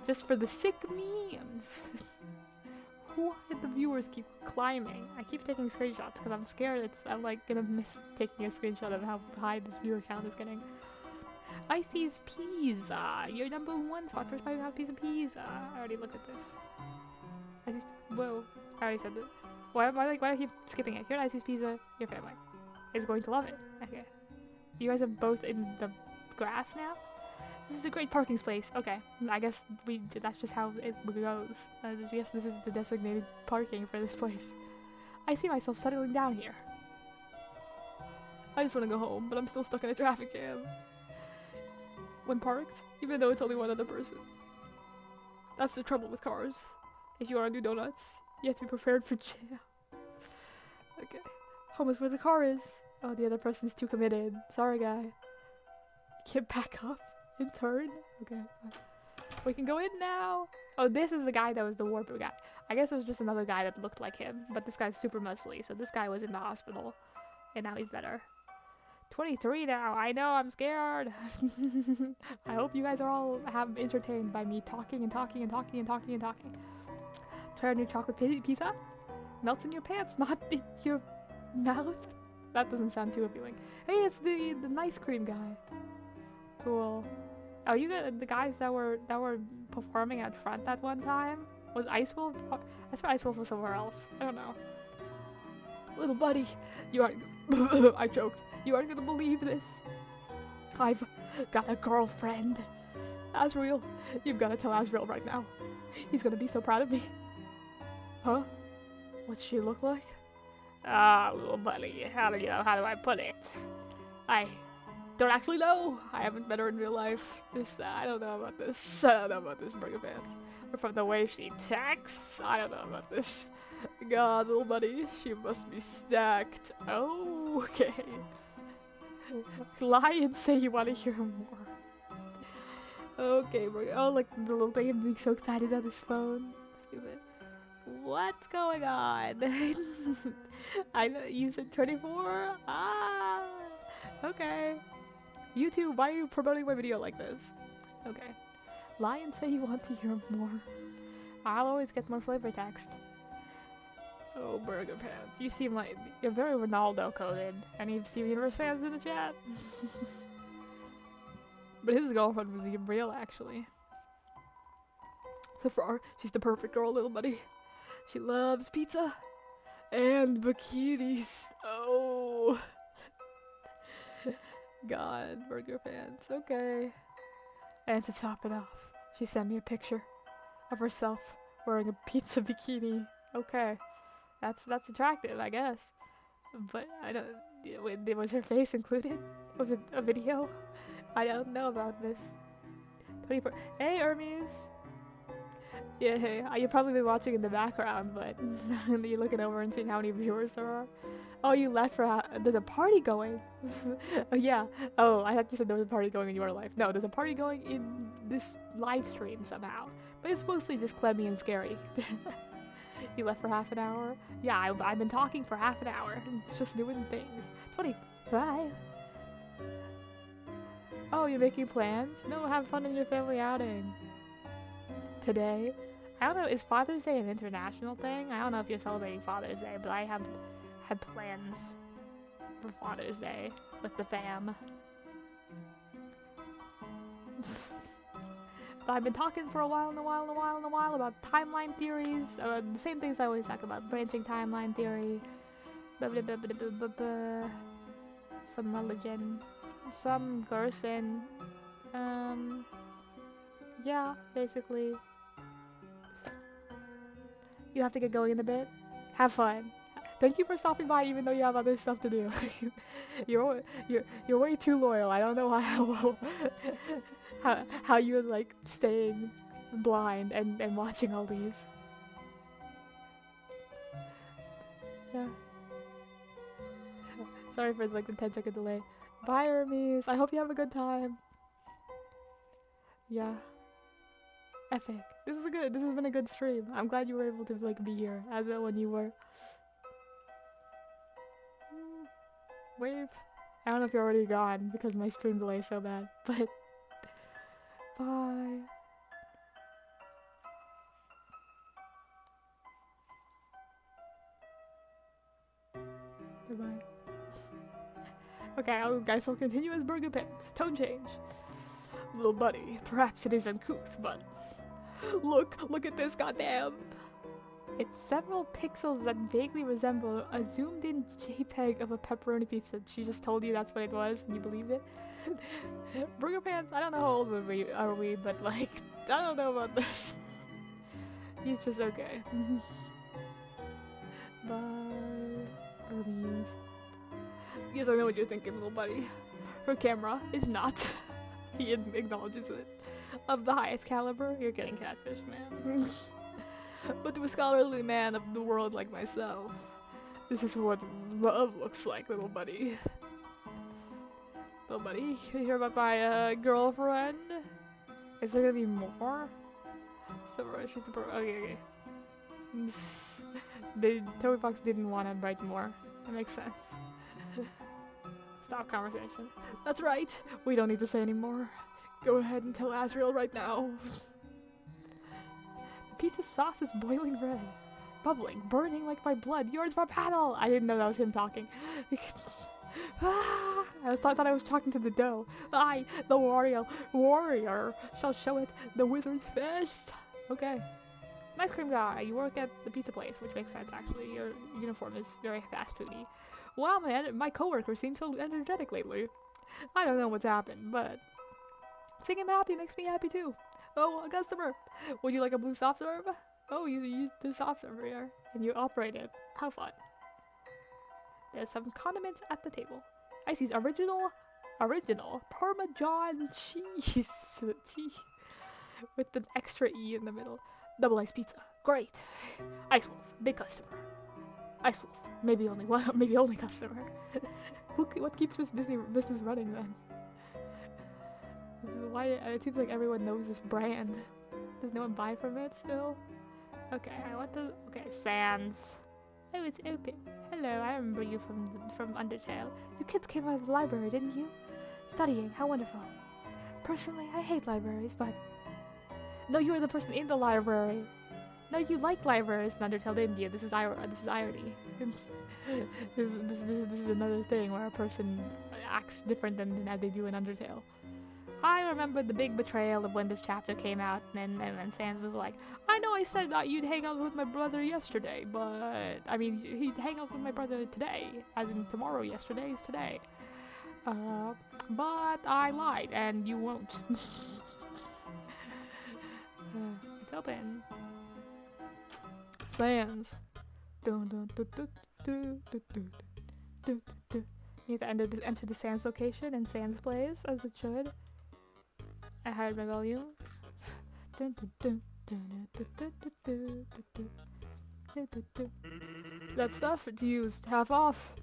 Just for the sick memes. Why the viewers keep climbing? I keep taking screenshots because I'm scared I'm like gonna miss taking a screenshot of how high this viewer count is getting. Icy's Pizza. Your number 1 spot for Spider piece of pizza. I already looked at this. Icy's, whoa. I already said that. Why do I keep skipping it? Here at Icy's Pizza, your family is going to love it. Okay. You guys are both in the grass now? This is a great parking space. Okay, I guess that's just how it goes. I guess this is the designated parking for this place. I see myself settling down here. I just want to go home, but I'm still stuck in a traffic jam. When parked, even though it's only one other person. That's the trouble with cars. If you want to do donuts, you have to be prepared for jail. Okay. Home is where the car is. Oh, the other person's too committed. Sorry, guy. Get back up and turn. Okay, fine. We can go in now. Oh, this is the guy that was the warper guy. I guess it was just another guy that looked like him, but this guy's super muscly, so this guy was in the hospital, and now he's better. 23 now. I know, I'm scared. I hope you guys are all entertained by me talking and talking and talking and talking and talking. Try a new chocolate pizza? Melts in your pants, not in your mouth. That doesn't sound too appealing. Hey, it's the nice cream guy. Cool. Oh, you got the guys that were performing out front that one time? Was Ice Wolf? I swear Ice Wolf was somewhere else. I don't know. Little buddy, you aren't. I choked. You aren't gonna believe this. I've got a girlfriend. Asriel, you've gotta tell Asriel right now. He's gonna be so proud of me. Huh? What's she look like? Ah, little buddy, how do I put it? I don't actually know. I haven't met her in real life. I don't know about this. I don't know about this, Burger Pants. Or from the way she texts, I don't know about this. God, little buddy, she must be stacked. Oh, okay. Lie and say you want to hear more. Okay, oh, like the little thing being so excited on his phone. Stupid. What's going on? I know you said 24? Ah, okay. YouTube, why are you promoting my video like this? Okay. Lie and say you want to hear more. I'll always get more flavor text. Oh, Burger Pants. You seem like you're very Ronaldo coded. Any Steven Universe fans in the chat? But his girlfriend was real, actually. So far, she's the perfect girl, little buddy. She loves pizza and bikinis. Oh. God, Burger Pants. Okay. And to top it off, she sent me a picture of herself wearing a pizza bikini. Okay. That's attractive, I guess. But I don't. Was her face included with a video? I don't know about this. 24. Hey, Hermes. Yeah, hey. You've probably been watching in the background, but you're looking over and seeing how many viewers there are. Oh, you left for there's a party going. Oh yeah. Oh, I thought you said there was a party going in your life. No, there's a party going in this live stream somehow. But it's mostly just clemmy and scary. You left for half an hour? Yeah, I've been talking for half an hour. Just doing things. 25. Oh, you're making plans? No, have fun in your family outing. Today? I don't know, is Father's Day an international thing? I don't know if you're celebrating Father's Day, but I had plans for Father's Day with the fam. But I've been talking for a while about timeline theories, the same things I always talk about, branching timeline theory, blah, blah, blah, blah, blah, blah, blah. Some religion, some person, yeah, basically. You have to get going in a bit. Have fun. Thank you for stopping by, even though you have other stuff to do. You're way too loyal. I don't know how you're like staying blind and watching all these. Yeah. Sorry for like the 10-second delay. Bye, Hermes. I hope you have a good time. Yeah. Epic. This has been a good stream. I'm glad you were able to like be here as well when you were. Wave. I don't know if you're already gone because my stream delay is so bad, but bye. Bye-bye. Okay, guys, I'll continue as Burger Pants. Tone change. Little buddy, perhaps it is uncouth, but look at this, goddamn. It's several pixels that vaguely resemble a zoomed-in JPEG of a pepperoni pizza. She just told you that's what it was, and you believed it? Burger Pants, I don't know how old are we, but like, I don't know about this. He's just okay. Bye, Hermes. Yes, I know what you're thinking, little buddy. Her camera is not. He acknowledges it. of the highest caliber. You're getting catfish, man. But to a scholarly man of the world like myself, this is what love looks like, little buddy. Little buddy, you hear about my girlfriend? Is there gonna be more? So shoot the okay. The Toby Fox didn't want to write more. That makes sense. Stop conversation. That's right. We don't need to say anymore. Go ahead and tell Azrael right now. The pizza sauce is boiling red, bubbling, burning like my blood. Yours for battle. I didn't know that was him talking. I thought I was talking to the dough. I, the warrior, shall show it the wizard's fist. Okay. Ice cream guy, you work at the pizza place, which makes sense actually. Your uniform is very fast foody. Wow, man, my coworker seems so energetic lately. I don't know what's happened, but seeing him happy makes me happy too. Oh, a customer. Would you like a blue soft serve? Oh, you use the soft serve here, and you operate it. How fun. There's some condiments at the table. I see original Parmesan cheese. With the extra E in the middle. Double ice pizza. Great. Ice Wolf, big customer. Ice Wolf, maybe only one, maybe only customer. What keeps this business running then? This is why it seems like everyone knows this brand. Does no one buy from it still? Okay, okay, Sans. Oh, it's open. Hello, I remember you from Undertale. You kids came out of the library, didn't you? Studying, how wonderful. Personally, I hate libraries, but... No, you were the person in the library. No, you like libraries in Undertale, didn't you? This is irony. this is another thing where a person acts different than they do in Undertale. I remember the big betrayal of when this chapter came out, and then Sans was like, I know I said that you'd hang out with my brother yesterday, but... I mean, he'd hang out with my brother today, as in tomorrow. Yesterday is today. But I lied, and you won't. It's open. Sans. You need to enter the Sans location, and Sans plays, as it should. I hired my volume. That stuff it's used. Half off.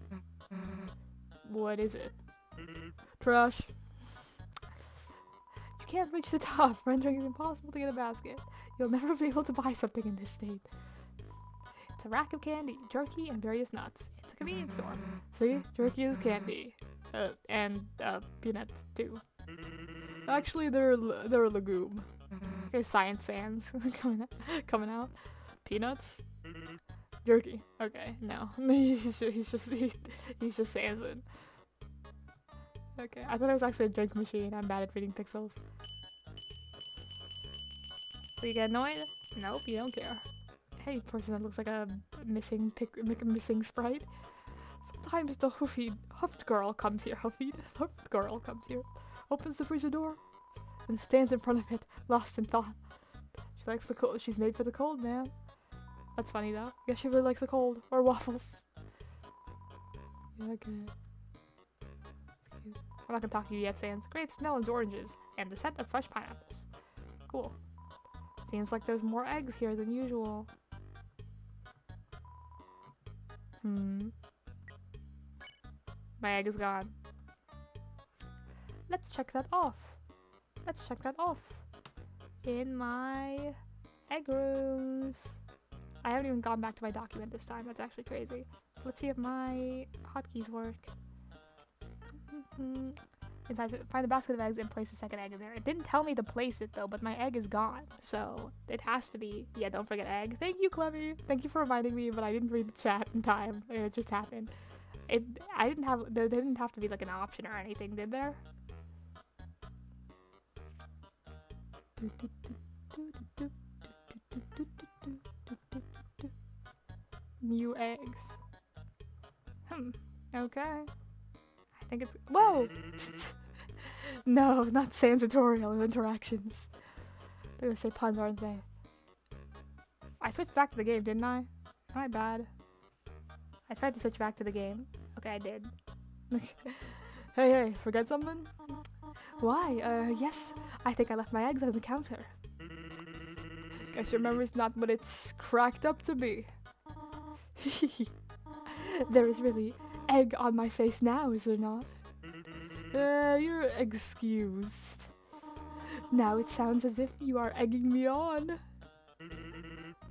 What is it? Trash. You can't reach the top, rendering it impossible to get a basket. You'll never be able to buy something in this state. It's a rack of candy, jerky, and various nuts. It's a convenience store. See? Jerky is candy. And peanuts, too. Actually, they're a legume. Okay, Science Sans coming out. Peanuts, jerky. Okay, no, he's just Sansin. Okay, I thought it was actually a drink machine. I'm bad at reading pixels. So you get annoyed? Nope, you don't care. Hey, person that looks like a missing sprite. Sometimes the hoofed girl comes here. Hoofed girl comes here. Opens the freezer door and stands in front of it, lost in thought. She likes the cold. She's made for the cold, man. That's funny though. I guess she really likes the cold or waffles. Yeah, okay. It's cute. I'm not gonna talk to you yet, Sans. Grapes, melons, oranges, and the scent of fresh pineapples. Cool. Seems like there's more eggs here than usual. My egg is gone. Let's check that off. In my egg rooms. I haven't even gone back to my document this time. That's actually crazy. Let's see if my hotkeys work. Inside, find the basket of eggs and place the second egg in there. It didn't tell me to place it though, but my egg is gone. So it has to be. Yeah, don't forget egg. Thank you, Clemmy. Thank you for reminding me, but I didn't read the chat in time. It just happened. There didn't have to be like an option or anything, did there? New eggs. Okay. I think it's... Whoa! No, not Sansatorial interactions. They're gonna say puns, aren't they? I switched back to the game, didn't I? Am I bad? I tried to switch back to the game. Okay, I did. Hey, forget something? Why? Yes, I think I left my eggs on the counter. Guess your memory's not what it's cracked up to be. There is really egg on my face now, is there not? You're excused. Now it sounds as if you are egging me on.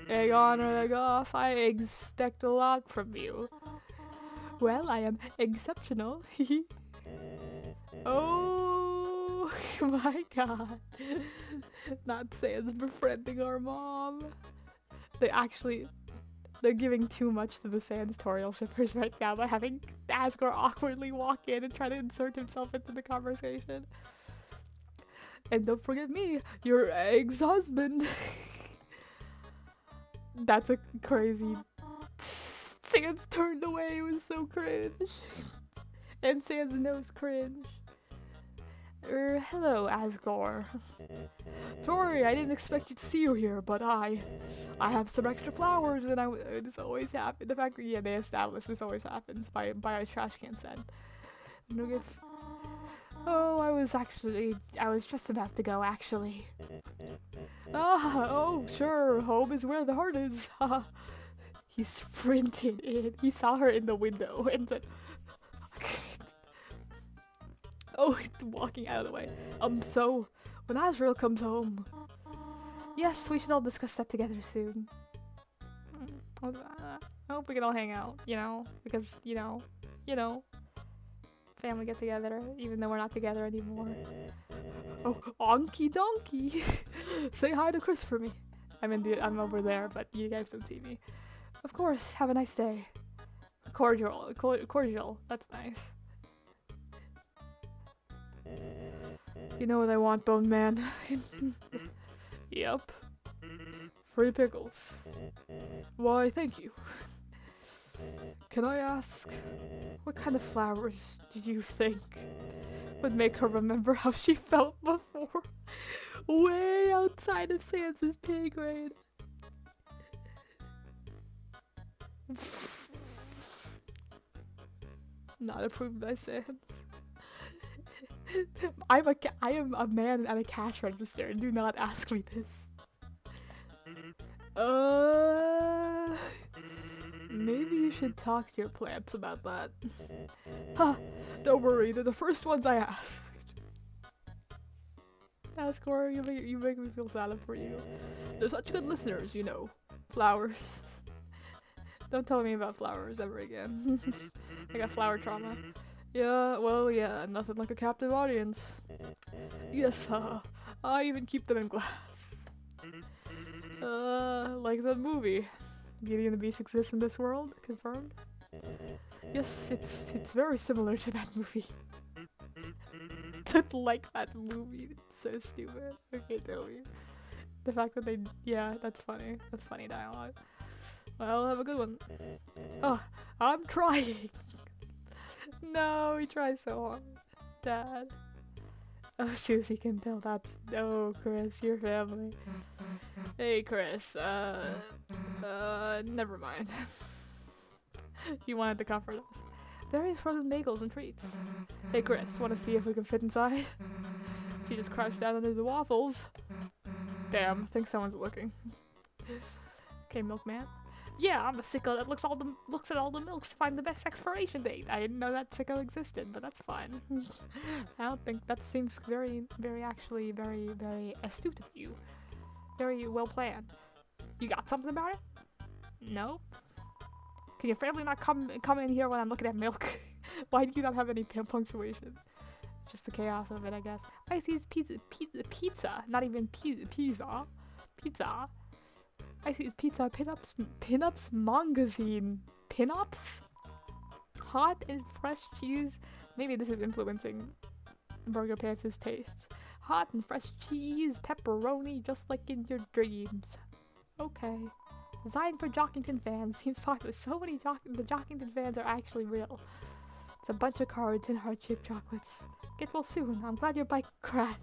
Egg on or egg off, I expect a lot from you. Well, I am exceptional. Oh my god. Not Sans befriending our mom. They're giving too much to the Sans Toriel shippers right now by having Asgore awkwardly walk in and try to insert himself into the conversation. And don't forget me, your ex-husband. That's a crazy... Sans turned away, it was so cringe. And Sans nose cringe. Hello, Asgore. Tori, I didn't expect you to see you here, but I have some extra flowers, and this always happens. The fact that, yeah, they established this always happens by a trash can scent. Oh, I was just about to go, actually. Oh, sure, home is where the heart is. He sprinted in. He saw her in the window and said, oh, he's walking out of the way. So, when Azrael comes home... Yes, we should all discuss that together soon. I hope we can all hang out, because, family get together, even though we're not together anymore. Oh, Onky Donkey! Say hi to Chris for me. I'm over there, but you guys don't see me. Of course, have a nice day. Cordial, that's nice. You know what I want, Bone Man? Yep. Free pickles. Why, thank you. Can I ask, what kind of flowers did you think would make her remember how she felt before? Way outside of Sans's pay grade. Not approved by Sans. I am a man at a cash register. Do not ask me this. Maybe you should talk to your plants about that. Huh, don't worry, they're the first ones I asked. Asgore, you make me feel sad for you. They're such good listeners, Flowers. Don't tell me about flowers ever again. I got flower trauma. Yeah, well, yeah, nothing like a captive audience. Yes, I even keep them in glass. Like the movie. Beauty and the Beast exists in this world? Confirmed? Yes, it's very similar to that movie. Like that movie. It's so stupid. Okay, tell me. The fact that yeah, that's funny. That's funny dialogue. Well, have a good one. Oh, I'm trying. No, he tries so hard. Dad. Oh, Susie can tell that's... Oh, Chris, your family. Hey, Chris, never mind. You wanted to comfort us. Various frozen bagels and treats. Hey, Chris, want to see if we can fit inside? If you just crouch down under the waffles. Damn, I think someone's looking. Okay, milkman. Yeah, I'm a sicko that looks at all the milks to find the best expiration date. I didn't know that sicko existed, but that's fine. I don't think that seems very astute of you. Very well planned. You got something about it? No? Can your family not come in here when I'm looking at milk? Why do you not have any punctuation? Just the chaos of it, I guess. I see it's pizza, not even pizza. Pizza. I see it's pizza pinups magazine. Pinups? Hot and fresh cheese. Maybe this is influencing Burger Pants' tastes. Hot and fresh cheese, pepperoni, just like in your dreams. Okay. Designed for Jockington fans. Seems popular. So many the Jockington fans are actually real. It's a bunch of cards and heart-shaped chocolates. Get well soon. I'm glad your bike crashed.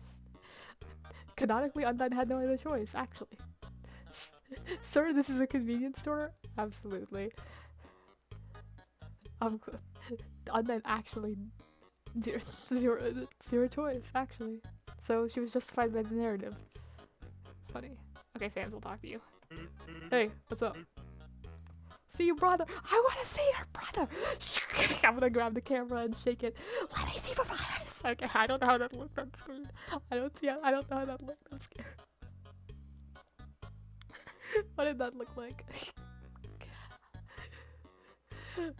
Canonically, Undone had no other choice, actually. Sir, this is a convenience store? Absolutely. Undone actually Zero, zero choice, actually. So she was justified by the narrative. Funny. Okay, Sans, will talk to you. Hey, what's up? See your brother. I want to see your brother. I'm gonna grab the camera and shake it. Let me see my brothers. Okay, I don't know how that looked on screen. I don't know how that looked. I'm scared. What did that look like?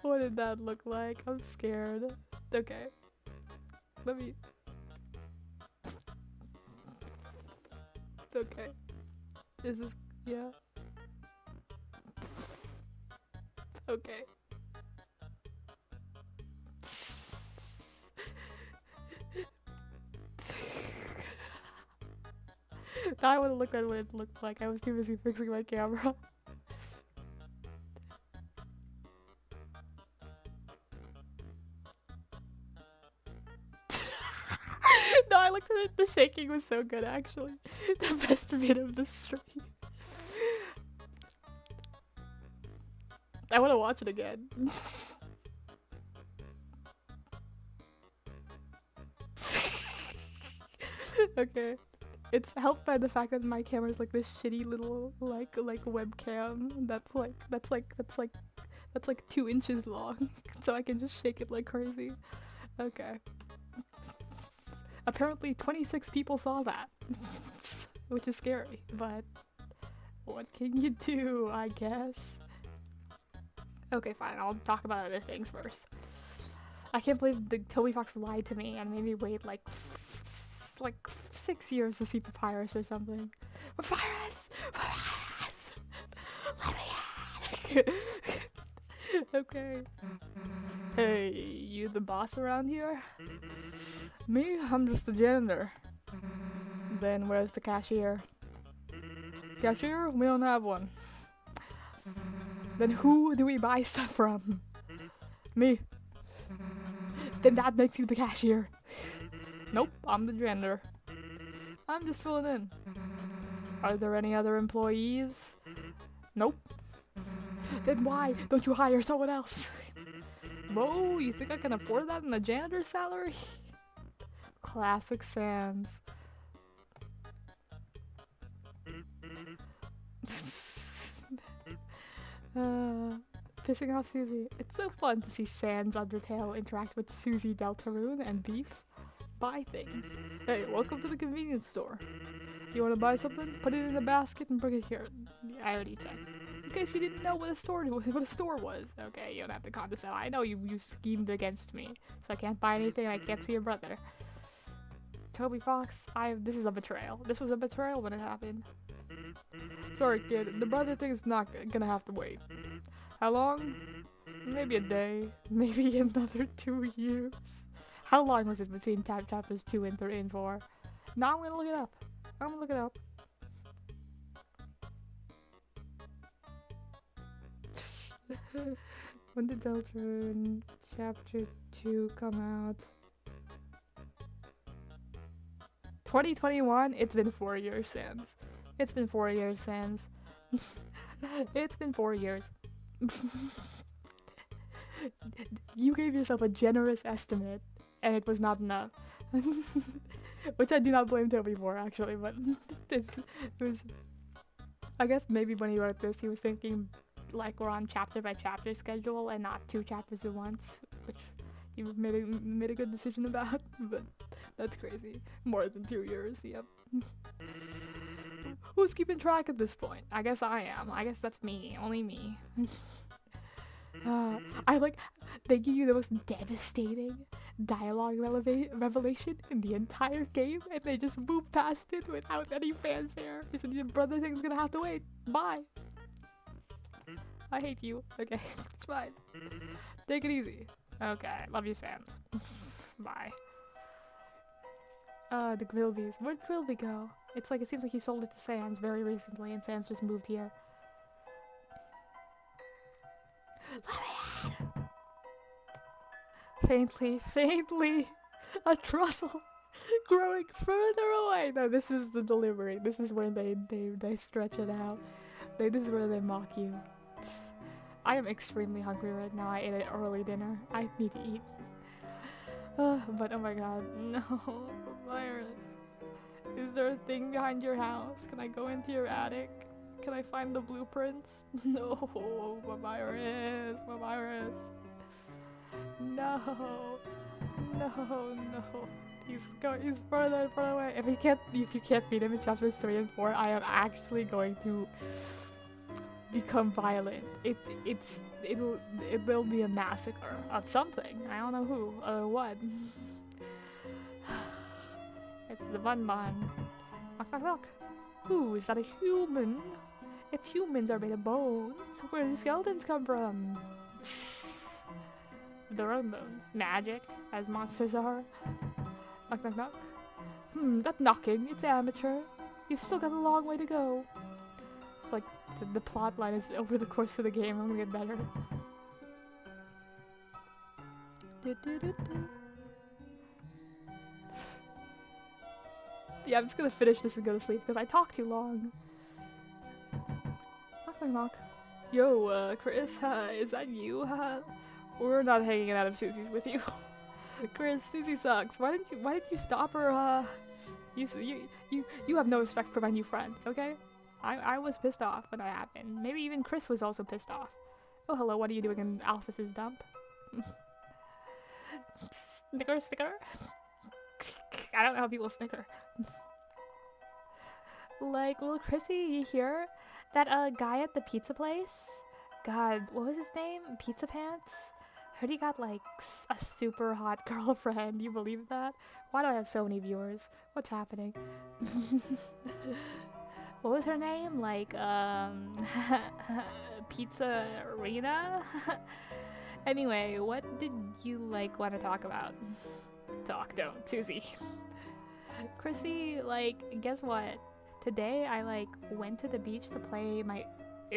What did that look like? I'm scared. Okay. Let me... Okay. Is this... Yeah. Okay. Now I want to look at what it looked like. I was too busy fixing my camera. No, I looked at it. The shaking was so good, actually. The best bit of the stream. I want to watch it again. Okay. It's helped by the fact that my camera's like this shitty little like webcam that's like 2 inches long, so I can just shake it like crazy. Okay. Apparently 26 people saw that, which is scary, but what can you do, I guess? Okay, fine, I'll talk about other things first. I can't believe the Toby Fox lied to me and made me wait like 6 years to see Papyrus or something. Papyrus! Papyrus! Let me in! Okay. Hey, you the boss around here? Me? I'm just the janitor. Then where's the cashier? Cashier? We don't have one. Then who do we buy stuff from? Me. Then that makes you the cashier. Nope, I'm the janitor. I'm just filling in. Are there any other employees? Nope. Then why don't you hire someone else? Whoa, you think I can afford that in a janitor's salary? Classic Sans. Pissing off Susie. It's so fun to see Sans Undertale interact with Susie Deltarune and Beef. Buy things. Hey, welcome to the convenience store. You want to buy something? Put it in the basket and bring it here. I already checked. In case you didn't know what a store was. Okay, you don't have to condescend. I know you schemed against me, so I can't buy anything. I can't see your brother. Toby Fox, this is a betrayal. This was a betrayal when it happened. Sorry, kid. The brother thing is not gonna have to wait. How long? Maybe a day. Maybe another 2 years. How long was it between chapters 2 and 3 and 4? Now I'm gonna look it up. When did Deltarune chapter 2 come out? 2021? It's been 4 years, Sans. It's been 4 years, Sans. It's been 4 years. You gave yourself a generous estimate, and it was not enough. Which I do not blame Toby for, actually, but it was... I guess maybe when he wrote this, he was thinking like we're on chapter by chapter schedule and not 2 chapters at once, which you made a good decision about, but that's crazy. More than 2 years, yep. Who's keeping track at this point? I guess I am. I guess that's me. Only me. I like... They give you the most devastating dialogue revelation in the entire game, and they just move past it without any fanfare. He said, your brother thing's gonna have to wait. Bye. I hate you. Okay, it's fine. Take it easy. Okay, love you, Sans. Bye. The Grillbees. Where'd Grillby go? It seems like he sold it to Sans very recently, and Sans just moved here. Let me in! Faintly, a trussle growing further away. No, this is the delivery. This is where they stretch it out. This is where they mock you. I am extremely hungry right now. I ate an early dinner. I need to eat. But oh my god, no, virus. Is there a thing behind your house? Can I go into your attic? Can I find the blueprints? No, my virus, my virus. No, no, no. He's further and further away. If you can't beat him in chapters 3 and 4, I am actually going to become violent. It will be a massacre of something. I don't know who or what. It's the Bun Bun. Knock, knock, knock. Ooh, is that a human? If humans are made of bones, where do skeletons come from? Psst. Their own bones. Magic, as monsters are. Knock, knock, knock. That's knocking. It's amateur. You've still got a long way to go. Like, the plot line is over the course of the game. I'm gonna get better. Yeah, I'm just gonna finish this and go to sleep because I talk too long. Knock, knock, knock. Yo, Chris, is that you? We're not hanging out if Susie's with you. Chris, Susie sucks. Why didn't you stop her? You have no respect for my new friend, okay? I was pissed off when that happened. Maybe even Chris was also pissed off. Oh, hello, what are you doing in Alphys's dump? Snicker, snicker? I don't know how people snicker. Like, little Chrissy, you hear? That guy at the pizza place? God, what was his name? Pizza Pants? Heard he got, like, a super hot girlfriend. You believe that? Why do I have so many viewers? What's happening? What was her name? Like, Pizza Arena? Anyway, what did you, like, want to talk about? Talk, don't. Susie. Chrissy, like, guess what? Today, I, like, went to the beach to play my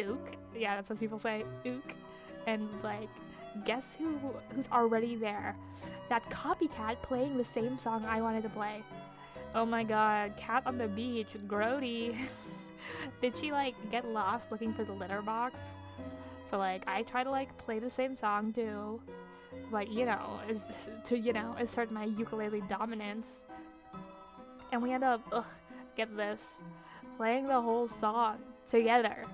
ook. Yeah, that's what people say. Ook. And, like, guess who's already there? That copycat playing the same song I wanted to play. Oh my god, cat on the beach, grody. Did she, like, get lost looking for the litter box? So, like, I try to, like, play the same song too. Like, you know, assert my ukulele dominance. And we end up, get this, playing the whole song together.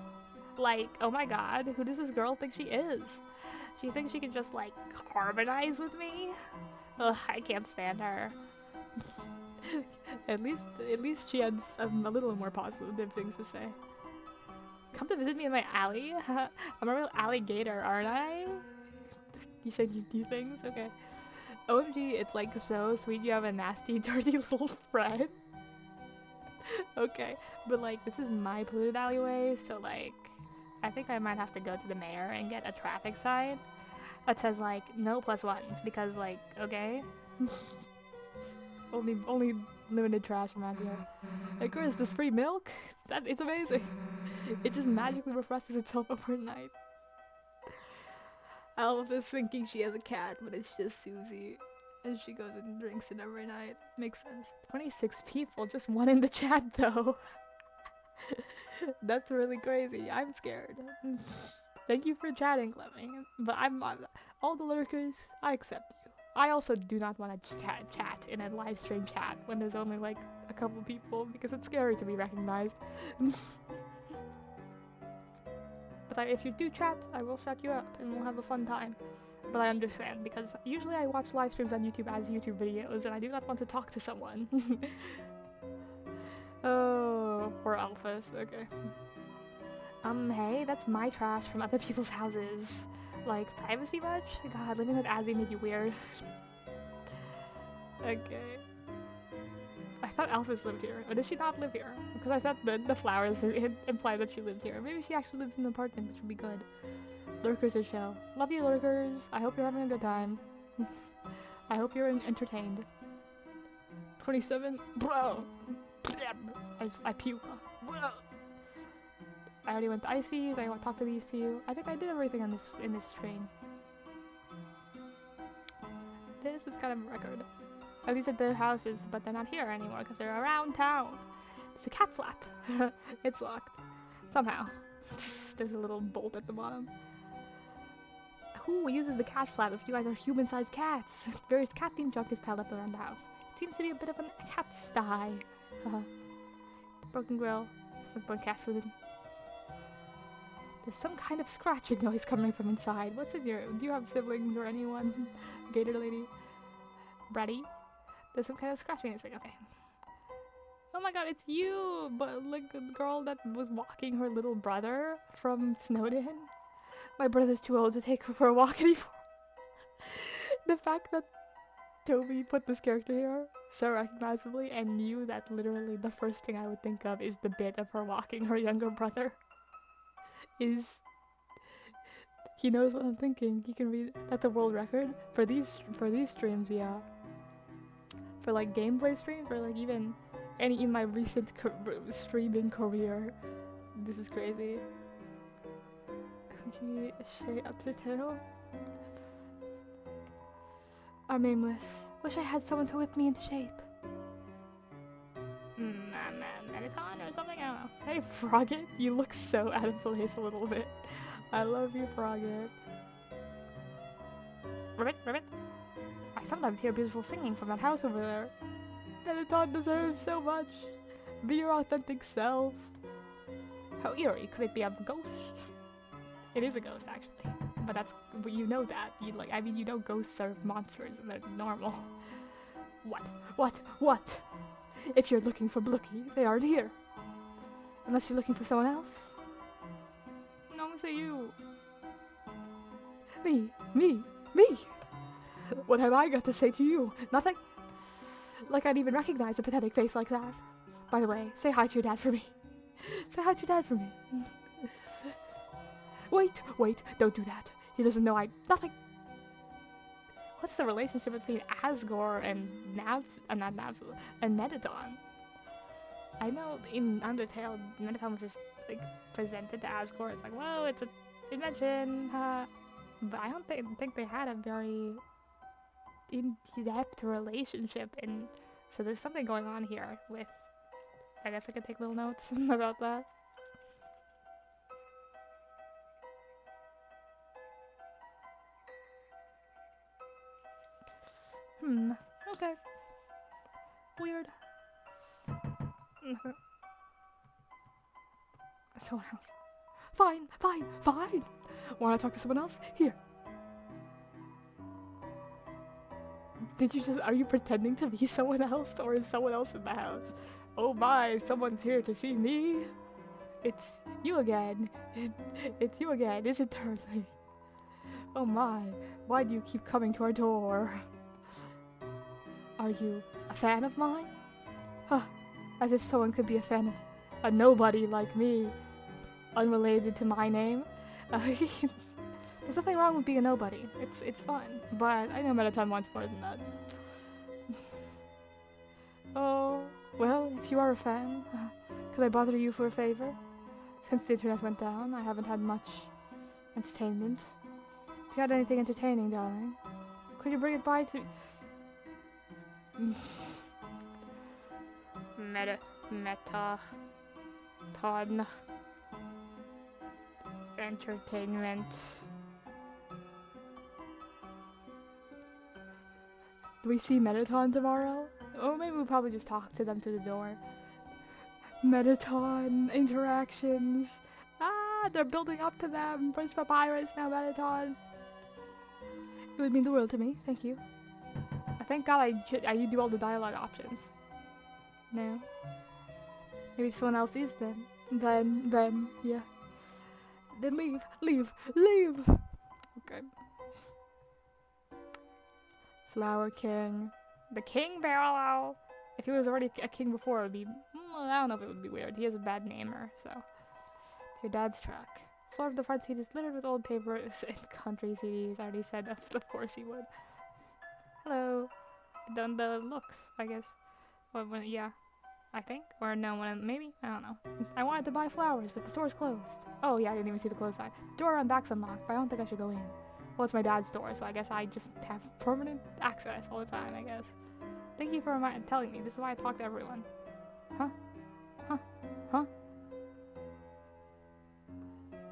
Like, oh my god, who does this girl think she is? She thinks she can just, like, harmonize with me? Ugh, I can't stand her. At least she had a little more positive things to say. Come to visit me in my alley? I'm a real alligator, aren't I? You said you do things? Okay. OMG, it's like so sweet you have a nasty, dirty little friend. Okay, but like, this is my polluted alleyway, so like, I think I might have to go to the mayor and get a traffic sign that says like, no +1s, because like, okay? only limited trash around here. Hey Chris, this free milk? It's amazing. It just magically refreshes itself overnight. Alpha's thinking she has a cat, but it's just Susie. And she goes and drinks it every night. Makes sense. 26 people, just one in the chat though. That's really crazy. I'm scared. Thank you for chatting, Clemming. But I'm all the lurkers, I accept you. I also do not want to chat in a live stream chat when there's only like a couple people because it's scary to be recognized. But if you do chat, I will shout you out and we'll have a fun time. But I understand because usually I watch live streams on YouTube as YouTube videos and I do not want to talk to someone. Oh, poor Alphys. Okay. Hey, that's my trash from other people's houses. Like, privacy much? God, living with Azzy made you weird. Okay. I thought Alphys lived here. Or does she not live here? Because I thought the flowers implied that she lived here. Maybe she actually lives in an apartment, which would be good. Lurkers are chill. Love you, lurkers. I hope you're having a good time. I hope you're entertained. 27? Bro! I puke. I already went to Icy's, I talked to these two. I think I did everything on in this train. This is kind of a record. Oh, these are the houses, but they're not here anymore because they're around town. It's a cat flap. It's locked. Somehow. There's a little bolt at the bottom. who uses the cat flap if you guys are human-sized cats? Various cat-themed junk is piled up around the house. It seems to be a bit of a cat sty. Broken grill. Some more cat food. There's some kind of scratching noise coming from inside. What's in your... Do you have siblings or anyone? Gator lady? Bratty? There's some kind of scratching. It's like, okay. Oh my god, it's you! But like the girl that was walking her little brother from Snowden. My brother's too old to take her for a walk anymore. The fact that Toby put this character here so recognizably and knew that literally the first thing I would think of is the bit of her walking her younger brother is... He knows what I'm thinking. He can read... That's a world record for these streams, yeah. For like gameplay streams or like even in my recent streaming career. This is crazy. I'm aimless. Wish I had someone to whip me into shape. Megaton or something? I don't know. Hey, Frogget, you look so out of place a little bit. I love you, Frogget. Ribbit, ribbit. I sometimes hear beautiful singing from that house over there. Megaton deserves so much. Be your authentic self. How eerie could it be? I'm a ghost. It is a ghost, actually. But that's... But you know that. I mean, you know ghosts are monsters and they're normal. What? If you're looking for Blookie, they aren't here. Unless you're looking for someone else. No, say you. Me. What have I got to say to you? Nothing? Like I'd even recognize a pathetic face like that. By the way, say hi to your dad for me. Say hi to your dad for me. Wait, don't do that. He doesn't know nothing. What's the relationship between Asgore and and Mettaton? I know in Undertale, Mettaton was just like presented to Asgore as like, whoa, it's an invention, but I don't think they had a very in-depth relationship, and so there's something going on here with. I guess I could take little notes about that. Okay. Weird. Someone else. Fine. Wanna talk to someone else? Here. Are you pretending to be someone else, or is someone else in the house? Oh my, someone's here to see me. It's you again. It's you again, is it, Turley? Oh my, why do you keep coming to our door? Are you a fan of mine? Huh, as if someone could be a fan of a nobody like me, unrelated to my name. There's nothing wrong with being a nobody. It's fun, but I know Mettaton wants more than that. Oh, well, if you are a fan, could I bother you for a favor? Since the internet went down, I haven't had much entertainment. If you had anything entertaining, darling, could you bring it by to... Mettaton. Entertainment. Do we see Mettaton tomorrow? Or maybe we'll probably just talk to them through the door. Mettaton interactions. Ah, they're building up to them. Prince Papyrus, now Mettaton. It would mean the world to me. Thank you. Thank God I do all the dialogue options. No. Maybe someone else is them. Them, yeah. Then leave. Okay. Flower King. The King Barrel. If he was already a king before, it would be... I don't know if it would be weird. He has a bad namer, so... It's your dad's truck. The floor of the front seat is littered with old papers and country CDs. I already said that. Of course he would. Hello. Done the looks, I guess. Well, yeah. I think. Or no, maybe? I don't know. I wanted to buy flowers, but the store's closed. Oh yeah, I didn't even see the closed sign. The door on back's unlocked, but I don't think I should go in. Well, it's my dad's store, so I guess I just have permanent access all the time, I guess. Thank you for telling me. This is why I talk to everyone. Huh?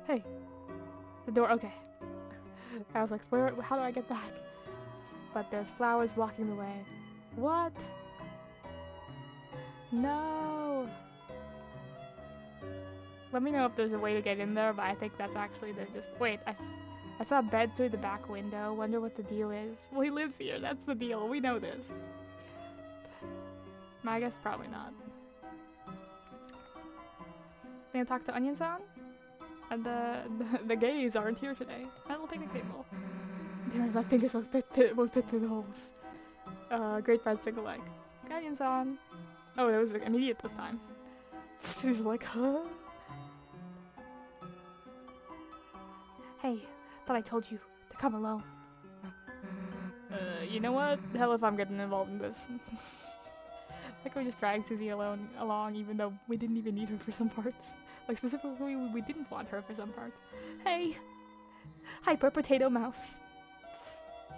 Hey. The door, okay. I was like, where? How do I get back? But there's flowers blocking the way. What? No! Let me know if there's a way to get in there, but I think that's actually, they're just... Wait, I saw a bed through the back window. Wonder what the deal is. Well, he lives here. That's the deal. We know this. I guess probably not. Gonna talk to Onion-san? And the gays aren't here today. I don't think they will. My fingers won't fit through the holes. Great friends think alike. Onion-san. Oh, that was like, immediate this time. She's like, huh? Hey, thought I told you to come alone. You know what? Hell if I'm getting involved in this. Like we just dragged Susie along even though we didn't even need her for some parts. Like specifically, we didn't want her for some parts. Hey! Hyper Potato Mouse.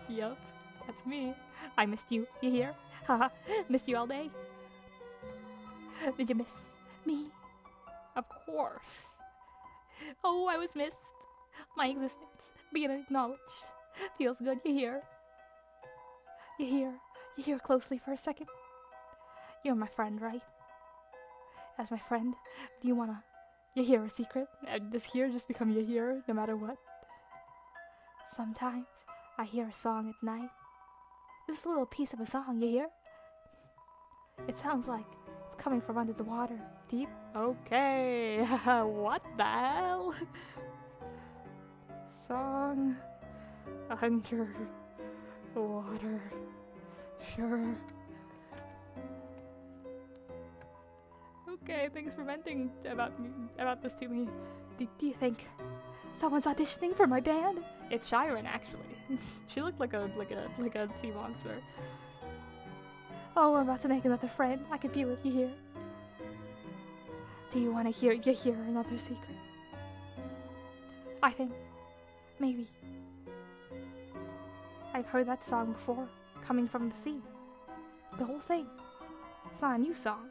Yup, that's me. I missed you, you hear? Haha, missed you all day. Did you miss me? Of course. Oh, I was missed. My existence being acknowledged. Feels good, you hear? You hear closely for a second? You're my friend, right? As my friend, do you hear a secret? Does hear just become you hear, no matter what? Sometimes I hear a song at night. Just a little piece of a song, you hear? It sounds like it's coming from under the water. Deep? Okay. What the hell? Song under water. Sure. Okay, thanks for venting about this to me. Do you think someone's auditioning for my band? It's Shiren, actually. She looked like a sea monster. Oh, I'm about to make another friend. I can feel it. You hear? Do you want to hear another secret? I think maybe I've heard that song before, coming from the sea. The whole thing. It's not a new song.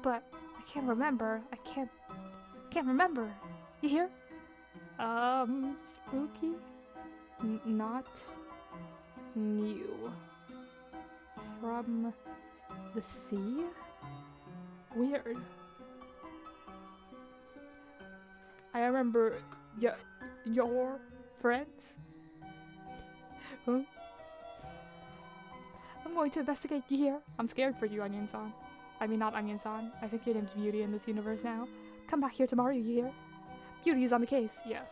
But I can't remember. I can't remember. You hear? Spooky? Not new. From the sea? Weird. I remember your friends? Huh? I'm going to investigate, you hear? I'm scared for you, Onion-san. I mean, not Onion-san. I think your name's Beauty in this universe now. Come back here tomorrow, you hear? Beauty is on the case. Yeah.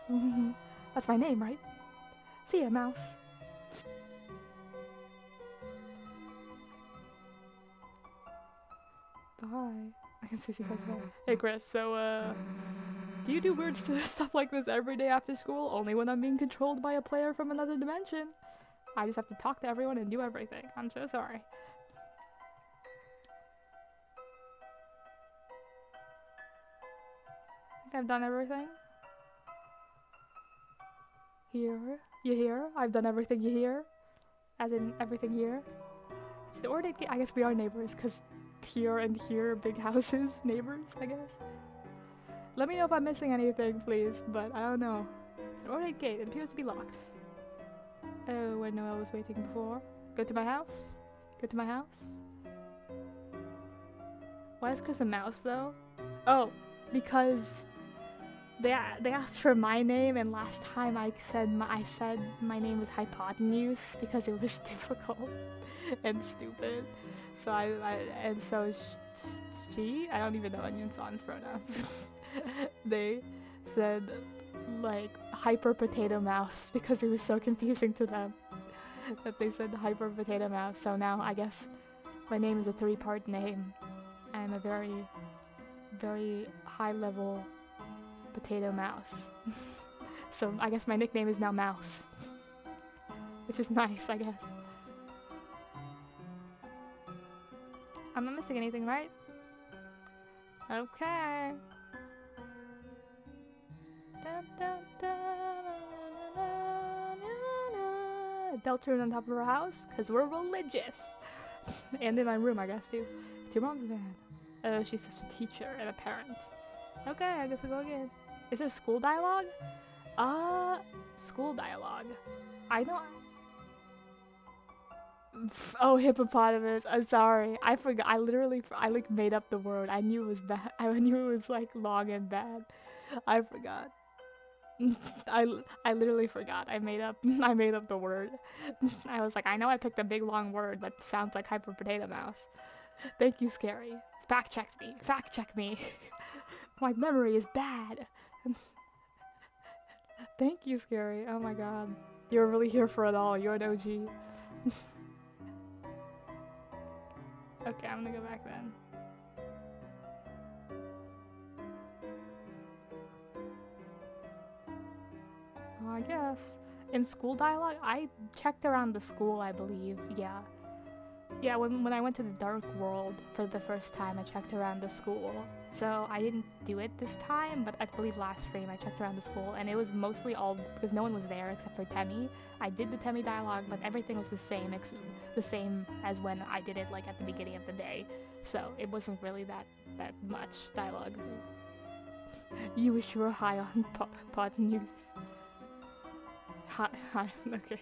That's my name, right? See ya, mouse. Bye. I can see close by. Hey, Chris, so, do you do weird stuff like this every day after school? Only when I'm being controlled by a player from another dimension. I just have to talk to everyone and do everything. I'm so sorry. I've done everything. Here. You hear? I've done everything you hear. As in, everything here. It's an ornate gate. I guess we are neighbors, because here and here, big houses, neighbors, I guess. Let me know if I'm missing anything, please, but I don't know. It's an ornate gate. It appears to be locked. Oh, where Noelle was waiting before. Go to my house? Go to my house? Why is Chris a mouse, though? Oh, because they asked for my name, and last time I said my name was Hypotenuse because it was difficult and stupid. So she, I don't even know Onion-san's pronouns. They said like Hyper Potato Mouse because it was so confusing to them that they said Hyper Potato Mouse. So now I guess my name is a 3-part name. I'm a very, very high level potato mouse. So I guess my nickname is now Mouse. Which is nice, I guess. I'm not missing anything, right? Okay. Deltarune on top of our house, because we're religious. And in my room, I guess, too. It's your mom's van. Oh, she's such a teacher and a parent. Okay, I guess we'll go again. Is there school dialogue? School dialogue. I know. Oh, hippopotamus. I'm sorry. I forgot. I literally, I like made up the word. I knew it was bad. I knew it was like long and bad. I forgot. I literally forgot. I made up the word. I was like, I know I picked a big long word that sounds like hyper potato mouse. Thank you, Scary. Fact check me. Fact check me. My memory is bad. Thank you, Scary. Oh my god. You're really here for it all. You're an OG. Okay, I'm gonna go back then. I guess. In school dialogue, I checked around the school, I believe. Yeah. Yeah, when I went to the dark world for the first time, I checked around the school. So I didn't do it this time, but I believe last stream I checked around the school, and it was mostly all because no one was there except for Temmie. I did the Temmie dialogue, but everything was the same as when I did it like at the beginning of the day. So it wasn't really that much dialogue. You wish you were high on pot news. Hi. Okay.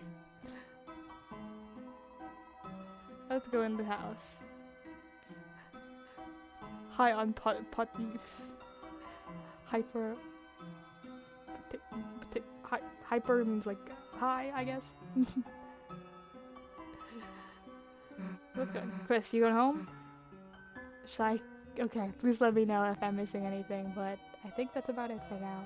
Let's go in the house. High on pot news. Hyper. Hyper means like high, I guess. Let's go. Chris, you going home? Should I? Okay, please let me know if I'm missing anything, but I think that's about it for now.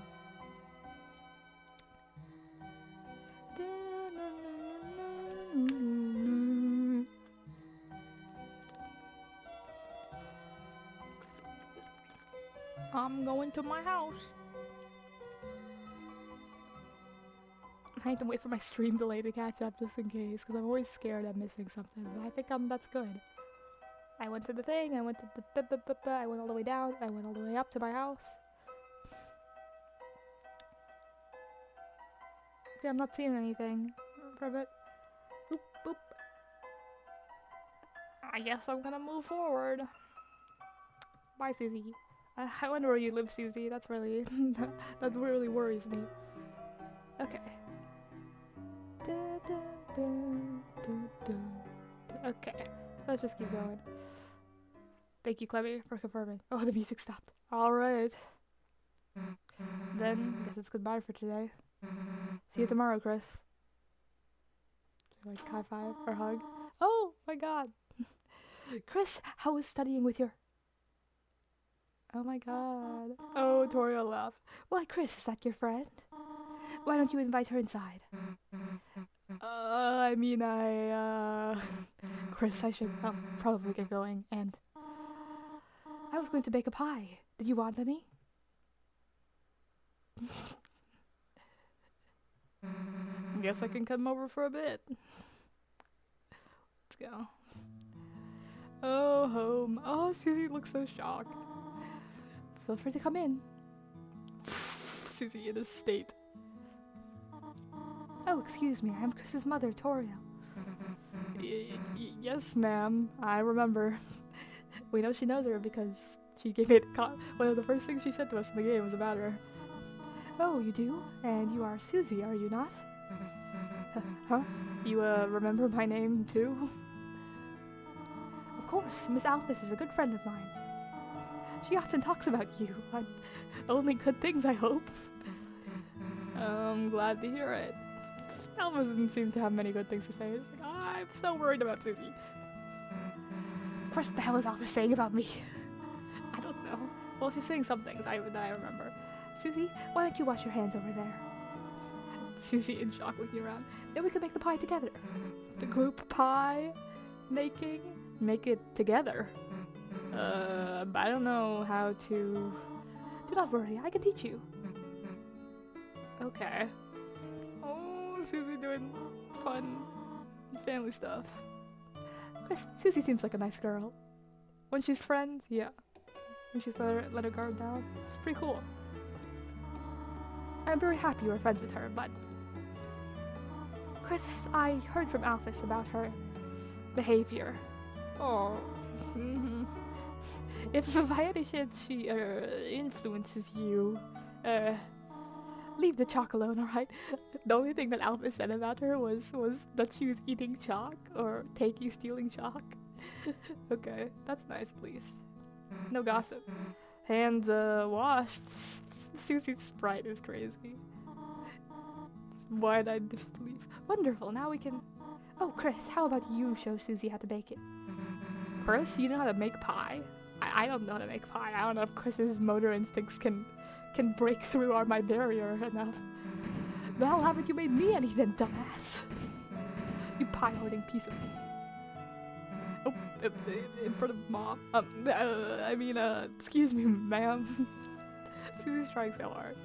I'm going to my house. I need to wait for my stream delay to catch up just in case, because I'm always scared I'm missing something, but I think that's good. I went to the thing, I went to the I went all the way down, I went all the way up to my house. Okay, I'm not seeing anything for a bit. Boop, boop. I guess I'm gonna move forward. Bye, Susie. I wonder where you live, Susie. That's really that really worries me. Okay. Okay, let's just keep going. Thank you, Clemmy, for confirming. Oh, the music stopped. All right. Then I guess it's goodbye for today. See you tomorrow, Chris. Like high five or hug. Oh my God, Chris, how was studying with your? Oh my God. Oh, Toriel laugh. Why, Chris, is that your friend? Why don't you invite her inside? I mean, Chris, I should probably get going, and I was going to bake a pie. Did you want any? Guess I can come over for a bit. Let's go. Oh, home. Oh, Susie looks so shocked. Feel free to come in. Susie in a state. Oh, excuse me. I'm Chris's mother, Toriel. Yes, ma'am. I remember. We know she knows her because she gave it. One of the first things she said to us in the game was about her. Oh, you do? And you are Susie, are you not? Huh? You, remember my name, too? Of course. Miss Alphys is a good friend of mine. She often talks about you. Only good things, I hope. I'm glad to hear it. Alma doesn't seem to have many good things to say. It's like, I'm so worried about Susie. What the hell is Alphys saying about me? I don't know. Well, she's saying some things that I remember. Susie, why don't you wash your hands over there? Susie in shock looking around. Then we could make the pie together. The group pie making? Make it together. I don't know how to... Do not worry, I can teach you. Okay. Oh, Susie doing fun family stuff. Chris, Susie seems like a nice girl. When she's friends, yeah. When she's let her guard down, it's pretty cool. I'm very happy you were friends with her, but... Chris, I heard from Alphys about her behavior. Oh. If by any chance she influences you, leave the chalk alone, alright? The only thing that Alpha said about her was that she was eating chalk, or stealing chalk. Okay, that's nice at least. No gossip. Hands, washed. Susie's sprite is crazy. It's wide-eyed disbelief. Wonderful, now we can... Oh, Chris, how about you show Susie how to bake it? Chris, you know how to make pie? I don't know how to make pie. I don't know if Chris's motor instincts can break through my barrier enough. The hell haven't you made me anything, dumbass? You pie-hoarding piece of... Oh, in front of Mom. Excuse me, ma'am. Susie's trying so hard.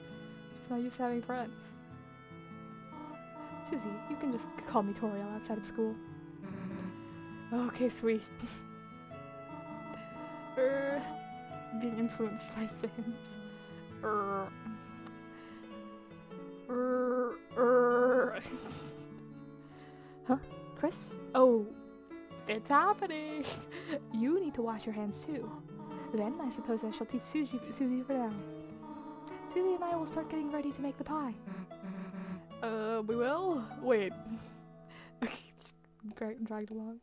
She's not used to having friends. Susie, you can just call me Toriel outside of school. Okay, sweet. Being influenced by sins. Huh? Chris? Oh, it's happening! You need to wash your hands too. Then I suppose I shall teach Susie for now. Susie and I will start getting ready to make the pie. We will? Wait. Okay, just dragged along.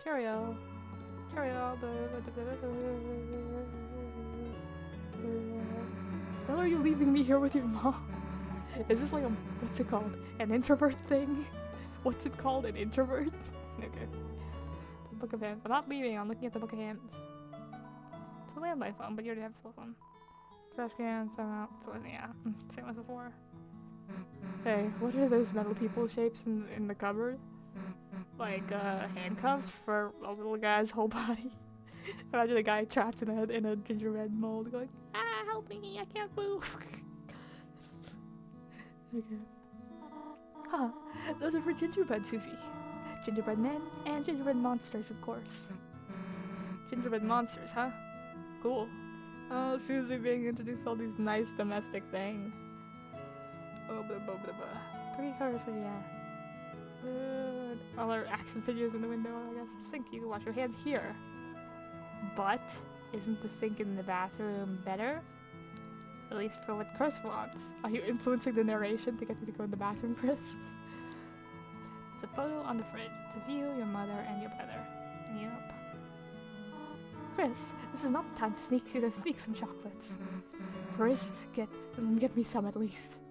Cheerio. Cheerio. Why are you leaving me here with your mom? Is this like a, what's it called? An introvert thing? What's it called? An introvert? Okay. The Book of Hands. I'm not leaving, I'm looking at the Book of Hands. It's a landline phone, but you already have a cell phone. Trash can, so yeah. Same as before. Hey, what are those metal people shapes in the cupboard? Like, handcuffs for a little guy's whole body. Imagine a guy trapped in a gingerbread mold going, ah, help me, I can't move. Okay. Huh, those are for gingerbread, Susie. Gingerbread men and gingerbread monsters, of course. Gingerbread monsters, huh? Cool. Oh, Susie being introduced to all these nice domestic things. Oh, blah, blah, blah, blah. Pretty colors, yeah. All our action figures in the window, I guess. Sink, you can wash your hands here. But, isn't the sink in the bathroom better? At least for what Chris wants. Are you influencing the narration to get me to go in the bathroom, Chris? It's a photo on the fridge. It's of you, your mother, and your brother. Yep. Chris, this is not the time to sneak some chocolates. Chris, get me some at least.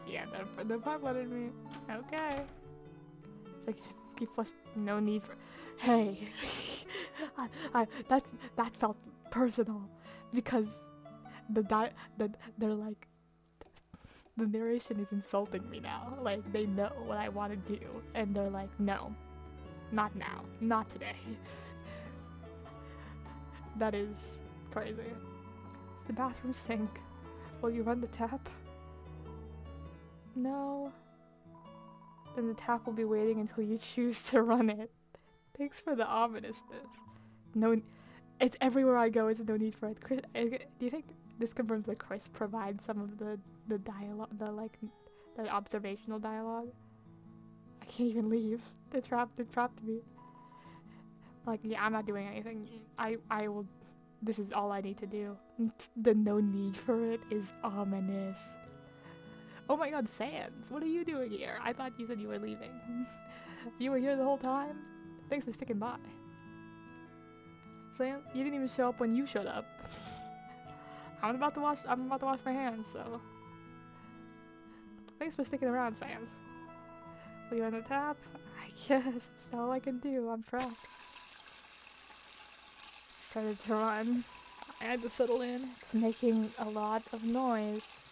Yeah, the part lettered me. Okay. Like, keep flush. No need for. Hey, that felt personal, because they're like, the narration is insulting me now. Like, they know what I want to do, and they're like, no, not now, not today. That is crazy. It's the bathroom sink. Will you run the tap? No. Then the tap will be waiting until you choose to run it. Thanks for the ominousness. No, it's everywhere I go. It's no need for it. Chris, do you think this confirms that Chris provides some of the dialogue, the observational dialogue? I can't even leave. They trapped me. Like, yeah, I'm not doing anything. I will. This is all I need to do. The no need for it is ominous. Oh my god, Sans, what are you doing here? I thought you said you were leaving. You were here the whole time? Thanks for sticking by. Sans, you didn't even show up when you showed up. I'm about to wash my hands, so. Thanks for sticking around, Sans. Will you run the tap? I guess it's all I can do. I'm trapped. It started to run. I had to settle in. It's making a lot of noise.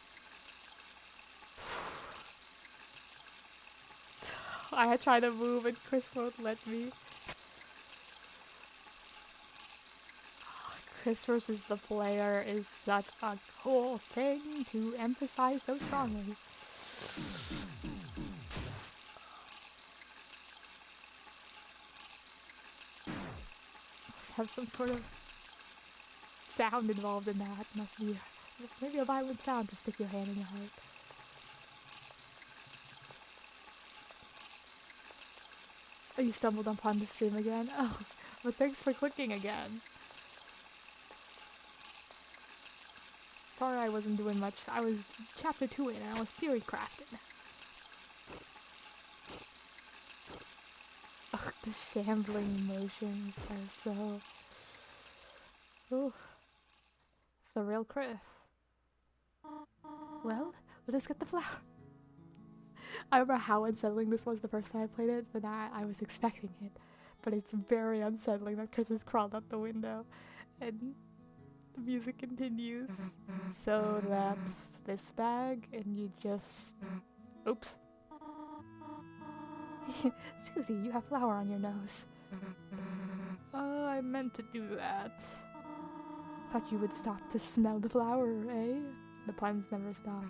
I tried to move and Chris won't let me. Chris versus the player is such a cool thing to emphasize so strongly. Must have some sort of sound involved in that. Must be maybe a violent sound to stick your hand in your heart. Oh, you stumbled upon the stream again? Oh, well, thanks for clicking again. Sorry I wasn't doing much. I was chapter 2 in and I was theory crafting. Ugh, the shambling motions are so... Ooh. It's the real Chris. Well, let us get the flower. I remember how unsettling this was the first time I played it, but now I was expecting it. But it's very unsettling that Chris has crawled out the window. And the music continues. So that's this bag, and you just... Oops. Susie, you have flour on your nose. Oh, I meant to do that. Thought you would stop to smell the flour, eh? The puns never stop.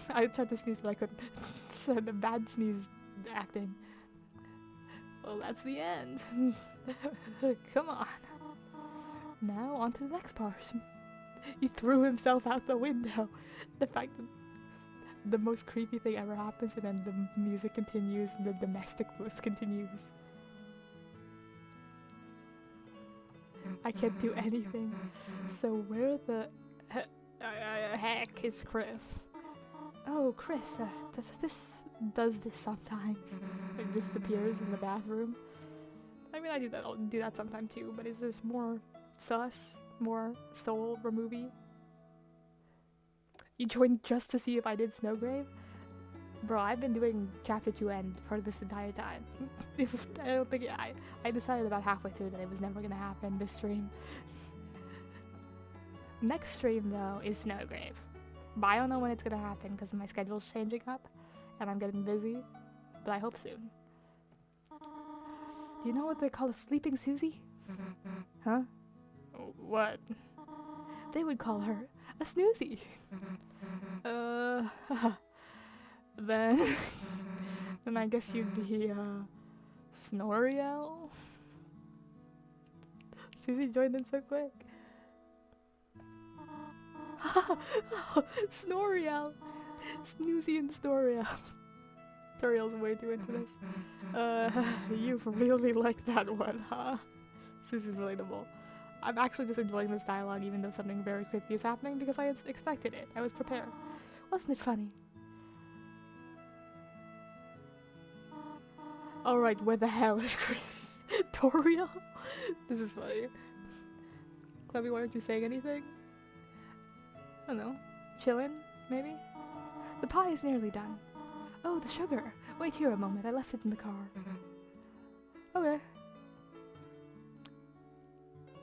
I tried to sneeze, but I couldn't. So the bad sneeze acting. Well, that's the end. Come on. Now, on to the next part. He threw himself out the window. The fact that the most creepy thing ever happens, and then the music continues, and the domestic bliss continues. I can't do anything. So where the heck is Chris? Oh, Chris, does this sometimes. It disappears in the bathroom. I mean, I'll do that sometime too, but is this more sus? More soul removey? You joined just to see if I did Snowgrave? Bro, I've been doing chapter 2 end for this entire time. I don't think I decided about halfway through that it was never gonna happen this stream. Next stream though is Snowgrave. But I don't know when it's gonna happen because my schedule's changing up and I'm getting busy, but I hope soon. Do you know what they call a sleeping Susie? Huh? What? They would call her a snoozy. Then I guess you'd be Snoriel. Susie joined in so quick. Snoriel, Snoozy and Snoriel. Toriel's way too into this. You really like that one, huh? Susie's relatable. I'm actually just enjoying this dialogue even though something very creepy is happening because I expected it. I was prepared. Wasn't it funny? Alright, where the hell is Chris? Toriel? This is funny. Clevy, why aren't you saying anything? I don't know. Chillin', maybe? The pie is nearly done. Oh, the sugar. Wait here a moment. I left it in the car. Okay.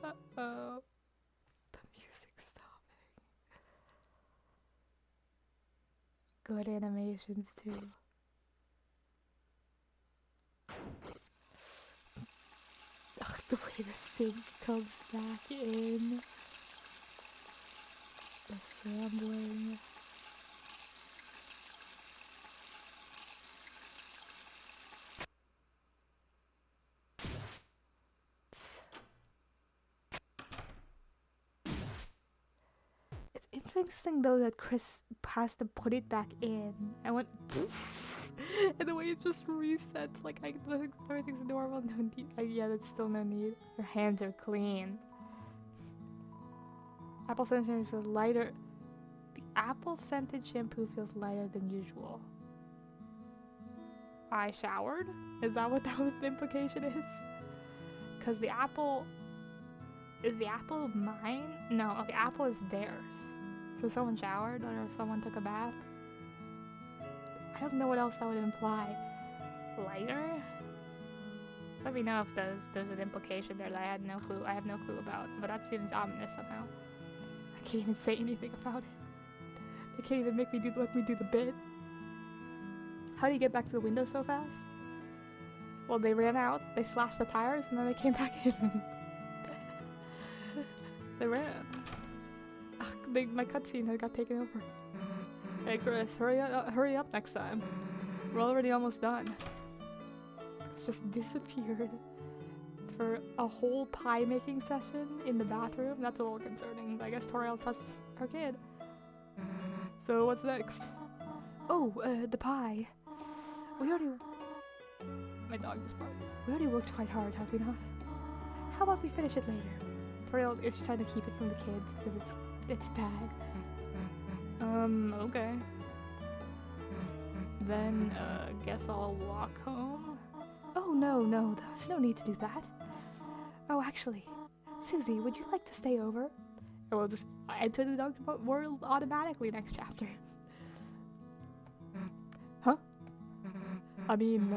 Uh-oh. The music's stopping. Good animations, too. Ugh, the way the thing comes back in. The shambling. It's interesting though that Chris has to put it back in. I went and the way it just resets, like everything's normal. No need. Yeah, that's still no need. Your hands are clean. Apple scented shampoo feels lighter. The apple scented shampoo feels lighter than usual. I showered? Is that what the implication is? Because the apple... Is the apple mine? No, the apple is theirs. So someone showered or someone took a bath? I don't know what else that would imply. Lighter? Let me know if there's an implication there that I have no clue about. But that seems ominous somehow. I can't even say anything about it. They can't even let me do the bit. How do you get back to the window so fast? Well, they ran out, they slashed the tires, and then they came back in. They ran. Ugh, my cutscene had got taken over. Hey Chris, hurry up next time. We're already almost done. It's just disappeared for a whole pie making session in the bathroom. That's a little concerning, but I guess Toriel trusts her kid. So what's next? Oh, the pie. My dog just barked. We already worked quite hard, have we not? How about we finish it later? It's trying to keep it from the kids because it's bad. Okay. Then, guess I'll walk home. Oh, no, there's no need to do that. Oh, actually, Susie, would you like to stay over? Or we'll just enter the dark world automatically next chapter. Huh? I mean,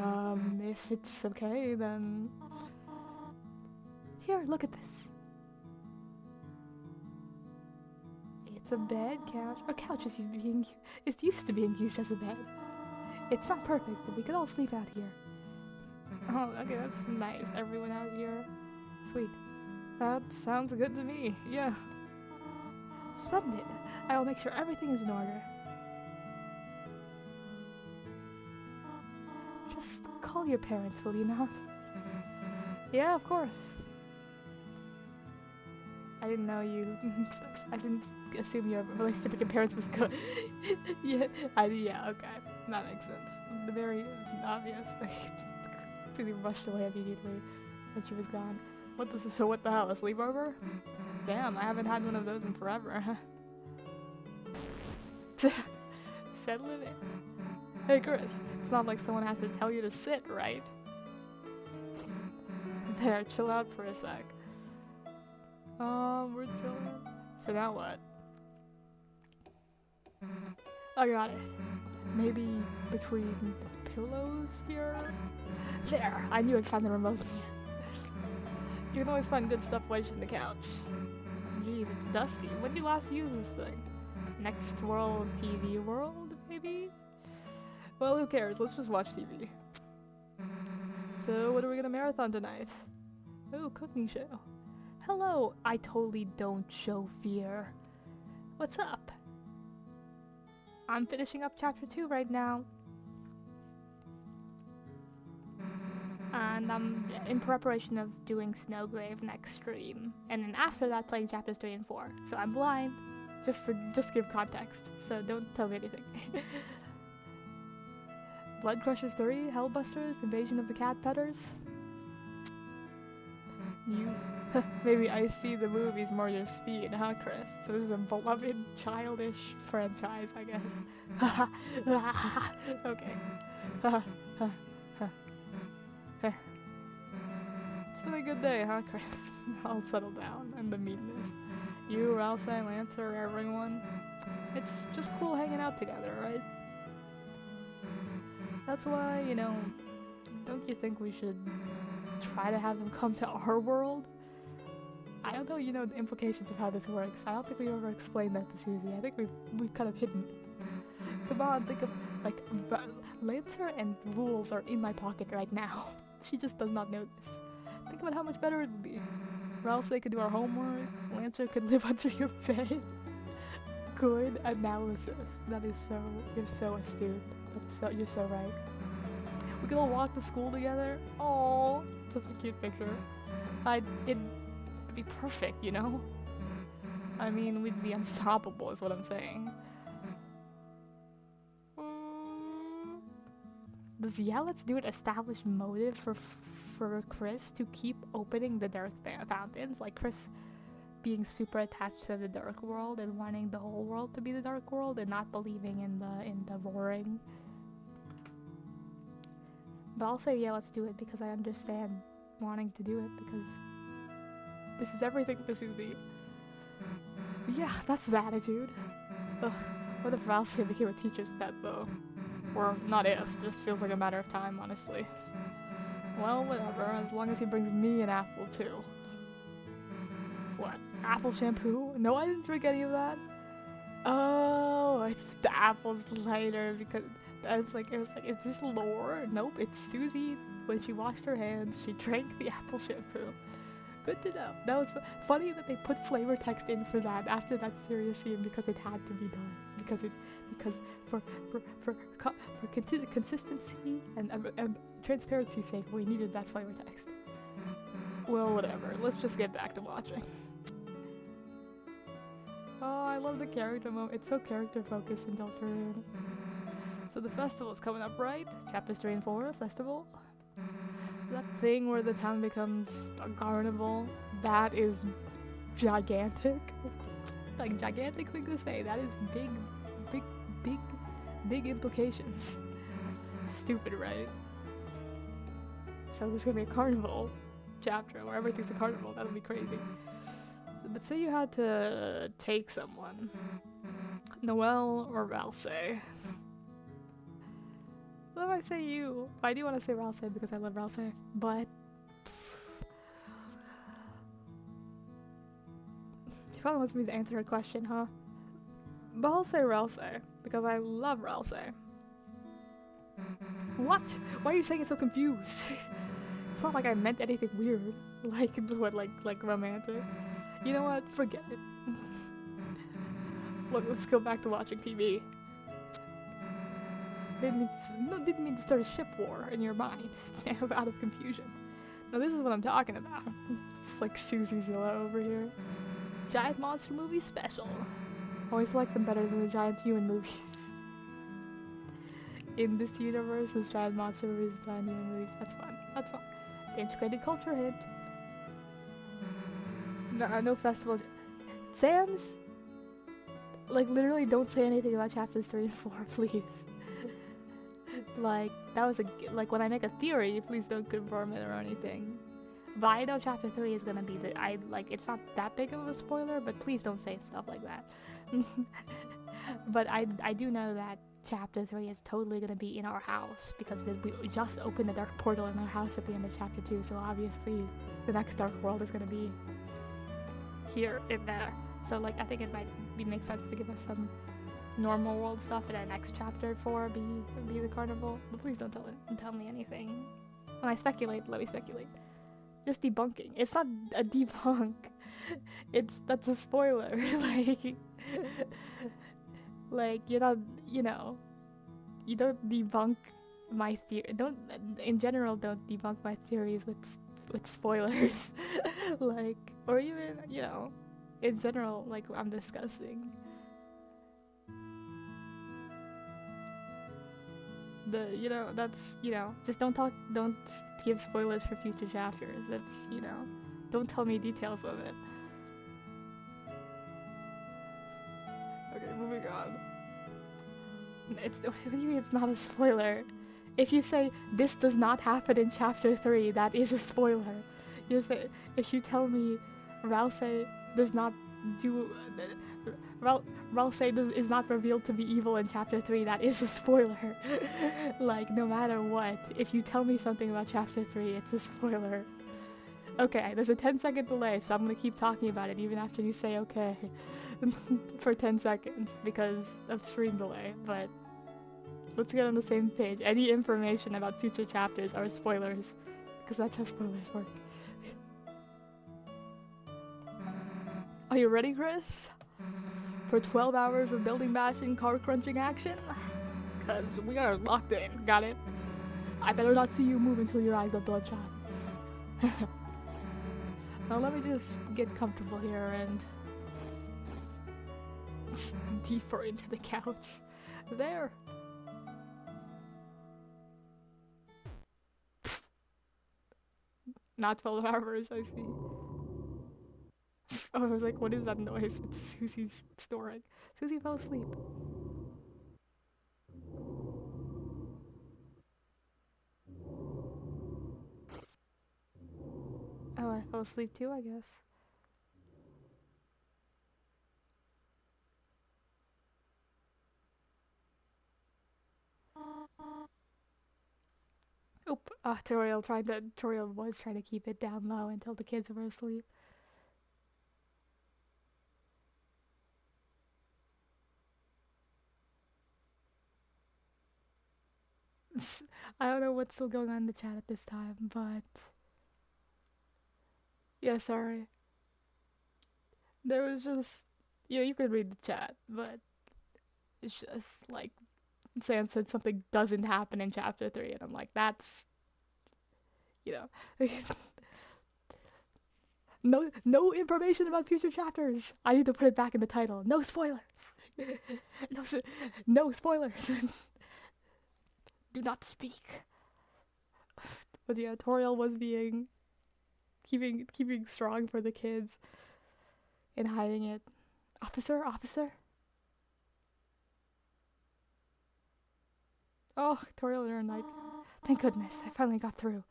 if it's okay, then... Here, look at this. It's a bed, couch. Our couch is used to being used as a bed. It's not perfect, but we could all sleep out here. Oh, okay, that's nice. Everyone out here. Sweet. That sounds good to me, yeah. Splendid. I will make sure everything is in order. Just call your parents, will you not? Yeah, of course. I didn't know you... I didn't assume your relationship with your parents was good. Yeah, okay. That makes sense. Very obvious. Susie rushed away immediately when she was gone. So what the hell, a sleepover? Damn, I haven't had one of those in forever. Settle it in. Hey Chris, it's not like someone has to tell you to sit, right? There, chill out for a sec. We're chilling. So now what? I got it. Maybe between the pillows here? There! I knew I'd find the remote. You can always find good stuff wedged in the couch. Jeez, it's dusty. When did you last use this thing? Next world TV world, maybe? Well, who cares? Let's just watch TV. So, what are we gonna marathon tonight? Oh, cooking show. Hello, I totally don't show fear. What's up? I'm finishing up chapter 2 right now. And I'm in preparation of doing Snowgrave next stream. And then after that playing chapters 3 and 4. So I'm blind. Just to give context. So don't tell me anything. Blood Crushers 3, Hellbusters, Invasion of the Cat Petters. Maybe I see the movies more your speed, huh, Chris? So this is a beloved, childish franchise, I guess. Okay. It's been a good day, huh, Chris? I'll settle down and the meanness. You, Ralsei, Lancer, everyone. It's just cool hanging out together, right? That's why, you know, don't you think we should try to have them come to our world? I don't know, you know, the implications of how this works. I don't think we ever explained that to Susie. I think we've kind of hidden it. Come on, think of, like, Lancer and rules are in my pocket right now. She just does not know this. Think about how much better it would be. Ralsei could do our homework, Lancer could live under your bed. Good analysis. That is so, you're so astute. You're so right. We could all walk to school together. Oh, such a cute picture. It'd be perfect, you know? I mean, we'd be unstoppable is what I'm saying. Does Yeah, Let's Do It establish motive for Chris to keep opening the dark fountains? Like Chris being super attached to the dark world and wanting the whole world to be the dark world and not believing in the roaring. But I'll say yeah, let's do it because I understand wanting to do it because this is everything to Susie. Yeah, that's his attitude. Ugh, what if Ralsei became a teacher's pet though? Or not if, just feels like a matter of time, honestly. Well, whatever, as long as he brings me an apple too. What? Apple shampoo? No, I didn't drink any of that. Oh, the apple's lighter because it was like, is this lore? Nope, it's Susie. When she washed her hands, she drank the apple shampoo. Good to know. That was funny that they put flavor text in for that after that serious scene because it had to be done. Because for consistency and transparency's sake, we needed that flavor text. Well, whatever. Let's just get back to watching. Oh, I love the character moment. It's so character focused in Deltarune. So the festival's coming up, right? Chapters 3 and 4, festival. That thing where the town becomes a carnival, that is gigantic. Like, gigantic thing to say. That is big implications. Stupid, right? So there's gonna be a carnival chapter where everything's a carnival. That'll be crazy. But say you had to take someone. Noelle or Ralsei? What if I say you? I do want to say Ralsei because I love Ralsei, but she probably wants me to answer her question, huh? But I'll say Ralsei because I love Ralsei. What? Why are you saying it so confused? It's not like I meant anything weird, like what, like romantic. You know what? Forget it. Look, let's go back to watching TV. Didn't mean to start a ship war in your mind out of confusion. Now this is what I'm talking about. It's like Susie Zilla over here. Giant monster movie special. Always like them better than the giant human movies. In this universe, there's giant monster movies, giant human movies. That's fun. That's fun. The integrated culture hint. No festival. Sans? Like, literally don't say anything about chapters 3 and 4, please. Like, that was like, when I make a theory, please don't confirm it or anything. But I know chapter 3 is gonna be it's not that big of a spoiler, but please don't say stuff like that. But I do know that chapter 3 is totally gonna be in our house, because we just opened the dark portal in our house at the end of chapter 2, so obviously the next dark world is gonna be here in there. So like, I think it might make sense to give us some normal world stuff in our next chapter 4 be the carnival. But please don't tell me anything. When I speculate, let me speculate. Just debunking. It's not a debunk. That's a spoiler. like you're not, you don't debunk my theory. In general, don't debunk my theories with spoilers. Or even, in general, like I'm discussing. Just don't give spoilers for future chapters. Don't tell me details of it. Okay, moving on. What do you mean it's not a spoiler? If you say, this does not happen in chapter 3, that is a spoiler. If you tell me Ralsei does not do... Ralsei is not revealed to be evil in chapter 3, that is a spoiler. Like, no matter what, if you tell me something about chapter 3, it's a spoiler. Okay, there's a 10-second delay, so I'm gonna keep talking about it even after you say okay for 10 seconds because of stream delay, but let's get on the same page. Any information about future chapters are spoilers, because that's how spoilers work. Are you ready, Chris? For 12 hours of building bashing, car crunching action? Cause we are locked in, got it? I better not see you move until your eyes are bloodshot. Now let me just get comfortable here and deeper into the couch. There. Not 12 hours, I see. Oh, I was like, what is that noise? It's Susie's snoring. Susie fell asleep. Oh, I fell asleep too, I guess. Oop. Toriel was trying to keep it down low until the kids were asleep. I don't know what's still going on in the chat at this time, but yeah, sorry. There was just, you could read the chat, but it's just like Sam said something doesn't happen in chapter 3, and I'm like, that's, no information about future chapters. I need to put it back in the title. No spoilers. No spoilers. Do not speak. But the editorial was keeping strong for the kids. and hiding it. Officer, officer. Oh, Toriel in her night. Thank goodness, I finally got through.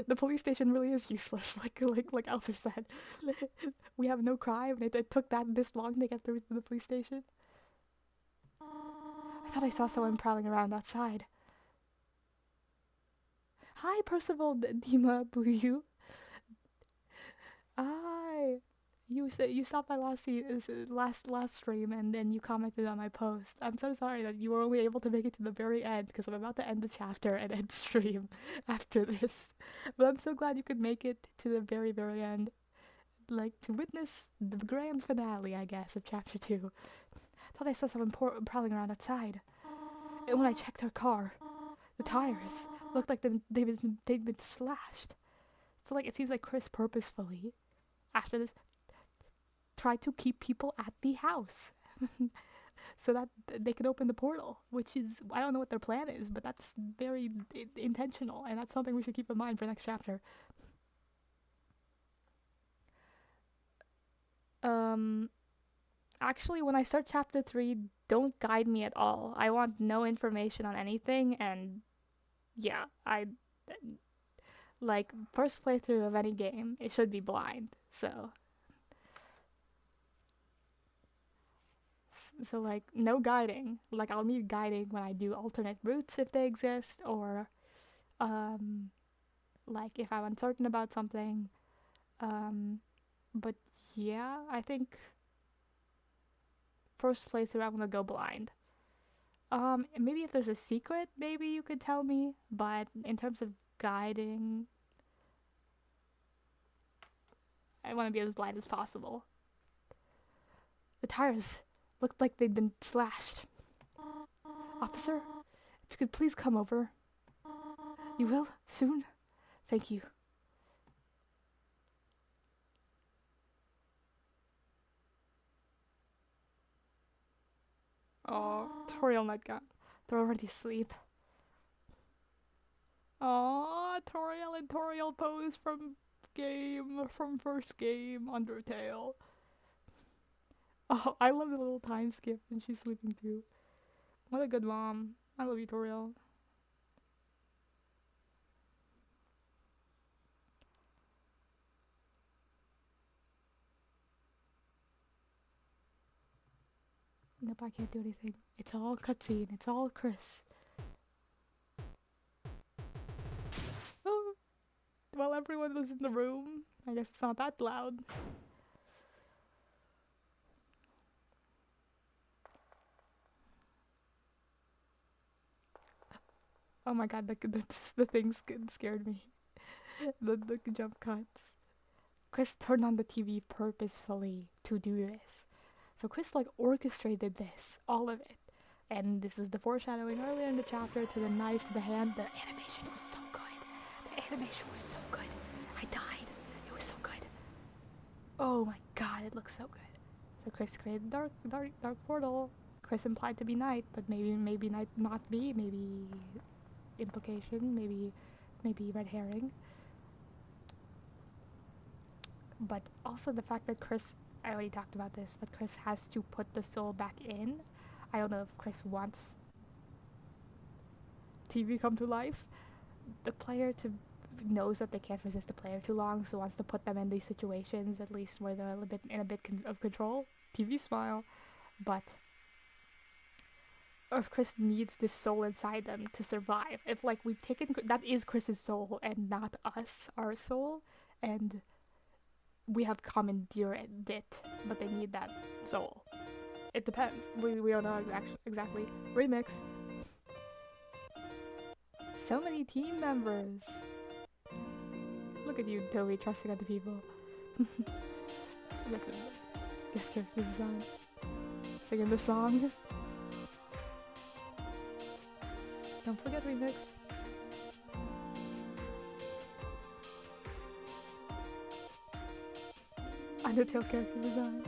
The police station really is useless, like Alpha said. We have no crime, and it took this long to get through to the police station. I thought I saw someone prowling around outside. Hi, Percival, Dima, Buyu. Hi. You stopped by last stream, and then you commented on my post. I'm so sorry that you were only able to make it to the very end, because I'm about to end the chapter and end stream after this. But I'm so glad you could make it to the very, very end, like to witness the grand finale, I guess, of chapter 2. Thought I saw someone prowling around outside, and when I checked her car, the tires looked like they'd been slashed. So like it seems like Chris purposefully, after this, tried to keep people at the house so that they could open the portal, which is, I don't know what their plan is, but that's very intentional, and that's something we should keep in mind for next chapter. Actually, when I start chapter 3, don't guide me at all. I want no information on anything, and yeah, like, first playthrough of any game, it should be blind, so like, no guiding. Like, I'll need guiding when I do alternate routes if they exist, or like if I'm uncertain about something. But yeah, I think first playthrough I'm gonna go blind. Maybe if there's a secret, maybe you could tell me, but in terms of guiding, I want to be as blind as possible. The tires looked like they'd been slashed. Officer, if you could please come over. You will? Soon? Thank you. Oh, Toriel Nightgown. They're already asleep. Oh, Toriel and Toriel pose from first game, Undertale. Oh, I love the little time skip when she's sleeping too. What a good mom. I love you, Toriel. Nope, I can't do anything. It's all cutscene. It's all Chris. Oh, well, everyone was in the room. I guess it's not that loud. Oh my god, the things scared me. the jump cuts. Chris turned on the TV purposefully to do this. So Chris like orchestrated this, all of it. And this was the foreshadowing earlier in the chapter to the knife to the hand. The animation was so good. The animation was so good. I died. It was so good. Oh my god, it looks so good. So Chris created dark portal. Chris implied to be night, but maybe night not be. Maybe implication. Maybe red herring. But also the fact that Chris, I already talked about this, but Chris has to put the soul back in. I don't know if Chris wants TV come to life. The player knows that they can't resist the player too long, so wants to put them in these situations at least where they're in a bit of control. TV smile. But or if Chris needs this soul inside them to survive. If like we've taken that is Chris's soul and not us, our soul, and we have commandeered it, but they need that soul. It depends. We don't know exactly. Remix. So many team members. Look at you, Toby, trusting other people. That's a guest character design. Singing the song. Don't forget remix. Undertale character design.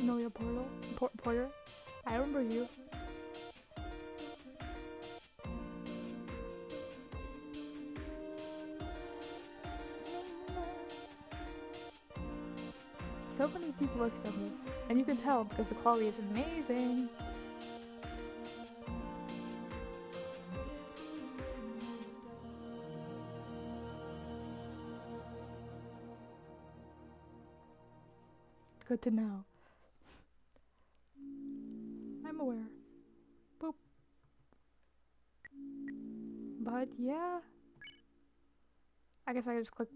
Know your Porter. I remember you. So many people working on this, and you can tell because the quality is amazing. Good to know. I'm aware. Boop. But yeah, I guess I could just click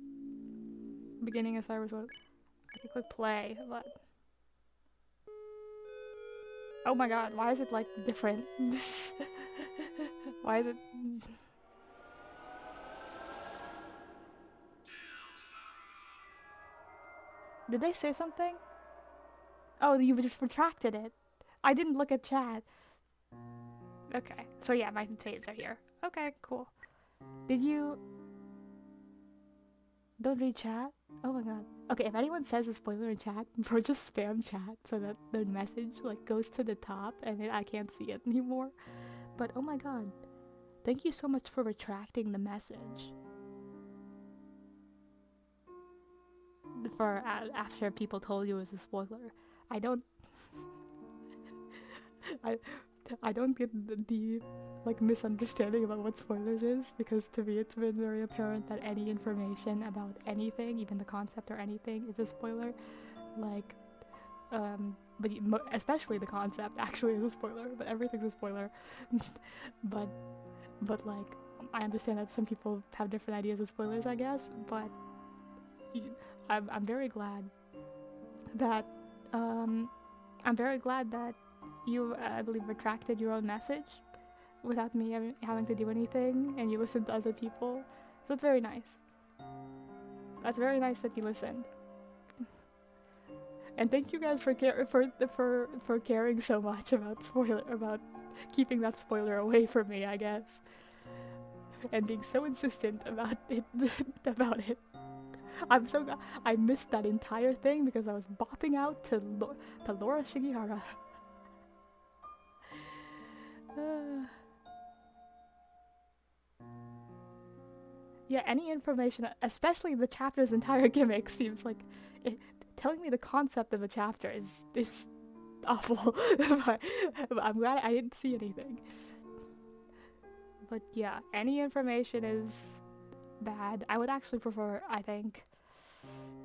beginning of Cyber Sword. I could click play, but oh my god, why is it like different? Why is it? Did they say something? Oh, you just retracted it. I didn't look at chat. Okay, so yeah, my saves are here. Okay, cool. Did you... Don't read chat? Oh my god. Okay, if anyone says a spoiler in chat, bro, just spam chat so that their message like goes to the top and I can't see it anymore. But oh my god. Thank you so much for retracting the message. For after people told you it was a spoiler. I don't... I don't get the like misunderstanding about what spoilers is, because to me it's been very apparent that any information about anything, even the concept or anything, is a spoiler. Like, but especially the concept actually is a spoiler, but everything's a spoiler. but like, I understand that some people have different ideas of spoilers, I guess, but I'm very glad that you, I believe, retracted your own message without me having to do anything, and you listened to other people. So it's very nice. That's very nice that you listened. And thank you guys for caring so much about keeping that spoiler away from me, I guess, and being so insistent about it. I'm so glad I missed that entire thing because I was bopping out to Laura Shigihara. Yeah, any information, especially the chapter's entire gimmick, seems like telling me the concept of a chapter is awful. but I'm glad I didn't see anything. But yeah, any information is bad. I would actually prefer, I think,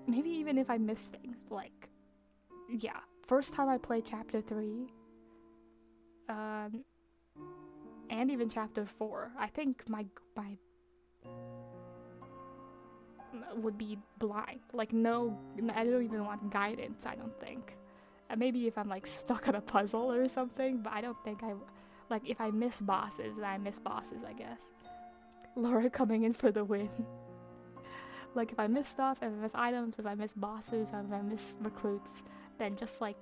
maybe even if I miss things, like, yeah, first time I played chapter 3, and even chapter 4, I think my would be blind. Like, no, I don't even want guidance, I don't think. Maybe if I'm like stuck on a puzzle or something, but I don't think like, if I miss bosses, then I miss bosses, I guess. Laura coming in for the win. Like, if I miss stuff, if I miss items, if I miss bosses, or if I miss recruits, then just like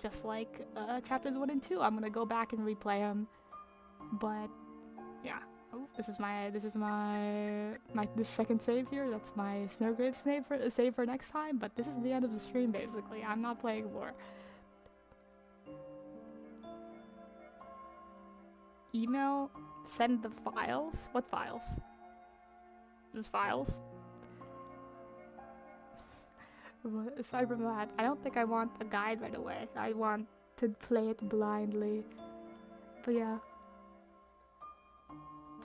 chapters 1 and 2, I'm gonna go back and replay them. But yeah, oh, this is my second save here. That's my Snowgrave save for next time. But this is the end of the stream, basically. I'm not playing more. Email, send the files. What files? There's files. But aside from that, I don't think I want a guide right away. I want to play it blindly. But yeah,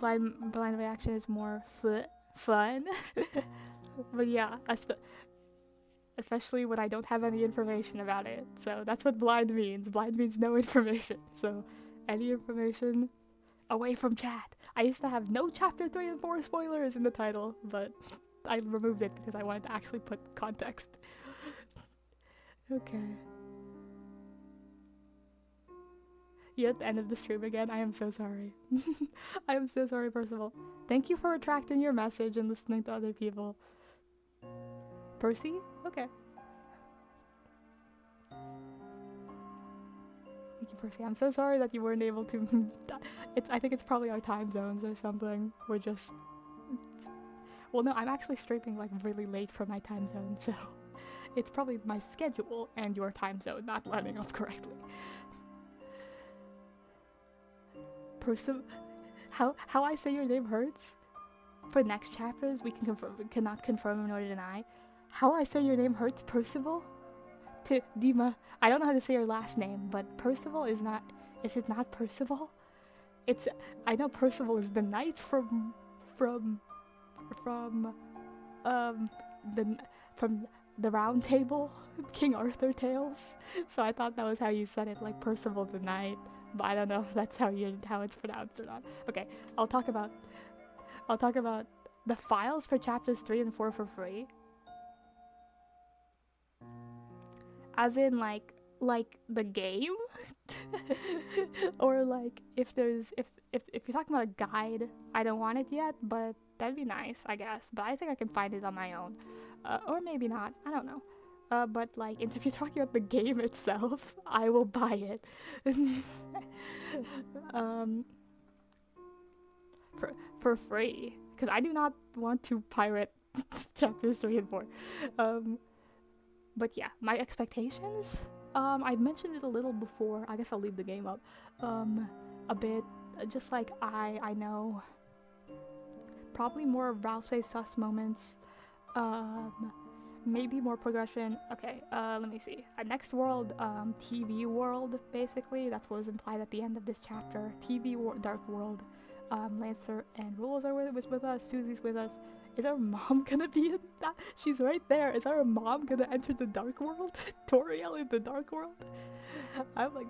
blind reaction is more fun. But yeah, especially when I don't have any information about it. So that's what blind means. Blind means no information. So any information away from chat. I used to have no chapter 3 and 4 spoilers in the title, but I removed it because I wanted to actually put context. Okay. You're at the end of the stream again. I am so sorry. I am so sorry, Percival. Thank you for retracting your message and listening to other people. Percy? Okay. Thank you, Percy. I'm so sorry that you weren't able to... I think it's probably our time zones or something. We're just... Well, no, I'm actually streaming like really late for my time zone, so... It's probably my schedule and your time zone not lining up correctly. How I say your name hurts? For next chapters, we cannot confirm nor deny. how I say your name hurts, Percival? To Dima, I don't know how to say your last name, but Percival is not. Is it not Percival? It's. I know Percival is the knight from um the from the Round Table, King Arthur tales. So I thought that was how you said it, like Percival the knight. But I don't know if that's how it's pronounced or not. Okay, I'll talk about the files for chapters 3 and 4 for free. As in like the game? Or like if you're talking about a guide, I don't want it yet, but that'd be nice, I guess. But I think I can find it on my own. Or maybe not, I don't know. But like if you're talking about the game itself, I will buy it. For free, because I do not want to pirate chapters 3 and 4. But yeah, my expectations, I mentioned it a little before. I guess I'll leave the game up a bit. Just like I know probably more Rousey sus moments, maybe more progression. Okay, let me see. Next world, TV world, basically. That's what was implied at the end of this chapter. Dark world. Lancer and Rules are with us. Susie's with us. Is our mom gonna be in that? She's right there. Is our mom gonna enter the dark world? Toriel in the dark world? I'm like,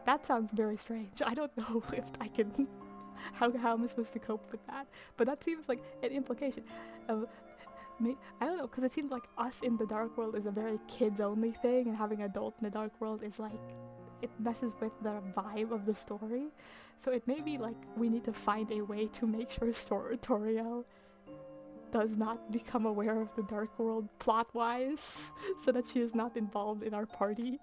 that sounds very strange. I don't know if I can. How am I supposed to cope with that? But that seems like an implication of me. I don't know, because it seems like us in the dark world is a very kids-only thing, and having adult in the dark world is like, it messes with the vibe of the story. So it may be like we need to find a way to make sure Toriel does not become aware of the dark world plot-wise, so that she is not involved in our party.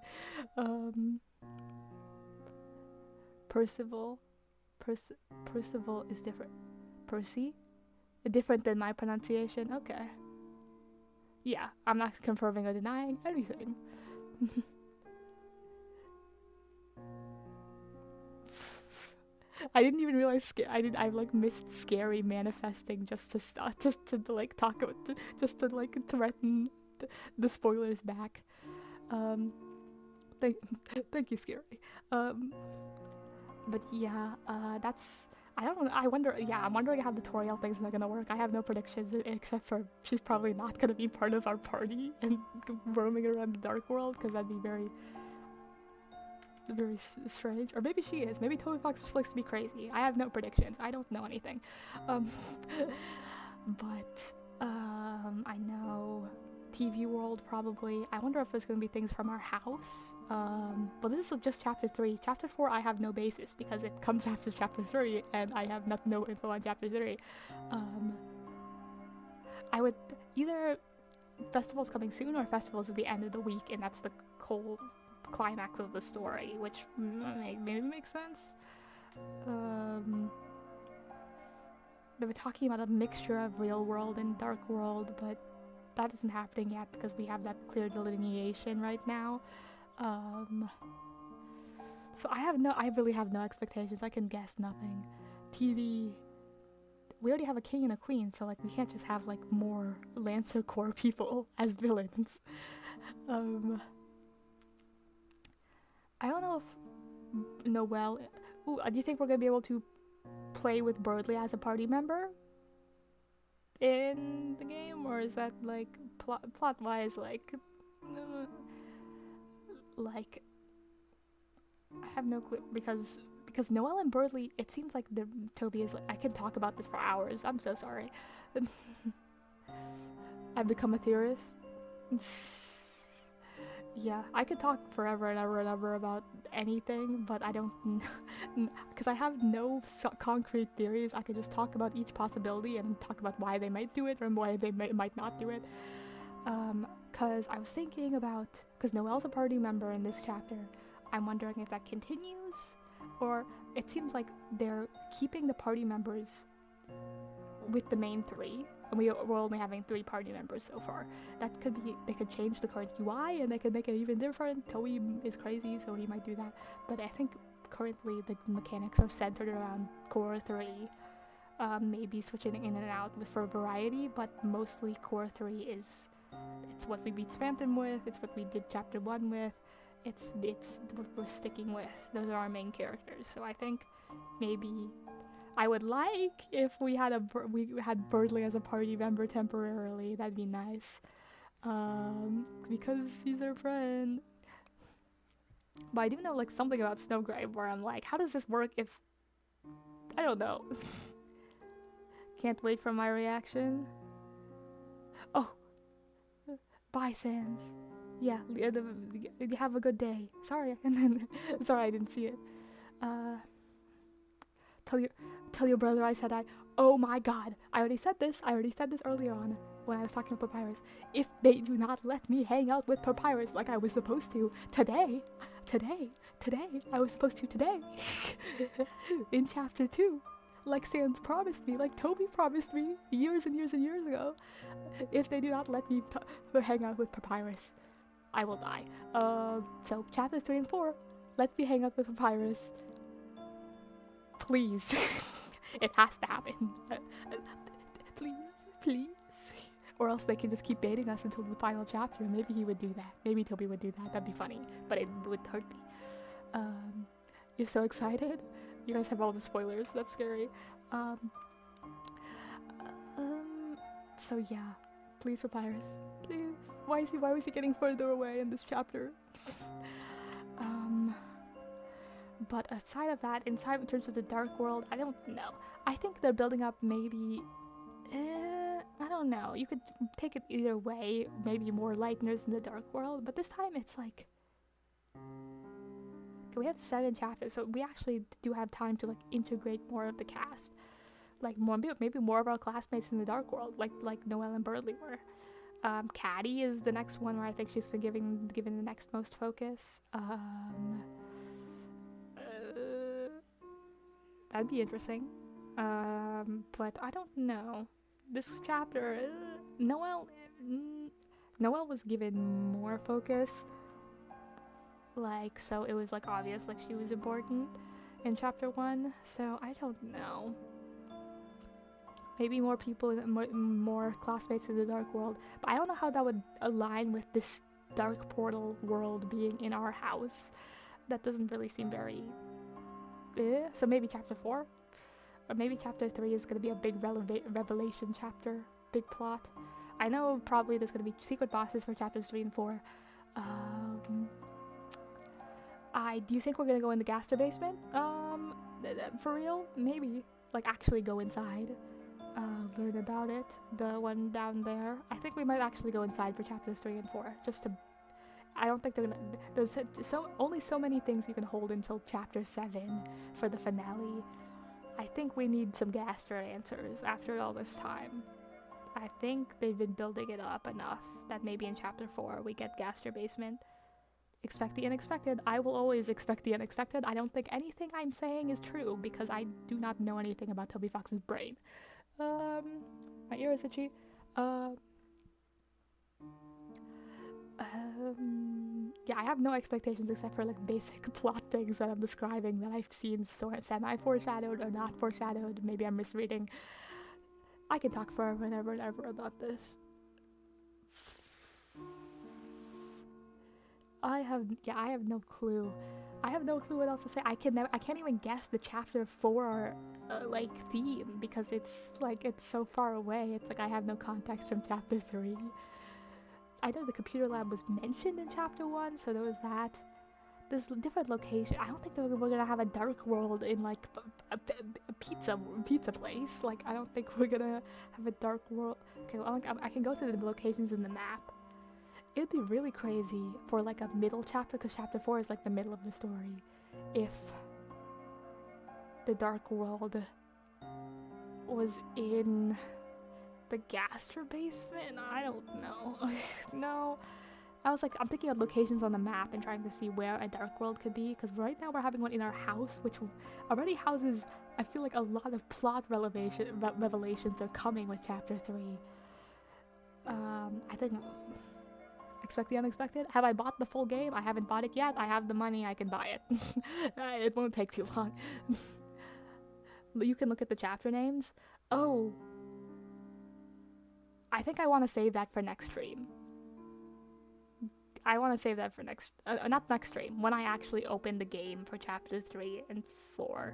Percival is different. Percy? Different than my pronunciation? Okay. Yeah, I'm not confirming or denying anything. I didn't even realize I like missed Scary manifesting just to like talk about just to like threaten the spoilers back. Thank you, Scary. But yeah, that's, I don't know. I'm wondering how the Toriel thing's not gonna work. I have no predictions except for she's probably not gonna be part of our party and roaming around the dark world, because that'd be very strange. Or maybe she is. Maybe Toby Fox just likes to be crazy. I have no predictions. I don't know anything. But I know TV world probably. I wonder if there's going to be things from our house. But this is just chapter 3. Chapter 4 I have no basis because it comes after chapter 3 and I have no info on chapter 3. I would either festivals coming soon or festivals at the end of the week, and that's the whole climax of the story, which maybe makes sense. They were talking about a mixture of real world and dark world, but that isn't happening yet because we have that clear delineation right now. So I really have no expectations. I can guess nothing. TV, we already have a king and a queen, so like we can't just have like more Lancer Corps people as villains. I don't know if Noelle. Do you think we're gonna be able to play with Birdley as a party member in the game, or is that like plot-wise like I have no clue, because Noelle and Birdley, it seems like Toby is like, I can talk about this for hours. I'm so sorry. I've become a theorist. Yeah, I could talk forever and ever and ever about anything, but I don't, because I have no concrete theories. I could just talk about each possibility and talk about why they might do it or why they might not do it. Because I was thinking about, because Noelle's a party member in this chapter, I'm wondering if that continues, or it seems like they're keeping the party members with the main 3. And we're only having 3 party members so far. That could be, they could change the current UI and they could make it even different. Toei is crazy, so he might do that. But I think currently the mechanics are centered around Core 3. Maybe switching in and out for variety, but mostly Core 3 is It's what we beat Spamton with, it's what we did chapter 1 with, it's what we're sticking with. Those are our main characters. So I think maybe I would like if we had Birdley as a party member temporarily. That'd be nice. Because he's our friend. But I do know like something about Snowgrave where I'm like, how does this work if I don't know. Can't wait for my reaction. Oh, bye, Sans. Yeah, have a good day. Sorry, sorry I didn't see it. Tell your brother I said I. Oh my God! I already said this earlier on when I was talking about Papyrus. If they do not let me hang out with Papyrus like I was supposed to today, I was supposed to today, in chapter 2. Like Sans promised me, like Toby promised me years and years and years ago. If they do not let me hang out with Papyrus, I will die. So chapters 3 and 4, let me hang out with Papyrus. Please. It has to happen. Please. Or else they can just keep baiting us until the final chapter. Maybe he would do that. Maybe Toby would do that. That'd be funny. But it would hurt me. You're so excited? You guys have all the spoilers. That's scary. So yeah. Please, Papyrus. Please. Why was he getting further away in this chapter? But aside of that, in terms of the Dark World, I don't know. I think they're building up maybe... I don't know. You could take it either way. Maybe more Lighteners in the Dark World. But this time it's like... Okay, we have 7 chapters, so we actually do have time to like integrate more of the cast. Like maybe more of our classmates in the Dark World, like Noelle and Birdley were. Caddy is the next one where I think she's been given the next most focus. That'd be interesting. But I don't know. This chapter, Noelle was given more focus. Like, so it was like obvious, like she was important in chapter 1. So I don't know. Maybe more people, more classmates in the Dark World. But I don't know how that would align with this Dark Portal world being in our house. That doesn't really seem very... So maybe chapter 4? Or maybe chapter 3 is going to be a big revelation chapter. Big plot. I know probably there's going to be secret bosses for chapters 3 and 4. Do you think we're going to go in the Gaster basement? For real? Maybe. Like actually go inside. Learn about it. The one down there. I think we might actually go inside for chapters 3 and 4. Just to... I don't think they're gonna... There's only so many things you can hold until chapter 7 for the finale. I think we need some Gaster answers after all this time. I think they've been building it up enough that maybe in chapter 4 we get Gaster basement. Expect the unexpected. I will always expect the unexpected. I don't think anything I'm saying is true because I do not know anything about Toby Fox's brain. My ear is itchy. Yeah, I have no expectations except for like basic plot things that I'm describing that I've seen semi-foreshadowed or not foreshadowed. Maybe I'm misreading. I can talk forever and ever and ever about this. I have no clue. I have no clue what else to say. I can't even guess the chapter 4 like theme because it's so far away. It's like I have no context from chapter 3. I know the computer lab was mentioned in chapter 1, so there was that. There's different locations. I don't think we're gonna have a Dark World in like a pizza place. Like I don't think we're gonna have a Dark World. Okay, well, I can go to the locations in the map. It'd be really crazy for like a middle chapter, because chapter 4 is like the middle of the story, if the Dark World was in the Gaster basement. I don't know. No. I'm thinking of locations on the map and trying to see where a Dark World could be, because right now we're having one in our house, which already houses, I feel like a lot of plot revelations are coming with chapter 3. I think... Expect the unexpected. Have I bought the full game? I haven't bought it yet. I have the money. I can buy it. It won't take too long. You can look at the chapter names. Oh. I think I want to save that for next stream. I want to save that for next, not next stream, when I actually open the game for chapter 3 and 4.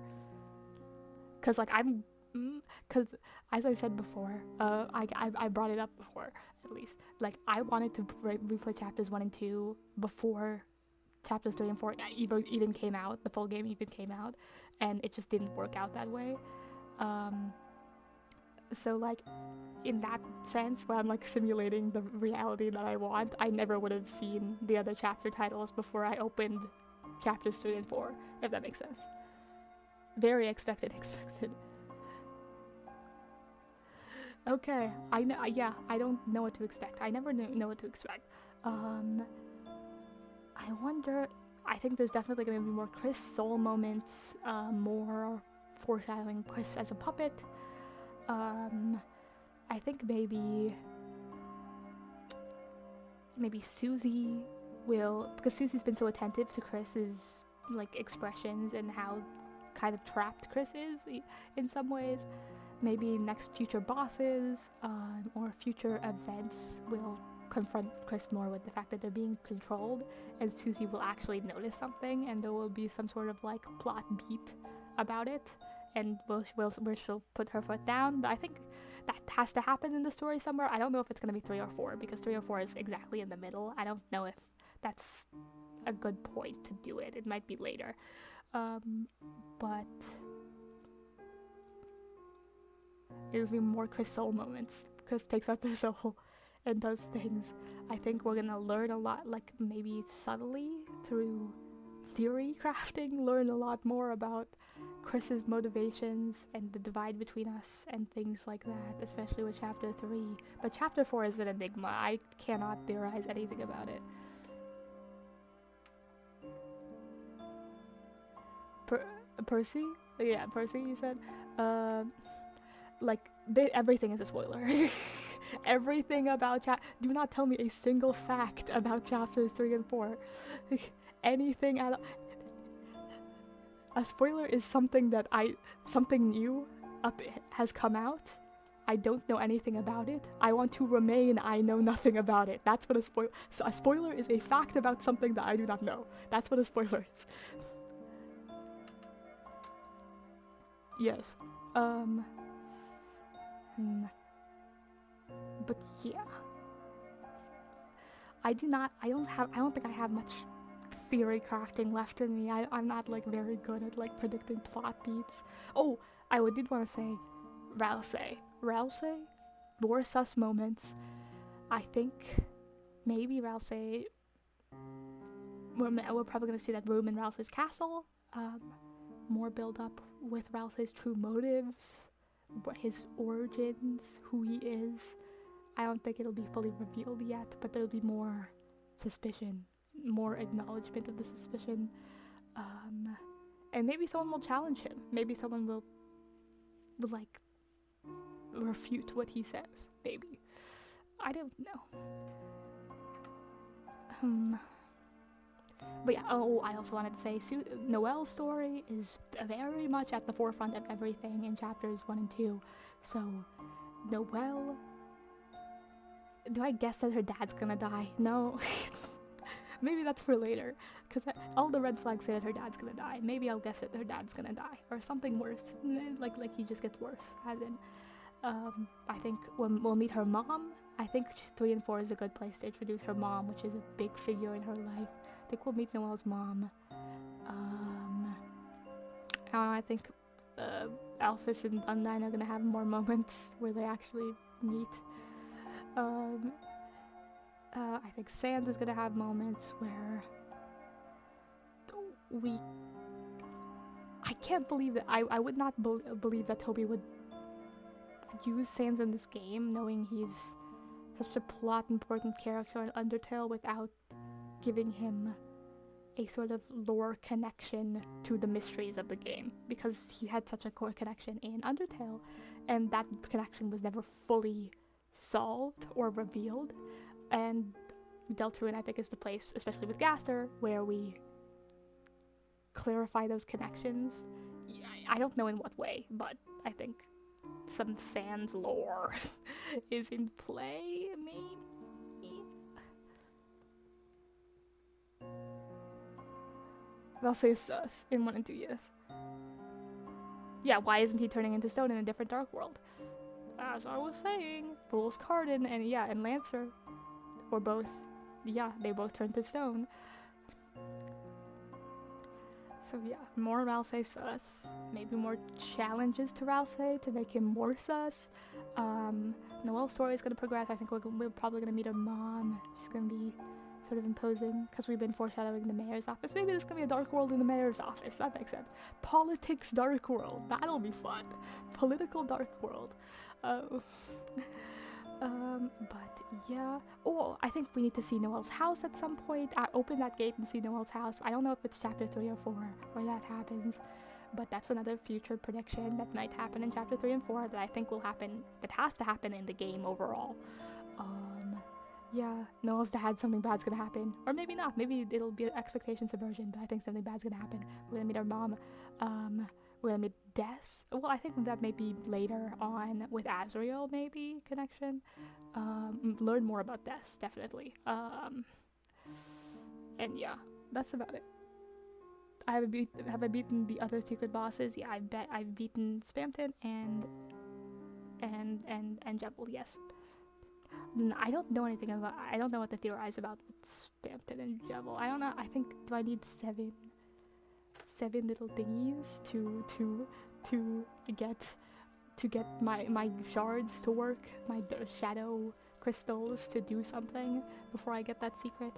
Because, like, because, as I said before, I brought it up before, at least. Like, I wanted to replay chapters 1 and 2 before chapters 3 and 4 even came out, the full game even came out, and it just didn't work out that way. So, like, in that sense, where I'm, like, simulating the reality that I want, I never would have seen the other chapter titles before I opened chapters 3 and 4, if that makes sense. Very expected. Okay, I know, yeah, I don't know what to expect. I never know what to expect. I wonder, I think there's definitely going to be more Chris Soul moments, more foreshadowing Chris as a puppet. I think maybe Susie will, because Susie's been so attentive to Chris's, like, expressions and how kind of trapped Chris is in some ways. Maybe next future bosses or future events will confront Chris more with the fact that they're being controlled, and Susie will actually notice something, and there will be some sort of, like, plot beat about it, and where she'll put her foot down. But I think that has to happen in the story somewhere. I don't know if it's going to be 3 or 4, because 3 or 4 is exactly in the middle. I don't know if that's a good point to do it. It might be later. But it'll be more Chris Soul moments. Chris takes out their soul and does things. I think we're gonna learn a lot, like, maybe subtly through theory crafting, learn a lot more about Chris's motivations and the divide between us and things like that, especially with chapter 3. But chapter 4 is an enigma. I cannot theorize anything about it. Percy? Yeah, Percy, you said? Like, everything is a spoiler. Everything about do not tell me a single fact about chapters 3 and 4. Anything at all. A spoiler is something that something new has come out. I don't know anything about it. I want to remain I know nothing about it. That's what a spoiler. So a spoiler is a fact about something that I do not know. That's what a spoiler is. Yes. But yeah. I don't think I have much theory crafting left in me. I'm not, like, very good at, like, predicting plot beats. Oh, I did want to say Rousey, more sus moments. I think maybe Rousey, we're probably going to see that room in Rousey's castle. More build up with Rousey's true motives, his origins, who he is. I don't think it'll be fully revealed yet, but there'll be more suspicion, more acknowledgement of the suspicion. And maybe someone will challenge him. Maybe someone will like, refute what he says. Maybe. I don't know. But yeah, I also wanted to say Noelle's story is very much at the forefront of everything in chapters 1 and 2. So, Noelle... Do I guess that her dad's gonna die? No. Maybe that's for later. Because all the red flags say that her dad's gonna die. Maybe I'll guess that her dad's gonna die. Or something worse. Like he just gets worse. As in, I think we'll meet her mom. I think 3 and 4 is a good place to introduce her mom, which is a big figure in her life. I think we'll meet Noelle's mom. I think Alphys and Undyne are gonna have more moments where they actually meet. I think Sans is gonna have moments where I can't believe that I would not believe that Toby would use Sans in this game, knowing he's such a plot important character in Undertale, without giving him a sort of lore connection to the mysteries of the game, because he had such a core connection in Undertale, and that connection was never fully solved or revealed. And Deltarune, I think, is the place, especially with Gaster, where we clarify those connections. I don't know in what way, but I think some Sans lore is in play, maybe? Ralsei is sus in 1 and 2 years. Yeah, why isn't he turning into stone in a different Dark World? As I was saying, Fool's Cardin and Lancer, or both, they both turned to stone. So yeah, more Ralsei sus. Maybe more challenges to Ralsei to make him more sus. Noelle's story is going to progress. I think we're probably going to meet her mom. She's going to be sort of imposing, because we've been foreshadowing the mayor's office. Maybe there's going to be a Dark World in the mayor's office. That makes sense. Politics Dark World. That'll be fun. Political Dark World. But yeah. Oh, I think we need to see Noelle's house at some point. I open that gate and see Noelle's house. I don't know if it's chapter 3 or 4 where that happens, but that's another future prediction that might happen in chapter 3 and 4 that I think will happen, that has to happen in the game overall. Yeah, Noelle's dad, something bad's gonna happen. Or maybe not, maybe it'll be an expectation subversion, but I think something bad's gonna happen. We're gonna meet our mom, we're gonna meet Des. Well, I think that may be later on with Azrael, maybe, connection. Learn more about Des, definitely. And yeah, that's about it. Have I beaten the other secret bosses? Yeah, I've beaten Spamton and Jebel, yes. I don't know anything about, I don't know what to theorize about with Spamton and Jebel. I don't know, I think, do I need seven little thingies to get my shards to work, my shadow crystals to do something before I get that secret?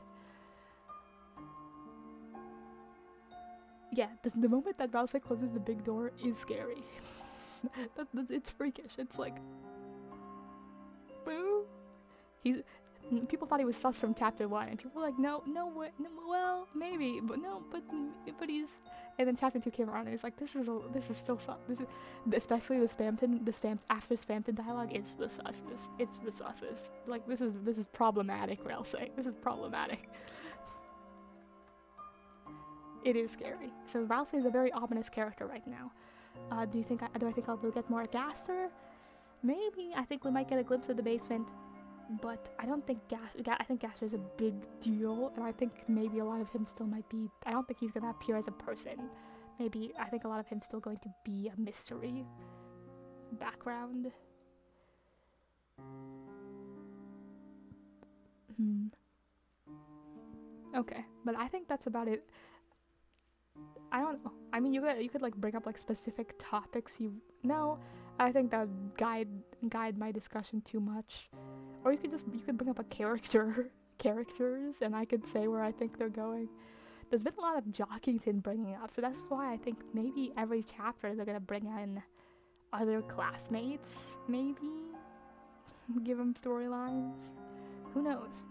Yeah, the moment that Ralsei closes the big door is scary. It's freakish. It's like, boo. People thought he was sus from chapter 1, and people were like, no, well, maybe, but he's. And then chapter 2 came around, and it's like, this is still sus. This is, especially the spam after Spamton dialogue is the sussest. It's the sussest. Like, this is problematic, Ralsei. This is problematic. It is scary. So Ralsei is a very ominous character right now. Do I think I'll get more Gaster? Maybe. I think we might get a glimpse of the basement. But I don't think I think Gaster is a big deal, and I think maybe a lot of him still might be. I don't think he's gonna appear as a person. Maybe I think a lot of him's still going to be a mystery background. Okay, but I think that's about it. I don't know. I mean, you could like bring up like specific topics. No, I think that would guide my discussion too much. Or you could bring up a characters, and I could say where I think they're going. There's been a lot of Jockington bringing up, so that's why I think maybe every chapter they're gonna bring in other classmates, maybe give them storylines. Who knows?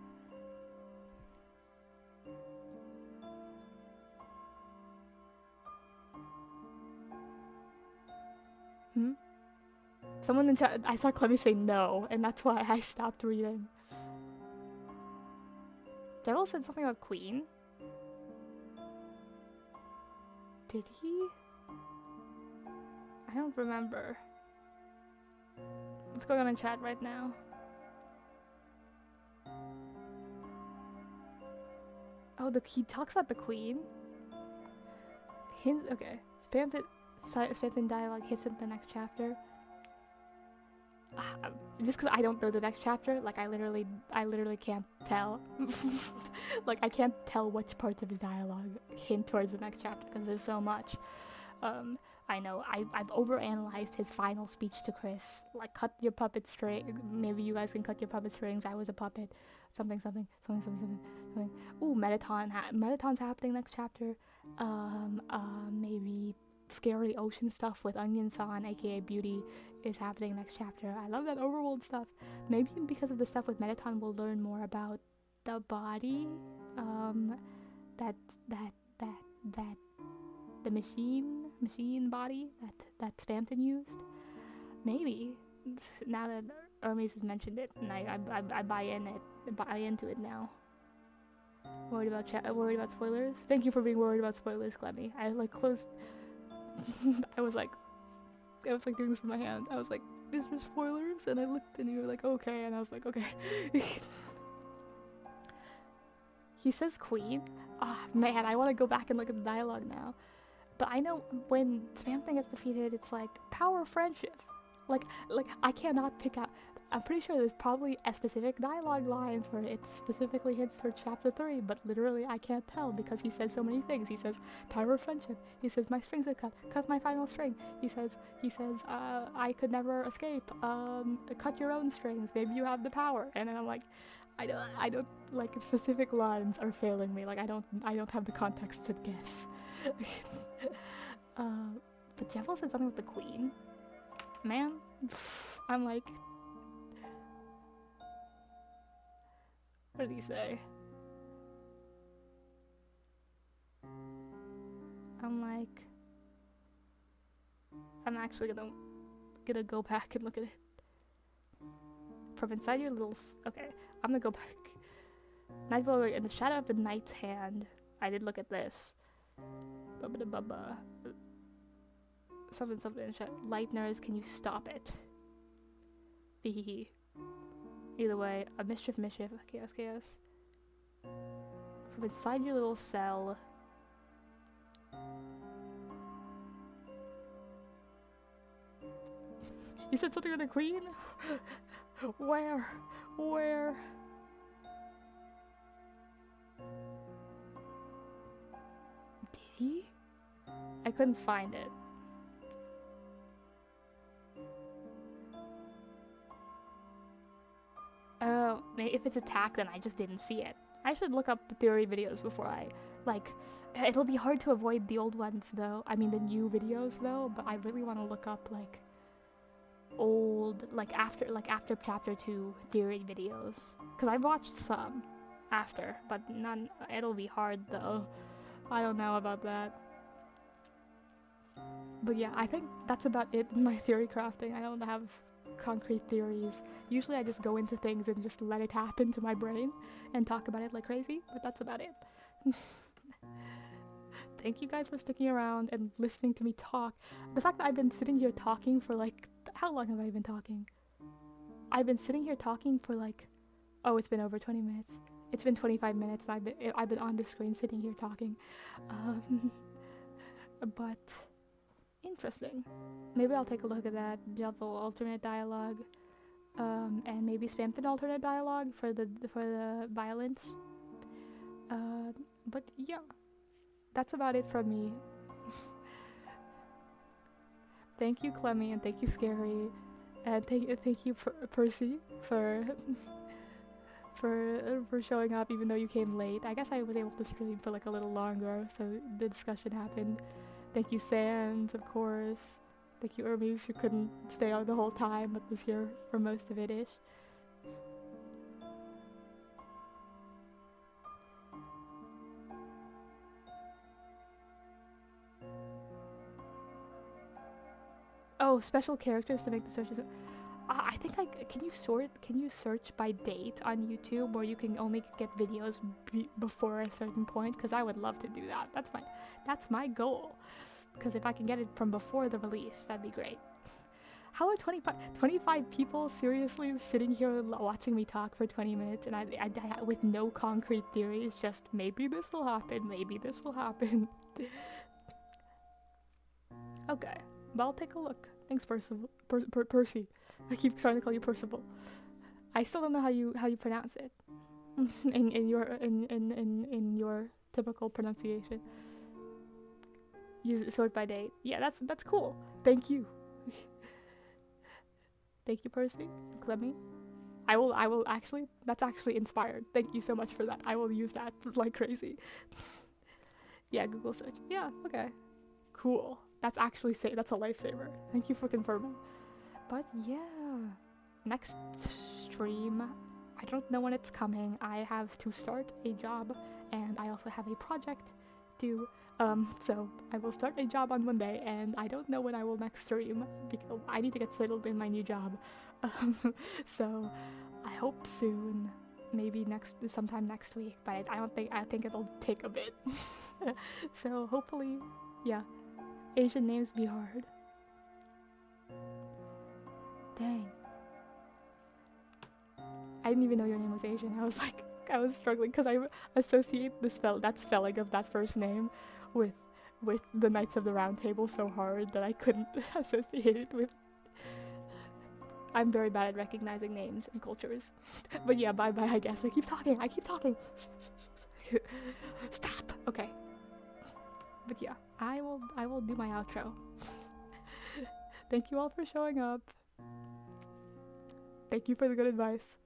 Someone in chat, I saw Clemmy say no, and that's why I stopped reading. Daryl said something about Queen. Did he? I don't remember. What's going on in chat right now? Oh, he talks about the Queen? Okay. Spamton dialogue hits in the next chapter. Just because I don't know the next chapter, like I literally can't tell. Like I can't tell which parts of his dialogue hint towards the next chapter because there's so much. I know I've overanalyzed his final speech to Chris. Like, cut your puppet string. Maybe you guys can cut your puppet strings. I was a puppet. Something. Ooh, Metaton's happening next chapter. Maybe scary ocean stuff with Onion-san, aka Beauty, is happening next chapter. I love that overworld stuff. Maybe because of the stuff with Metaton, we'll learn more about the body, the machine body that Spamton used. Maybe now that Hermes has mentioned it, and I buy into it now. Worried about spoilers? Thank you for being worried about spoilers, Clemmy. I like closed. I was like doing this with my hand. I was like, "Is there spoilers?" And I looked, and you were like, "Okay," and I was like, "Okay." He says queen. Ah, man, I want to go back and look at the dialogue now. But I know when Spamton gets defeated, it's like power friendship. Like I cannot pick out. I'm pretty sure there's probably a specific dialogue lines where it specifically hits for chapter 3, but literally I can't tell because he says so many things. He says power of friendship. He says my strings are cut my final string. He says I could never escape. Cut your own strings. Maybe you have the power. And then I'm like, I don't like specific lines are failing me. Like I don't have the context to guess. But Jeffel said something with the queen. Man, I'm like, what did he say? I'm like, I'm actually gonna go back and look at it from inside your little. Okay, I'm gonna go back. Night Blower in the shadow of the knight's hand. I did look at this. Bubba. Something. Lightners, can you stop it? Behehe. Either way, a mischief. Chaos. From inside your little cell. You said something with the queen? Where? Did he? I couldn't find it. Oh, maybe if it's attack, then I just didn't see it. I should look up the theory videos before I, it'll be hard to avoid the old ones though. I mean the new videos though, but I really want to look up old, after chapter 2 theory videos. Cause I've watched some after, but none, it'll be hard though. I don't know about that. But yeah, I think that's about it in my theory crafting. I don't have concrete theories. Usually I just go into things and just let it happen to my brain and talk about it like crazy, but that's about it. Thank you guys for sticking around and listening to me talk. The fact that I've been sitting here talking for how long have I been talking? I've been sitting here talking for oh, it's been over 20 minutes. It's been 25 minutes and I've been on the screen sitting here talking. But interesting. Maybe I'll take a look at that Jeffel alternate dialogue, and maybe Spamton alternate dialogue for the violence. But yeah, that's about it from me. Thank you, Clemmy, and thank you, Scary, and thank you, Percy, for showing up even though you came late. I guess I was able to stream for a little longer, so the discussion happened. Thank you, Sans, of course. Thank you, Hermes, who couldn't stay on the whole time but was here for most of it-ish. Oh, special characters to make the searches. I think can you search by date on YouTube, or you can only get videos before a certain point? Because I would love to do that. That's my goal. Because if I can get it from before the release, that'd be great. How are 25 people seriously sitting here watching me talk for 20 minutes and I with no concrete theories, just maybe this will happen, maybe this will happen. Okay, but I'll take a look. Thanks, Percy. I keep trying to call you Percival. I still don't know how you pronounce it in your typical pronunciation. Use sort by date. Yeah, that's cool. Thank you. Thank you, Percy. Clemmy. I will actually. That's actually inspired. Thank you so much for that. I will use that like crazy. Yeah, Google search. Yeah. Okay. Cool. That's actually that's a lifesaver. Thank you for confirming. But yeah, next stream, I don't know when it's coming. I have to start a job and I also have a project due. So I will start a job on Monday and I don't know when I will next stream because I need to get settled in my new job. So I hope soon, maybe sometime next week, but I think it'll take a bit. So hopefully, yeah. Asian names be hard. Dang. I didn't even know your name was Asian. I was like, I was struggling because I associate that spelling of that first name with the Knights of the Round Table so hard that I couldn't associate it with. I'm very bad at recognizing names and cultures. But yeah, bye bye, I guess. I keep talking. Stop. Okay. But yeah, I will do my outro. Thank you all for showing up. Thank you for the good advice.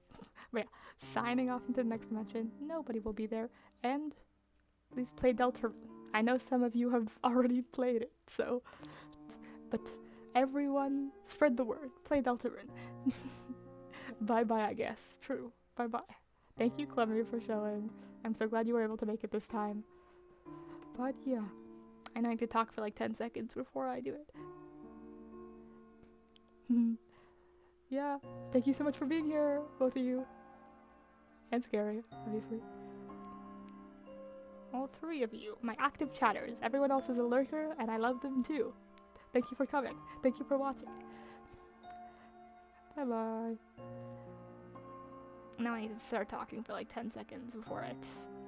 But yeah, signing off into the next mention. Nobody will be there. And please play Deltarune. I know some of you have already played it, so... But everyone, spread the word. Play Deltarune. Bye-bye, I guess. True. Bye-bye. Thank you, Clemmy, for showing. I'm so glad you were able to make it this time. But yeah, I need to talk for like 10 seconds before I do it. Yeah, thank you so much for being here, both of you. And Scary, obviously. All three of you, my active chatters. Everyone else is a lurker, and I love them too. Thank you for coming. Thank you for watching. Bye-bye. Now I need to start talking for like 10 seconds before it